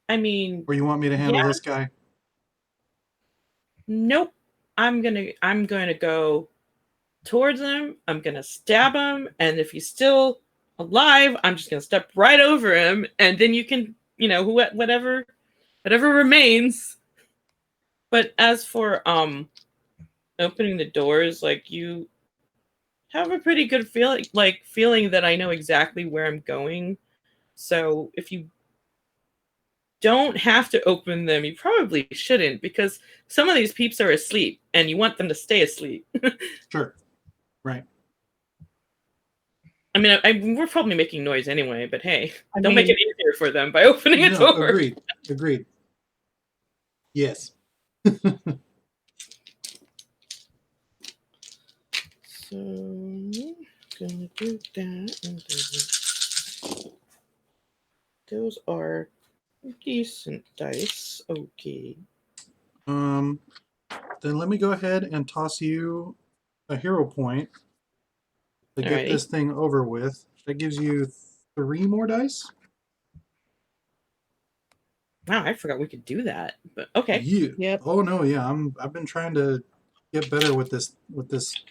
I mean, or you want me to handle this guy? Nope. I'm gonna go towards him. I'm gonna stab him, and if he's still alive, I'm just gonna step right over him, and then you can, whatever remains. But as for opening the doors, like, you have a pretty good feeling that I know exactly where I'm going. So if you don't have to open them, you probably shouldn't, because some of these peeps are asleep and you want them to stay asleep. Sure. Right. I mean, we're probably making noise anyway, but hey, don't make it easier for them by opening a door. Agreed. Yes. So, gonna do that. And those are decent dice. Okay. Then let me go ahead and toss you a hero point to get this thing over with. That gives you 3 more dice. Wow, I forgot we could do that. But okay. Yep. Oh no, yeah. I've been trying to get better with this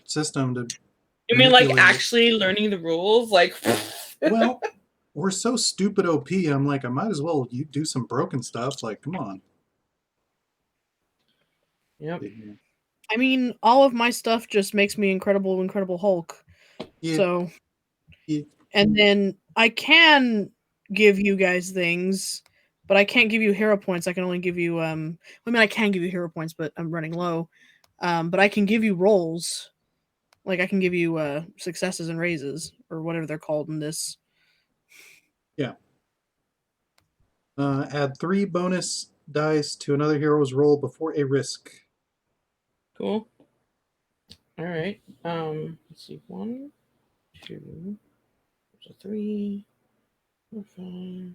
system to. You mean like actually learning the rules? Like, well, we're so stupid OP. I'm like, I might as well do some broken stuff. Like, come on. Yep. I mean, all of my stuff just makes me Incredible Hulk. Yeah. So, yeah. And then I can give you guys things, but I can't give you hero points. I can only give you I can give you hero points, but I'm running low. But I can give you rolls. Like, I can give you successes and raises, or whatever they're called in this. Yeah. Add 3 bonus dice to another hero's roll before a risk. Cool. All right. Let's see. 1, 2, 3, 4, 5.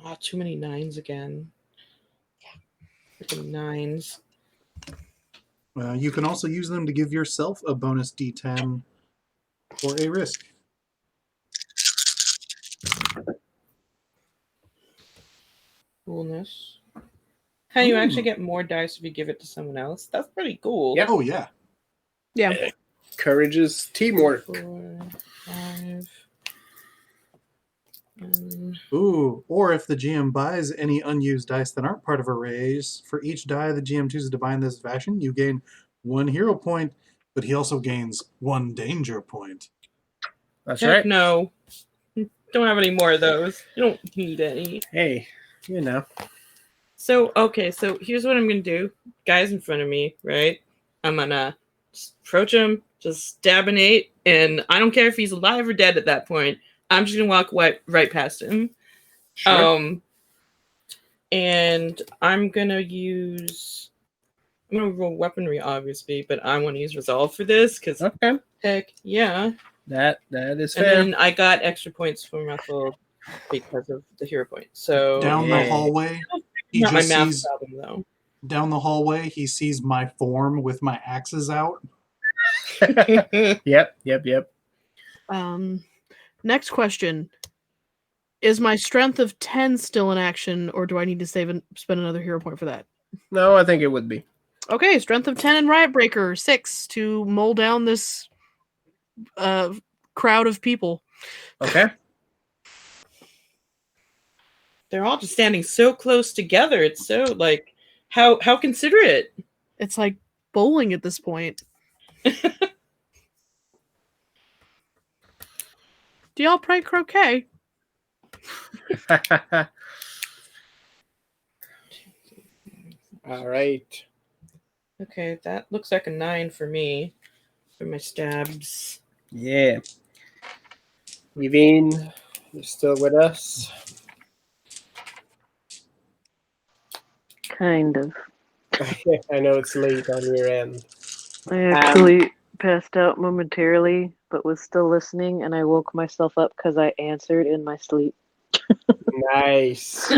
Ah, too many 9s again. Freaking 9s. You can also use them to give yourself a bonus D10 for a risk. Coolness. Can you actually get more dice if you give it to someone else? That's pretty cool. Yep. Oh, yeah. Yeah. Courage is teamwork. 4, 5. Ooh, or if the GM buys any unused dice that aren't part of a raise, for each die the GM chooses to buy in this fashion, you gain 1 hero point, but he also gains 1 danger point. That's Heck right. No. Don't have any more of those. You don't need any. Hey, you know. So, okay, so here's what I'm going to do. Guy's in front of me, right? I'm going to approach him, just stabinate, and I don't care if he's alive or dead at that point. I'm just going to walk right past him. Sure. And I'm going to roll weaponry, obviously, but I want to use Resolve for this, because heck yeah. That is fair. And then I got extra points from Russell because of the hero point. So down the hallway. He Not my just math sees problem, though. down the hallway. He sees my form with my axes out. Yep. Next question. Is my strength of 10 still in action, or do I need to spend another hero point for that? No, I think it would be. Okay, strength of 10 and Riot Breaker 6 to mull down this crowd of people. Okay. They're all just standing so close together. It's so like how considerate. It's like bowling at this point. Do y'all play croquet? All right. Okay, that looks like a 9 for me for my stabs. Yeah. Yvine, you still with us? Kind of. I know it's late on your end. I actually passed out momentarily, but was still listening, and I woke myself up because I answered in my sleep. Nice.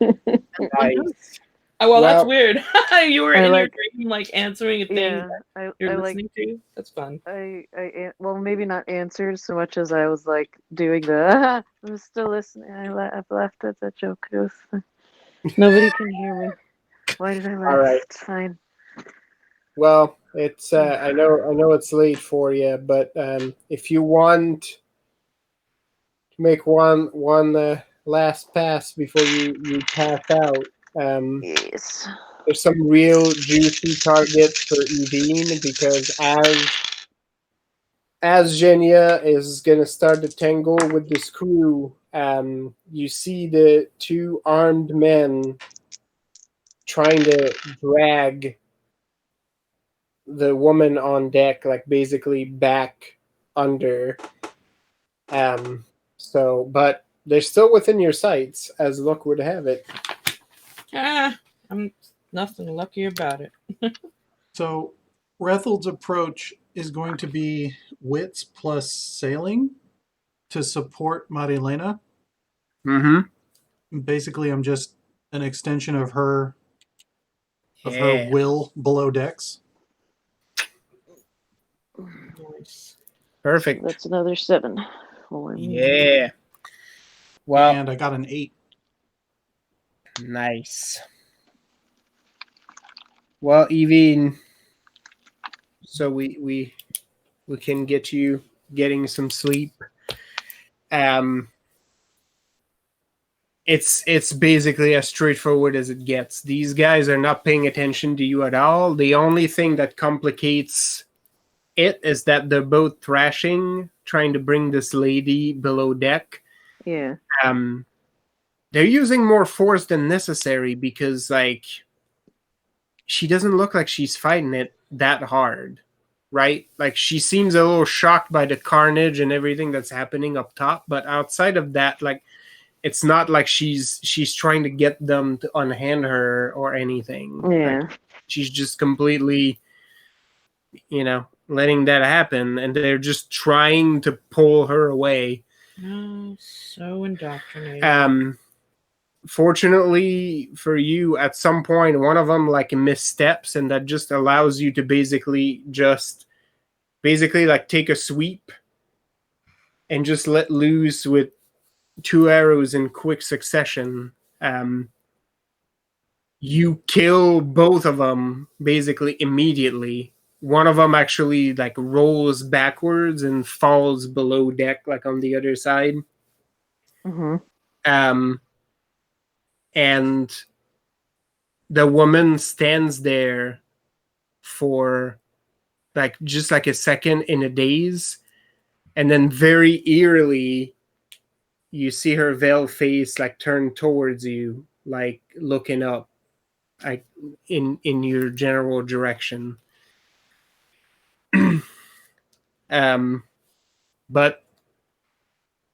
Nice. Oh, well, that's Well, weird. You were I in your like- dream, like answering a thing Yeah, that you're I listening to. That's fun. well, maybe not answered so much as I was like doing the I'm still listening. I've laughed at that joke. Nobody can hear me. Why did I laugh? All right. It's fine. Well, it's I know it's late for you, but if you want to make one last pass before you pass out, Yes. there's some real juicy targets for Yvine, because as Genya is gonna start to tangle with this crew, you see the two armed men trying to drag the woman on deck, like basically back under. But they're still within your sights, as luck would have it. I'm nothing lucky about it. So Rethel's approach is going to be wits plus sailing to support Marillena. Mm-hmm. Basically, I'm just an extension of her Yeah. will below decks. Nice. Perfect. So that's another 7. Yeah. Well, And I got an 8. nice. Well, Yvine, so we can get you getting some sleep. It's basically as straightforward as it gets. These guys are not paying attention to you at all. The only thing that complicates it is that they're both thrashing, trying to bring this lady below deck. Yeah. They're using more force than necessary because, like, she doesn't look like she's fighting it that hard, right? Like, she seems a little shocked by the carnage and everything that's happening up top, but outside of that, like, it's not like she's trying to get them to unhand her or anything. Yeah. Like, she's just completely, letting that happen, and they're just trying to pull her away. Oh, so indoctrinated. Fortunately for you, at some point, one of them like missteps, and that just allows you to basically like take a sweep and just let loose with 2 arrows in quick succession. You kill both of them basically immediately. One of them actually like rolls backwards and falls below deck, like on the other side. Mm-hmm. And the woman stands there for like just like a second in a daze, and then very eerily you see her veiled face like turn towards you, like looking up, like in your general direction. But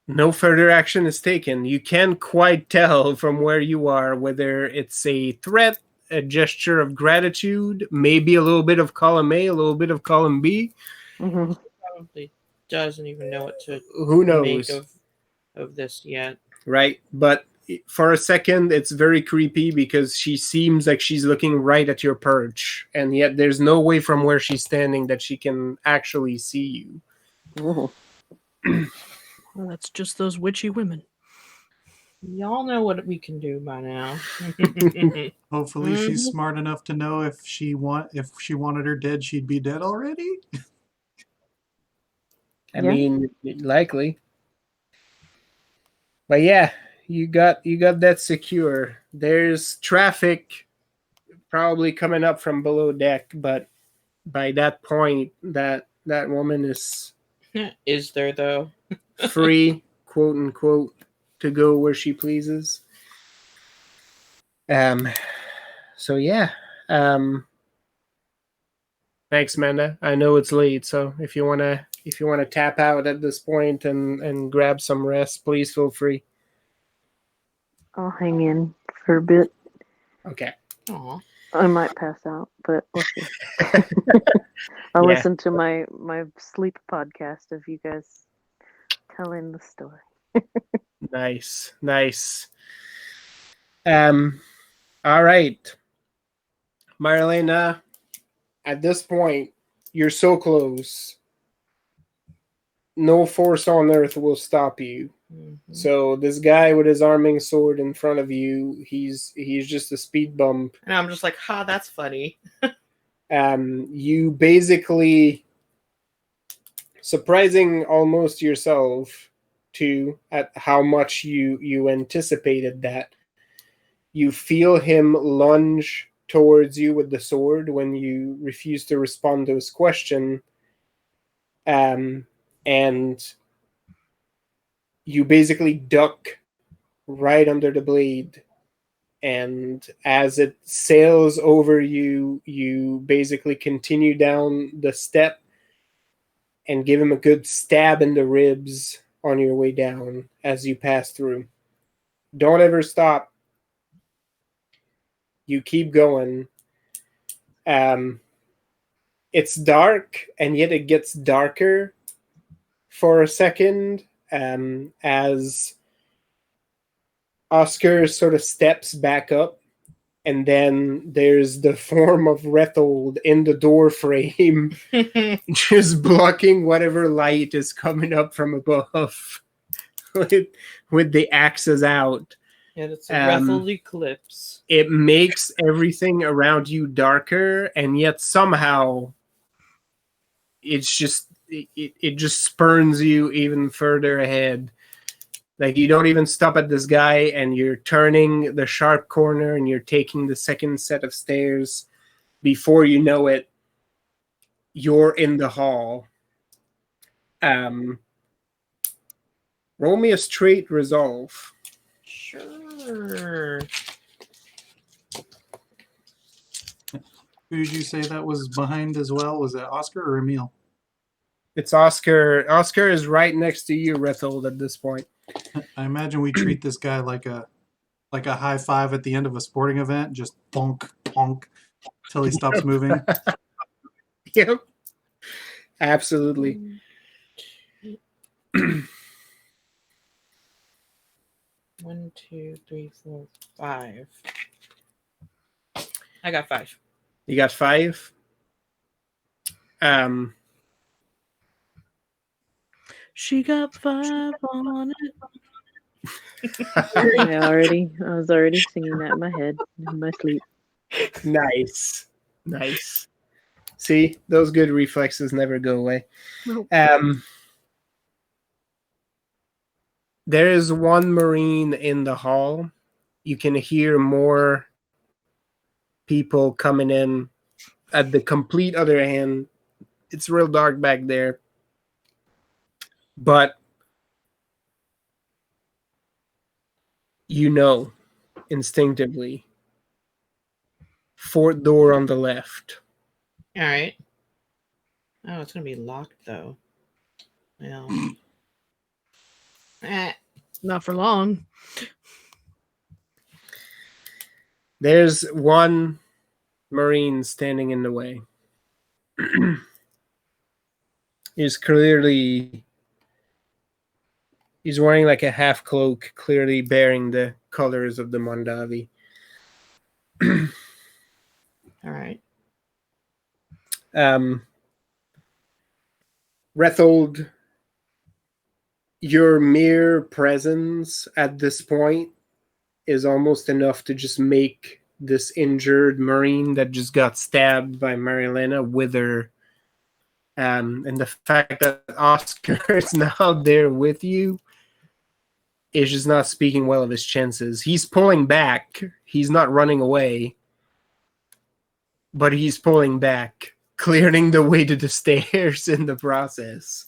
no further action is taken. You can't quite tell from where you are whether it's a threat, a gesture of gratitude, maybe a little bit of column A, a little bit of column B. Mm-hmm. Probably doesn't even know what to Who knows? make of this yet. Right? But for a second, it's very creepy because she seems like she's looking right at your perch, and yet there's no way from where she's standing that she can actually see you. Oh. Well, that's just those witchy women. Y'all know what we can do by now. Hopefully, she's smart enough to know if she wanted her dead, she'd be dead already. I mean, likely. But yeah, you got that secure. There's traffic probably coming up from below deck, but by that point, that woman is there though? free, quote unquote, to go where she pleases. So yeah. Thanks, Amanda. I know it's late, so if you wanna tap out at this point and grab some rest, please feel free. I'll hang in for a bit. Okay. Aww. I might pass out, but we'll see. I'll listen to my sleep podcast of you guys telling the story. Nice. All right, Marillena. At this point, you're so close. No force on earth will stop you. Mm-hmm. So this guy with his arming sword in front of you, he's just a speed bump. And I'm just like, ha, that's funny. You basically, surprising almost yourself too at how much you anticipated that. You feel him lunge towards you with the sword when you refuse to respond to his question. And you basically duck right under the blade. And as it sails over you, you basically continue down the step and give him a good stab in the ribs on your way down as you pass through. Don't ever stop. You keep going. It's dark, and yet it gets darker for a second as Oscar sort of steps back up, and then there's the form of Rethold in the door frame, just blocking whatever light is coming up from above with the axes out. Yeah, it's a Rethold eclipse. It makes everything around you darker, and yet somehow it's just it just spurns you even further ahead. Like, you don't even stop at this guy, and you're turning the sharp corner, and you're taking the second set of stairs. Before you know it, you're in the hall. Roll me a straight resolve. Sure. Who did you say that was behind as well? Was it Oscar or Emil? It's Oscar. Oscar is right next to you, Rethold, at this point. I imagine we treat this guy like a high five at the end of a sporting event, just bonk, bonk, till he stops moving. Yep. Absolutely. 1, 2, 3, 4, 5. I got 5. You got 5? She got 5 on it. I was already singing that in my head, in my sleep. Nice. See, those good reflexes never go away. Nope. There is one Marine in the hall. You can hear more people coming in at the complete other end. It's real dark back there. But you know instinctively, fourth door on the left. All right. Oh, it's going to be locked, though. Well. Not for long. There's one Marine standing in the way. He's wearing like a half cloak, clearly bearing the colors of the Mondavi. All right. Rethold, your mere presence at this point is almost enough to just make this injured Marine that just got stabbed by Marillena wither. And the fact that Oscar is now there with you is just not speaking well of his chances. He's pulling back. He's not running away, but he's pulling back, clearing the way to the stairs in the process.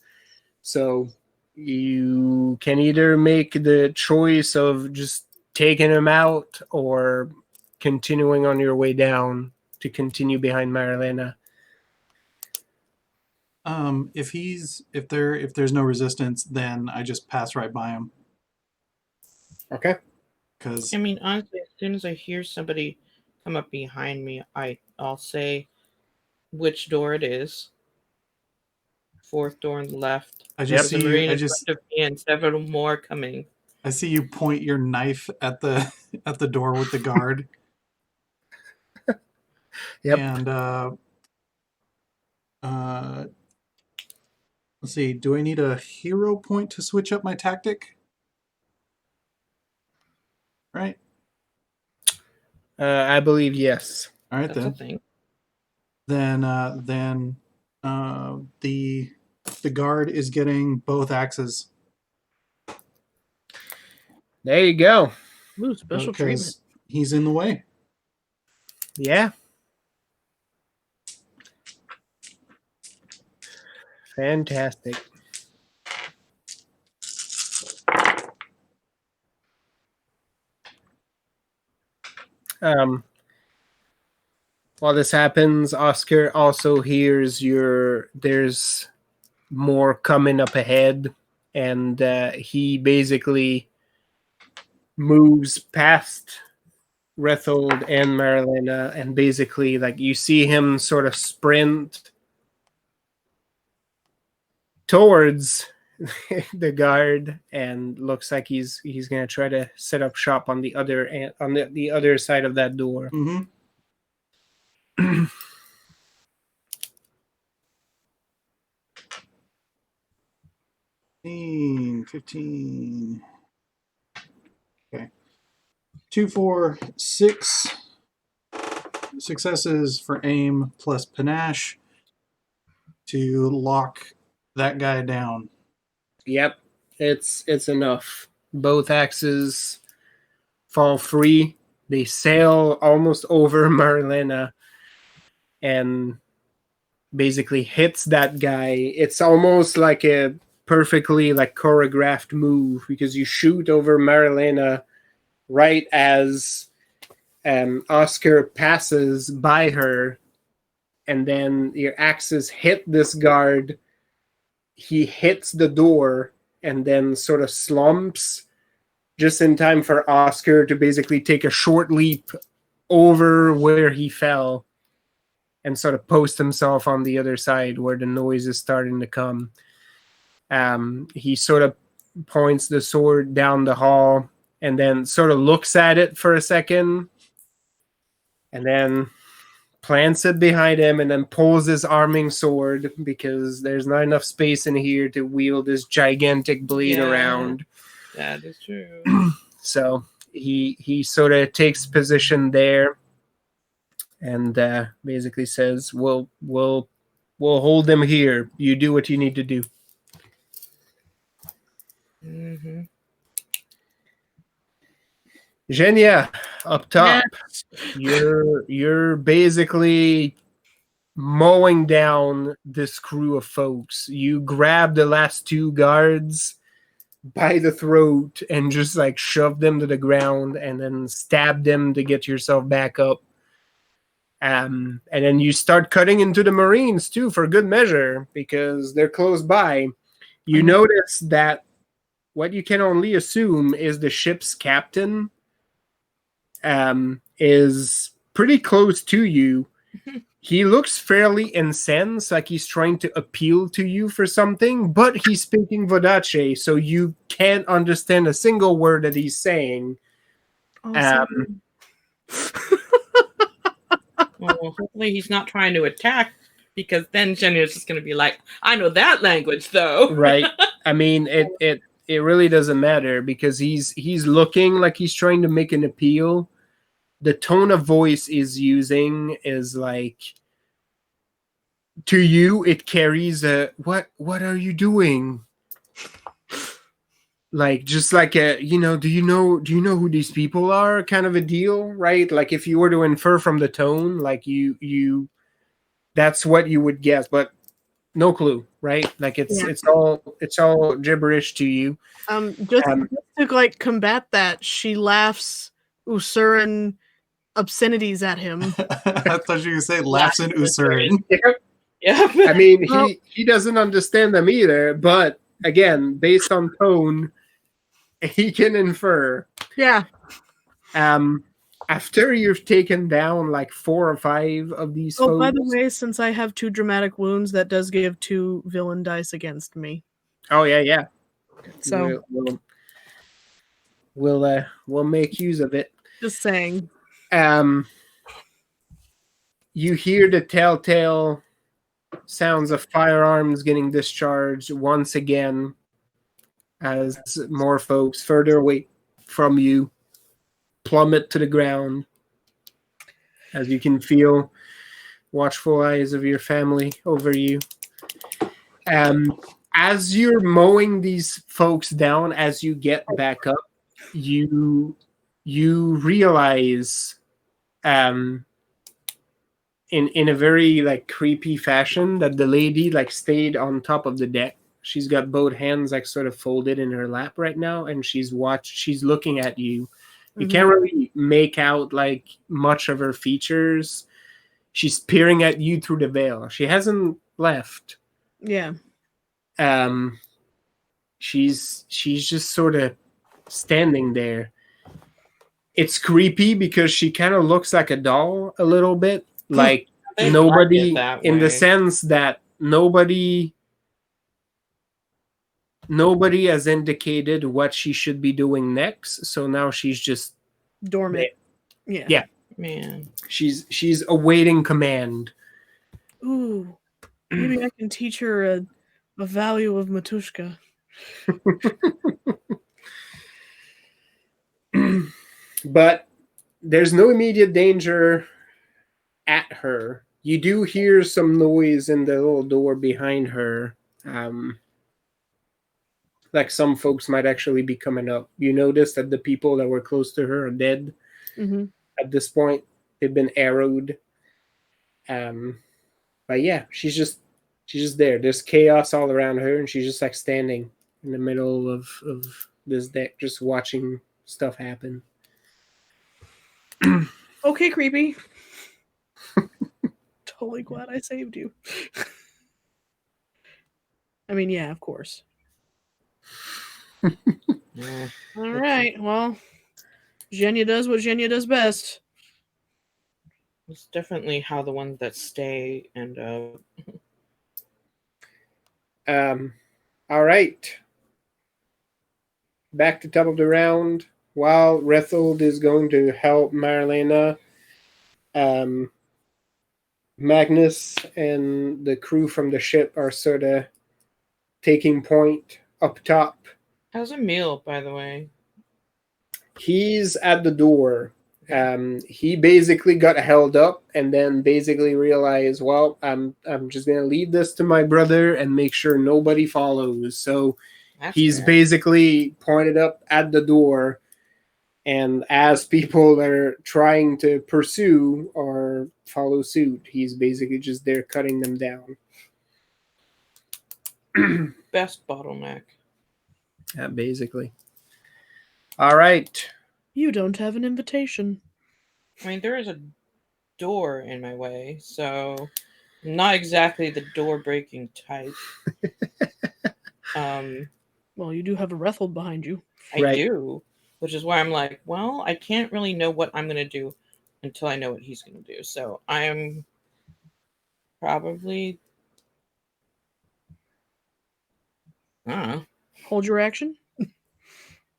So you can either make the choice of just taking him out or continuing on your way down to continue behind Marillena. If there's no resistance, then I just pass right by him. Okay. Because I mean, honestly, as soon as I hear somebody come up behind me, I'll say which door it is. Fourth door on the left. I just The see Marine you. in front of me and several more coming. I see you point your knife at the door with the guard. Yep. And let's see. Do I need a hero point to switch up my tactic? Right. I believe yes. All right, That's a then. thing. Then the guard is getting both axes. There you go. Ooh, special treatment. He's in the way. Yeah. Fantastic. While this happens, Oscar also hears there's more coming up ahead, and he basically moves past Rethold and Marillena, and basically, like, you see him sort of sprint towards the guard, and looks like he's gonna try to set up shop on the other side of that door. Mm-hmm. 15. Okay. 2, 4, 6 successes for aim plus panache to lock that guy down. Yep, it's enough. Both axes fall free. They sail almost over Marillena and basically hits that guy. It's almost like a perfectly like choreographed move, because you shoot over Marillena right as Oscar passes by her, and then your axes hit this guard. He hits the door and then sort of slumps just in time for Oscar to basically take a short leap over where he fell and sort of post himself on the other side where the noise is starting to come. He sort of points the sword down the hall and then sort of looks at it for a second and then plants it behind him and then pulls his arming sword, because there's not enough space in here to wield this gigantic blade around. That is true. So he sort of takes position there and basically says, we'll hold them here. You do what you need to do. Mm-hmm. Zhenya, up top, you're basically mowing down this crew of folks. You grab the last two guards by the throat and just like shove them to the ground and then stab them to get yourself back up. And then you start cutting into the Marines too, for good measure, because they're close by. You notice that what you can only assume is the ship's captain is pretty close to you. He looks fairly incensed, like he's trying to appeal to you for something, but he's speaking Vodache, so you can't understand a single word that he's saying. Awesome. Well, hopefully he's not trying to attack, because then Jenya's just going to be like, I know that language, though. Right. I mean, it really doesn't matter because he's looking like he's trying to make an appeal. The tone of voice he's using is like, to you, it carries a what are you doing? Like, just like a, do you know who these people are kind of a deal, right? Like, if you were to infer from the tone, like you that's what you would guess, but no clue, right? Like, it's all gibberish to you. Just to like combat that, she laughs Usuran obscenities at him. I thought you were going to say laughs in Usuran. Yeah. I mean, he doesn't understand them either, but again, based on tone, he can infer. Yeah. After you've taken down like 4 or 5 of these folks. By the way, since I have 2 dramatic wounds, that does give 2 villain dice against me. Oh yeah. So we'll make use of it. Just saying. You hear the telltale sounds of firearms getting discharged once again as more folks further away from you plummet to the ground, as you can feel watchful eyes of your family over you. As you're mowing these folks down, as you get back up, you realize in a very like creepy fashion that the lady like stayed on top of the deck. She's got both hands like sort of folded in her lap right now, and she's looking at you. You can't really make out like much of her features. She's peering at you through the veil. She hasn't left. Yeah. She's just sort of standing there. It's creepy because she kind of looks like a doll a little bit, like nobody, in the sense that nobody has indicated what she should be doing next. So now she's just dormant. There. Yeah. Man. She's awaiting command. Ooh. Maybe I can teach her a value of Matushka. But there's no immediate danger at her. You do hear some noise in the little door behind her. Like some folks might actually be coming up. You notice that the people that were close to her are dead. Mm-hmm. At this point. They've been arrowed. But yeah, she's just there. There's chaos all around her, and she's just like standing in the middle of this deck, just watching stuff happen. Okay, creepy. Totally glad I saved you. I mean, yeah, of course. Yeah. All right. Well, Zhenya does what Zhenya does best. It's definitely how the ones that stay end up. All right. Back to top of the round. While Rethold is going to help Marillena, Magnus and the crew from the ship are sort of taking point up top. How's Emil, by the way? He's at the door. He basically got held up and then basically realized, well, I'm just gonna leave this to my brother and make sure nobody follows. So he's basically pointed up at the door, and as people are trying to pursue or follow suit, he's basically just there cutting them down. Best bottleneck. Yeah, basically. All right. You don't have an invitation. I mean, there is a door in my way, so I'm not exactly the door breaking type. Well, you do have a Rethold behind you. I do, which is why I'm like, well, I can't really know what I'm going to do until I know what he's going to do. So I am probably... I don't know. Hold your action.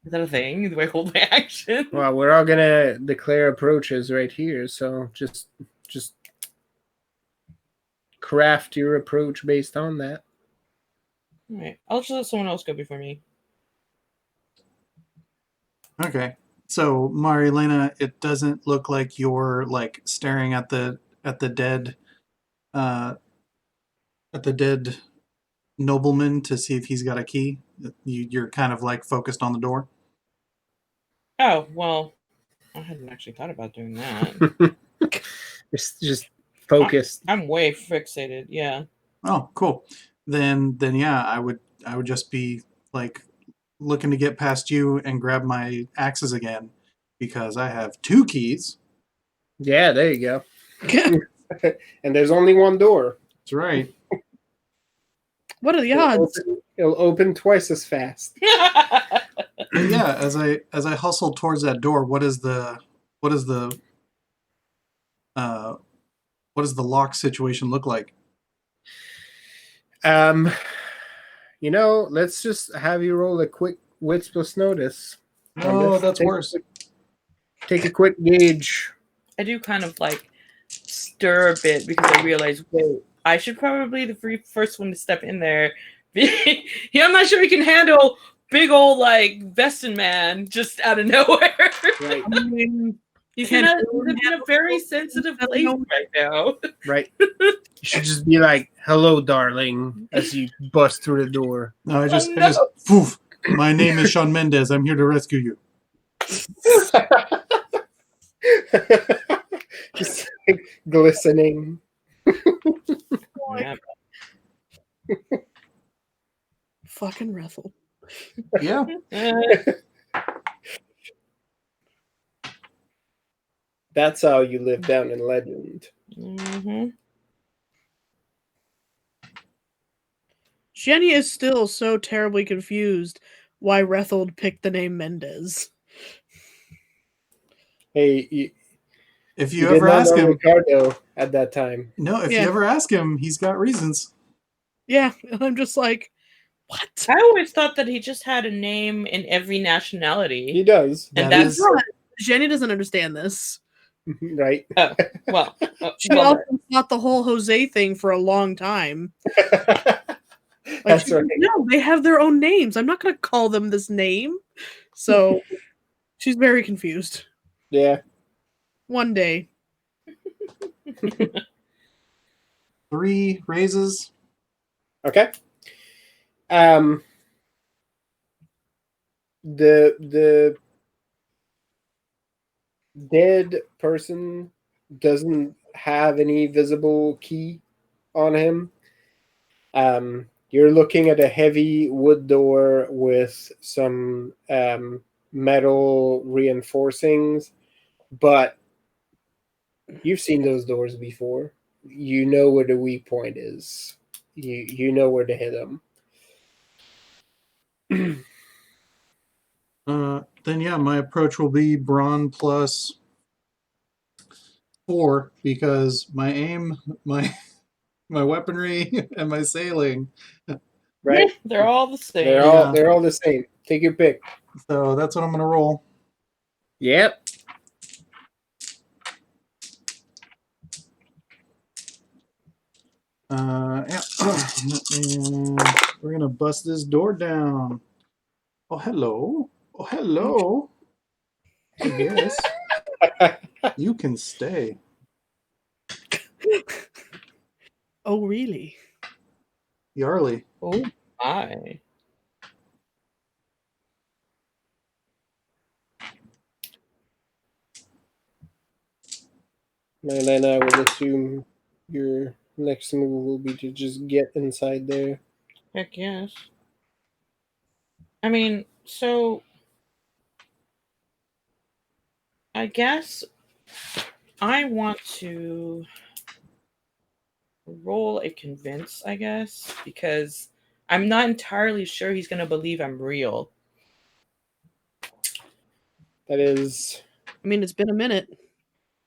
Is that a thing? Do I hold my action? Well, we're all gonna declare approaches right here, so just craft your approach based on that. All right, I'll just let someone else go before me. Okay. So, Marillena, it doesn't look like you're like staring at the dead nobleman to see if he's got a key. You're kind of like focused on the door. Oh, well, I hadn't actually thought about doing that. just focused. I'm way fixated. Yeah. Oh, cool. Then yeah, I would just be like looking to get past you and grab my axes again because I have 2 keys. Yeah, there you go. And there's only one door. That's right. What are the odds? It'll open twice as fast. But yeah, as I hustle towards that door, what is the lock situation look like? Let's just have you roll a quick wits plus notice. Oh, that's worse. Take a quick gauge. I do kind of like stir a bit because I realize, wait, I should probably be the first one to step in there. Yeah, I'm not sure we can handle big old like vested man just out of nowhere. Right. I mean, He's in a very sensitive place right now. Right. You should just be like, "Hello, darling," as you bust through the door. No, I just poof. My name is Shawn Mendes. I'm here to rescue you. Just like, glistening. Yeah. fucking Rethel. Yeah. That's how you live down in legend. Mm-hmm. Jenny is still so terribly confused why Rethold picked the name Mendez. Hey, if you ever ask him, Ricardo at that time. No, if you ever ask him, he's got reasons. Yeah, and I'm just like, what? I always thought that he just had a name in every nationality. He does. And that's Jenny doesn't understand this. Right. Oh, well. She also thought the whole Jose thing for a long time. That's right. No, they have their own names. I'm not going to call them this name. So she's very confused. Yeah. One day. 3 raises. Okay. The dead person doesn't have any visible key on him. You're looking at a heavy wood door with some metal reinforcings, but you've seen those doors before. You know where the weak point is. You know where to hit them. Then yeah, my approach will be brawn plus 4 because my aim, my weaponry, and my sailing. Right? Yeah, they're all the same. They're all the same. Take your pick. So that's what I'm gonna roll. Yep. Yeah. And we're gonna bust this door down. Oh hello. Oh hello. Yes. You can stay. Oh, really? Yarly. Oh, my. Marillena, I will assume your next move will be to just get inside there. Heck yes. I mean, so I guess I want to roll a convince, I guess, because I'm not entirely sure he's going to believe I'm real. That is I mean, it's been a minute.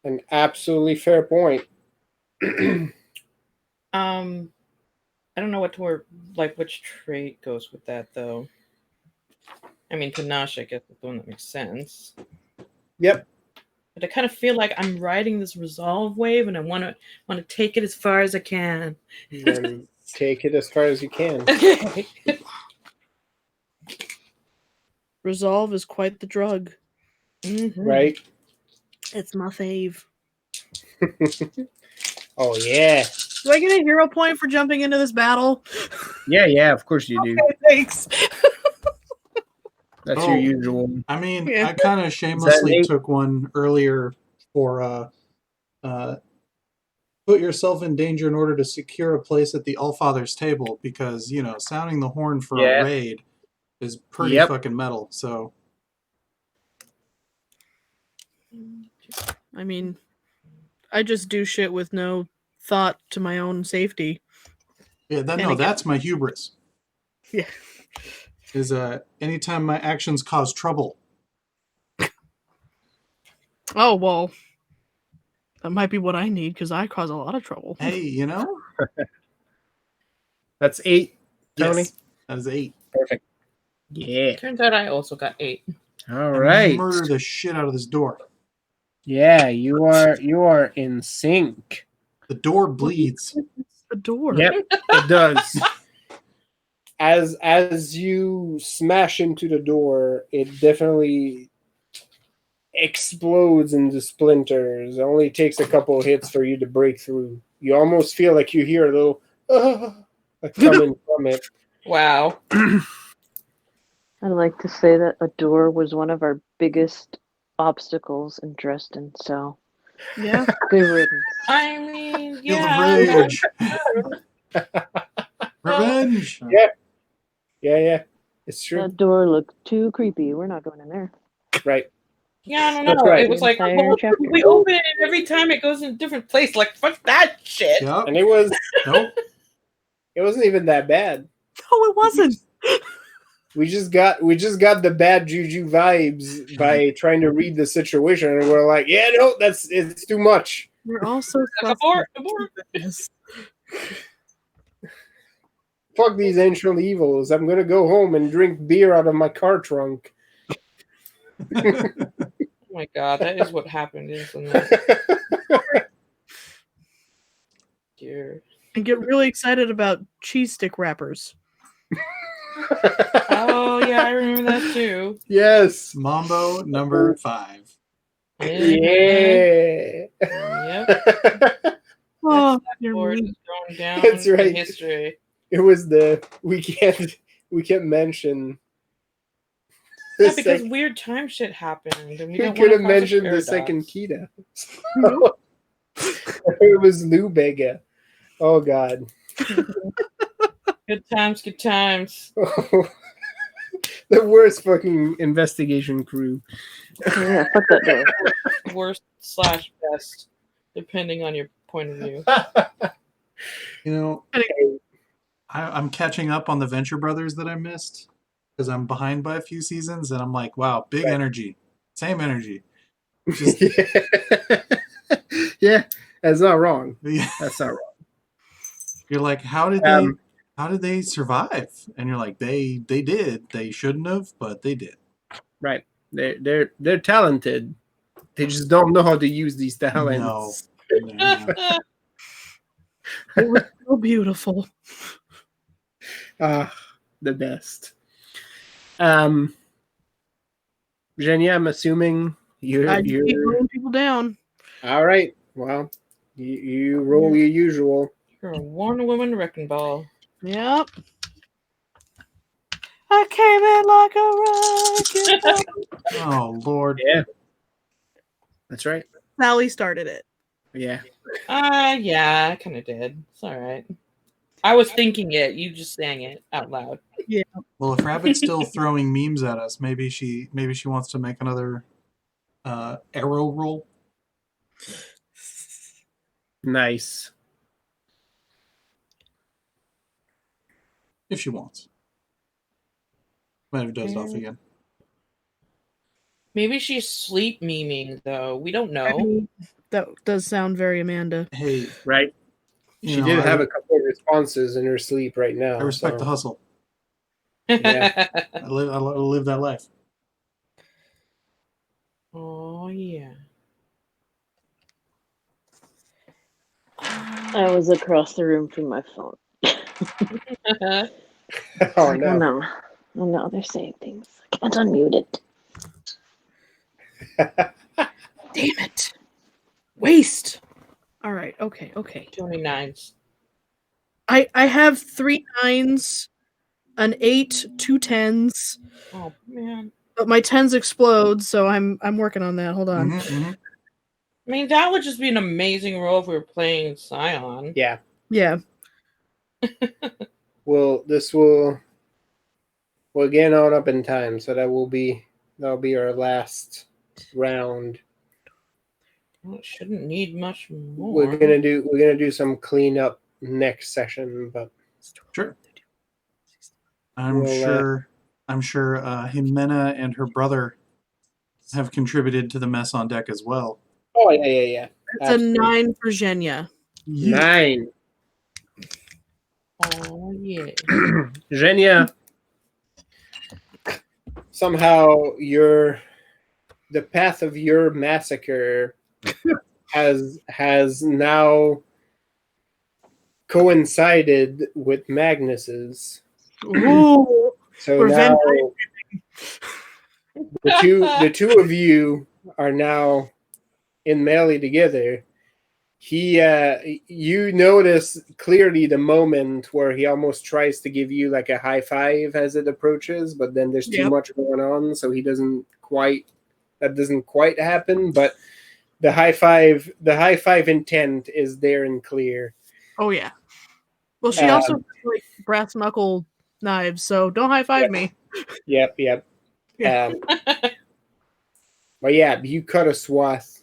an absolutely fair point. I don't know what to like which trait goes with that though. I mean, panache, I guess, is the one that makes sense. Yep. But I kind of feel like I'm riding this resolve wave, and I want to take it as far as I can. Then take it as far as you can. Okay. Resolve is quite the drug. Right? It's my fave. Oh, yeah. Do I get a hero point for jumping into this battle? Yeah, of course you do. Okay, thanks. That's your usual. I mean, Yeah. I kind of shamelessly took one earlier for put yourself in danger in order to secure a place at the Allfather's table, because, you know, sounding the horn for a raid is pretty fucking metal. So, I mean, I just do shit with no thought to my own safety. yeah, that's my hubris. Yeah. Is anytime my actions cause trouble. Oh, well, that might be what I need, because I cause a lot of trouble. Hey, you know? That's 8, Tony? Yes, that is 8. Perfect. Yeah. Turns out I also got 8. All right. Murder the shit out of this door. Yeah, you are in sync. The door bleeds. The door. Yep, it does. As you smash into the door, it definitely explodes into splinters. It only takes a couple of hits for you to break through. You almost feel like you hear a little coming from it. Wow. I'd like to say that a door was one of our biggest obstacles in Dresden, so Yeah. good riddance. I mean, Feel yeah. the rage. Revenge. Yeah. It's true. That door looked too creepy. We're not going in there. Right. Yeah, I don't That's know. right. It was like, Entire well, chapter. we open it and every time it goes in a different place. Like, fuck that shit. Yep. And it was Nope. it wasn't even that bad. No, it wasn't. We just got the bad juju vibes by trying to read the situation, and we're like, yeah, no, it's too much. We're also Abort. Fuck these ancient evils. I'm gonna go home and drink beer out of my car trunk. Oh my god, that is what happened, isn't it? Dear. and get really excited about cheese stick wrappers. Oh yeah, I remember that too. Yes. Mambo number 5. Yeah. Yep. Oh, That you're board mean. is going down That's right. in history. It was we can't mention. Yeah, because weird time shit happened, and we don't could have wanna cause a mentioned the paradox. second Kita. It was Lubega. Oh God. Good times, good times. The worst fucking investigation crew. Yeah, fuck that door. Worst / best, depending on your point of view. You know, I'm catching up on the Venture Brothers that I missed because I'm behind by a few seasons, and I'm like, wow, big energy. Same energy. Just, yeah, that's not wrong. yeah. That's not wrong. You're like, how did they survive? And you're like, they did. They shouldn't have, but they did. Right. They're talented. They just don't know how to use these talents. No. It was so beautiful. The best. Jenny, I'm assuming I keep you're rolling people down. all right. Well, you roll your usual. You're a one-woman wrecking ball. Yep. I came in like a wrecking ball. Oh, Lord. Yeah. That's right. Sally started it. Yeah. Yeah, I kind of did. It's all right. I was thinking it. You just sang it out loud. Well, if Rabbit's still throwing memes at us, maybe she wants to make another arrow roll. Nice. If she wants. Might have dozed off again. Maybe she's sleep memeing, though. We don't I know. mean, that does sound very Amanda. Hey, Right. you She know, did have a couple of responses in her sleep right now. I respect so. the hustle. Yeah. I live that life. Oh yeah. I was across the room from my phone. Oh Oh no. no. Oh no, they're saying things. I can't unmute it. Damn it. Waste. All right. Okay. 29s. I have 3 9s, an 8, 2 10s, Oh man. but my 10s explode, so I'm working on that. Hold on. I mean, that would just be an amazing roll if we were playing Scion. Yeah. Yeah. Well, we're getting on up in time, so that'll be our last round. Well, it shouldn't need much more. We're gonna do some cleanup next session, but Sure. I'm sure Jimena and her brother have contributed to the mess on deck as well. Oh yeah. It's a 9 for Zhenya. 9. Oh yeah. Zhenya, somehow the path of your massacre has now coincided with Magnus's. Ooh. So Revenge. now the two of you are now in melee together. You notice clearly the moment where he almost tries to give you like a high five as it approaches, but then there's too much going on, so that doesn't quite happen. But the high five intent is there and clear. Oh yeah. Well, she also has, like, brass knuckle knives, so don't high five me. Yep. Yeah. But yeah, you cut a swath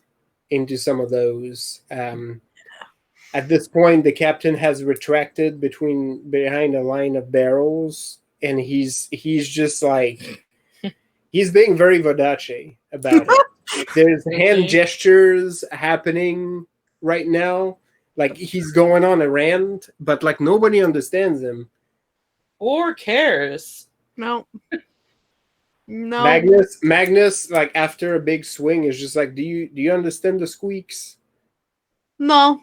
into some of those. At this point, the captain has retracted behind a line of barrels, and he's just like he's being very Vodace about it. There's hand gestures happening right now, like he's going on a rant, but like nobody understands him or cares. No. Magnus, like after a big swing, is just like, do you understand the squeaks? No.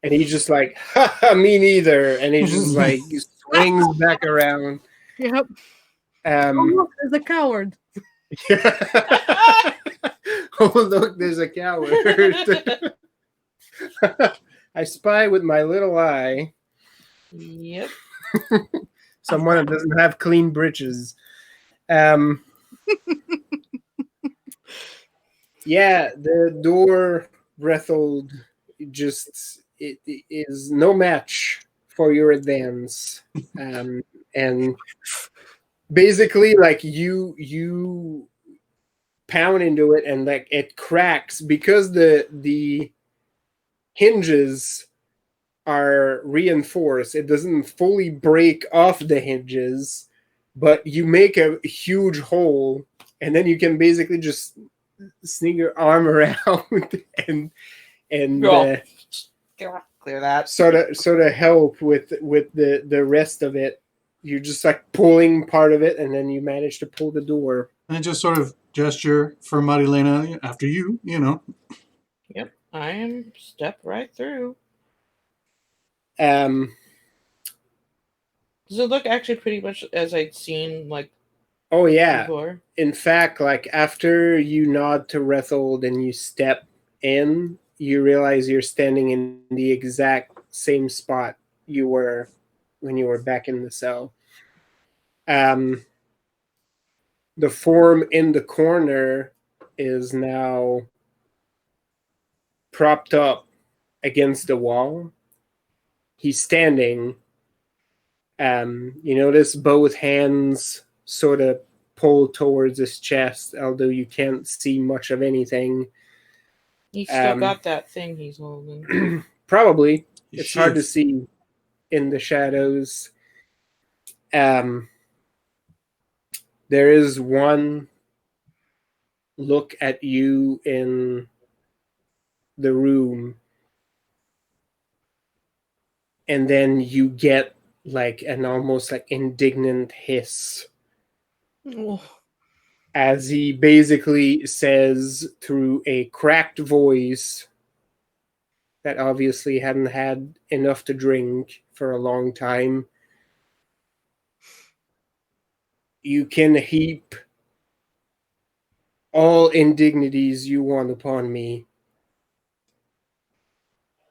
And he's just like, haha, me neither. And he just like swings back around. Yep. Oh, look, there's a coward. Oh, look, there's a coward. I spy with my little eye. Yep. Someone that doesn't have clean britches. Yeah, the door Brethold just it is no match for your advance. And basically like you pound into it and like it cracks because the hinges are reinforced. It doesn't fully break off the hinges, but you make a huge hole, and then you can basically just sneak your arm around and clear that. sort of help with the rest of it. You're just like pulling part of it, and then you manage to pull the door. And just sort of gesture for Marillena after you, you know. Yep, I am step right through. Does it look actually pretty much as I'd seen, like, oh yeah, before? In fact, like after you nod to Rethold and you step in, you realize you're standing in the exact same spot you were when you were back in the cell. The form in the corner is now propped up against the wall. He's standing. You notice both hands sort of pull towards his chest, although you can't see much of anything. He's still got that thing he's holding. Probably. It's hard to see in the shadows. There is one look at you in the room, and then you get like an almost like indignant hiss Oh. as he basically says through a cracked voice that obviously hadn't had enough to drink for a long time, "You can heap all indignities you want upon me,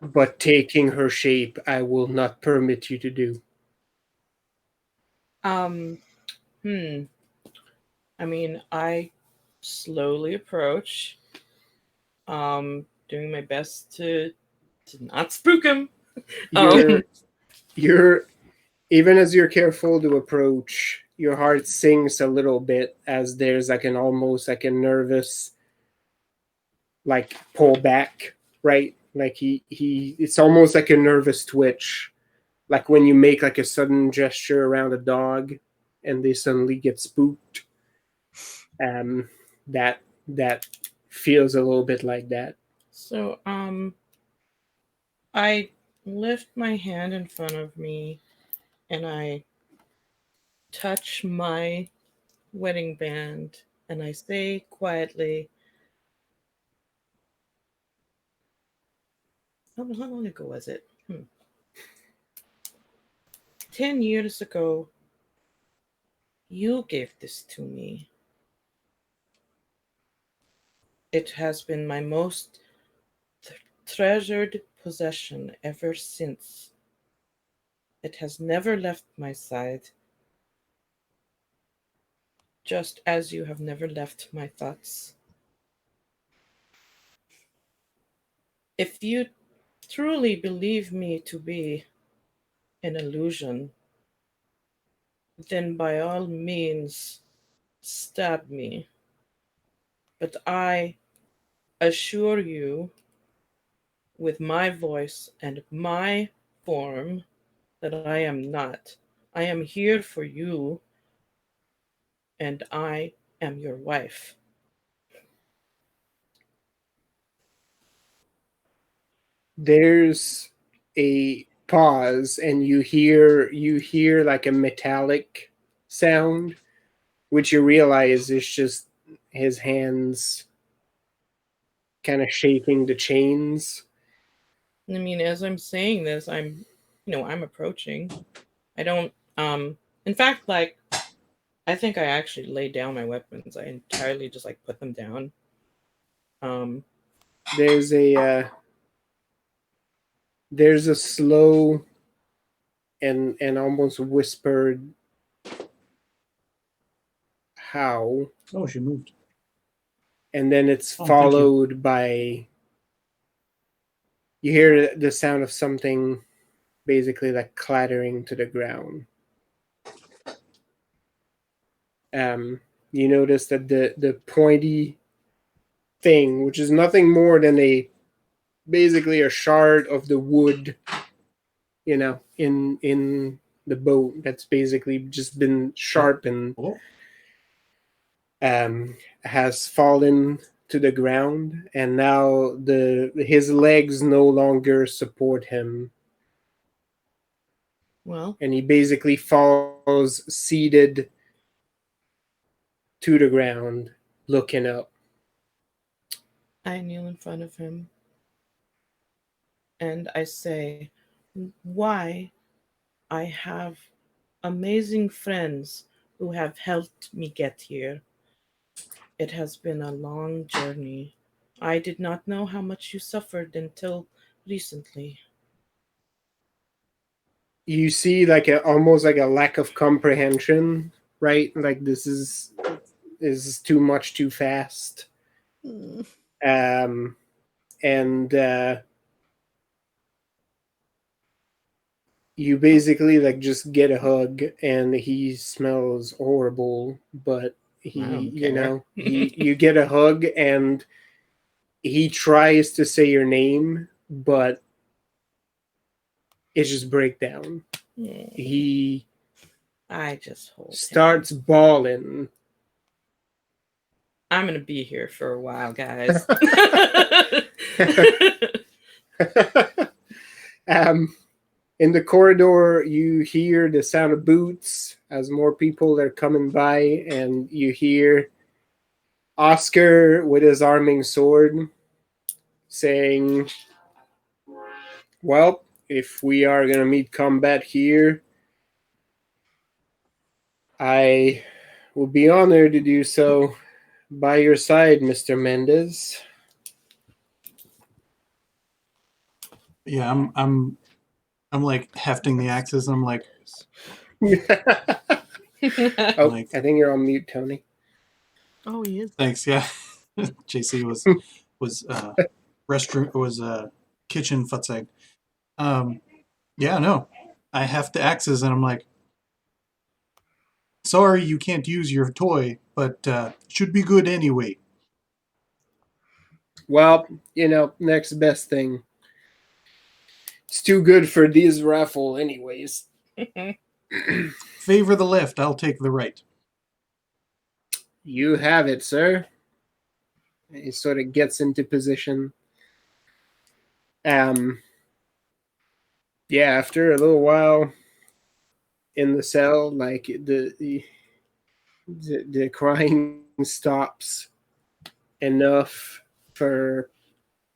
but taking her shape I will not permit you to do." I mean, I slowly approach, doing my best to not spook him. You're even as you're careful to approach, your heart sinks a little bit as there's like an almost like a nervous like pull back, right? Like he it's almost like a nervous twitch, like when you make like a sudden gesture around a dog and they suddenly get spooked. That feels a little bit like that. So I lift my hand in front of me and I touch my wedding band and I say quietly, how long ago was it? 10 years ago, you gave this to me. It has been my most treasured possession ever since. It has never left my side, just as you have never left my thoughts. If you truly believe me to be an illusion, then by all means stab me. But I assure you, with my voice and my form, that I am not. I am here for you, and I am your wife. There's a pause and you hear like a metallic sound, which you realize is just his hands kind of shaping the chains. I mean, as I'm saying this, I'm approaching. I don't, in fact, like, I think I actually laid down my weapons. I entirely just, like, put them down. There's a slow and almost whispered howl. Oh, she moved. And then it's followed by, you hear the sound of something basically like clattering to the ground. You notice that the pointy thing, which is nothing more than basically a shard of the wood, in the boat that's basically just been sharpened, has fallen to the ground, and now his legs no longer support him. Well, and he basically falls seated to the ground, looking up. I kneel in front of him and I say, why? I have amazing friends who have helped me get here. It has been a long journey. I did not know how much you suffered until recently. You see like almost like a lack of comprehension, right? Like this is too much too fast. And you basically like just get a hug, and he smells horrible, but he you get a hug, and he tries to say your name, but it's just breakdown. I just starts bawling. I'm gonna be here for a while, guys. In the corridor, you hear the sound of boots as more people are coming by, and you hear Oscar with his arming sword saying, well, if we are going to meet combat here, I will be honored to do so by your side, Mr. Mendez. Yeah, I'm like hefting the axes. I'm like, Oh, like, I think you're on mute, Tony. Oh, he is. thanks. Yeah, JC was restroom was kitchen futzeg. Yeah, no, I heft the axes, and I'm like, sorry, you can't use your toy, but should be good anyway. Well, next best thing. It's too good for this raffle anyways. Favor the left, I'll take the right. You have it, sir. He sort of gets into position. Yeah, after a little while in the cell, like the crying stops enough for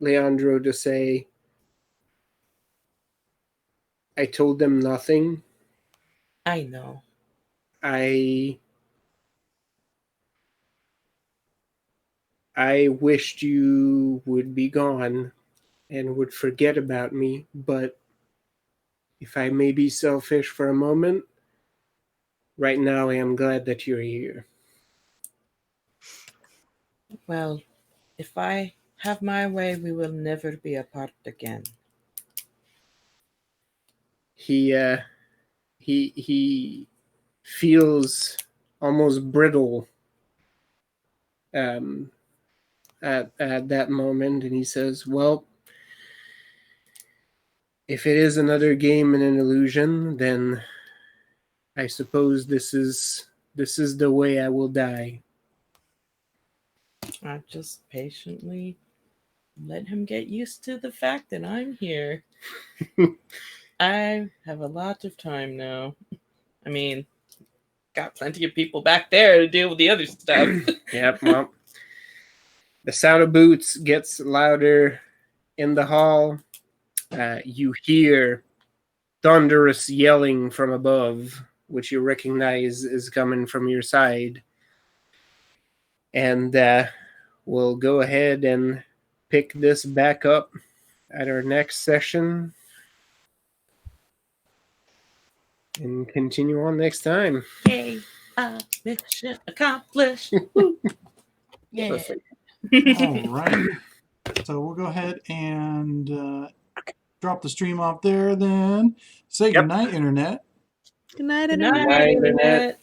Leandro to say, I told them nothing. I know. I wished you would be gone and would forget about me, but if I may be selfish for a moment, right now I am glad that you're here. Well, if I have my way, we will never be apart again. He feels almost brittle at that moment, and he says, well, if it is another game and an illusion, then I suppose this is the way I will die. I just patiently let him get used to the fact that I'm here. I have a lot of time now. I mean, got plenty of people back there to deal with the other stuff. Yep, well, the sound of boots gets louder in the hall. You hear thunderous yelling from above, which you recognize is coming from your side. And we'll go ahead and pick this back up at our next session and continue on next time. Yay! Mission accomplished. Yeah. Perfect. All right. So we'll go ahead and drop the stream off there then. Say goodnight, Internet. Good night, Good Internet. night, Internet. Internet.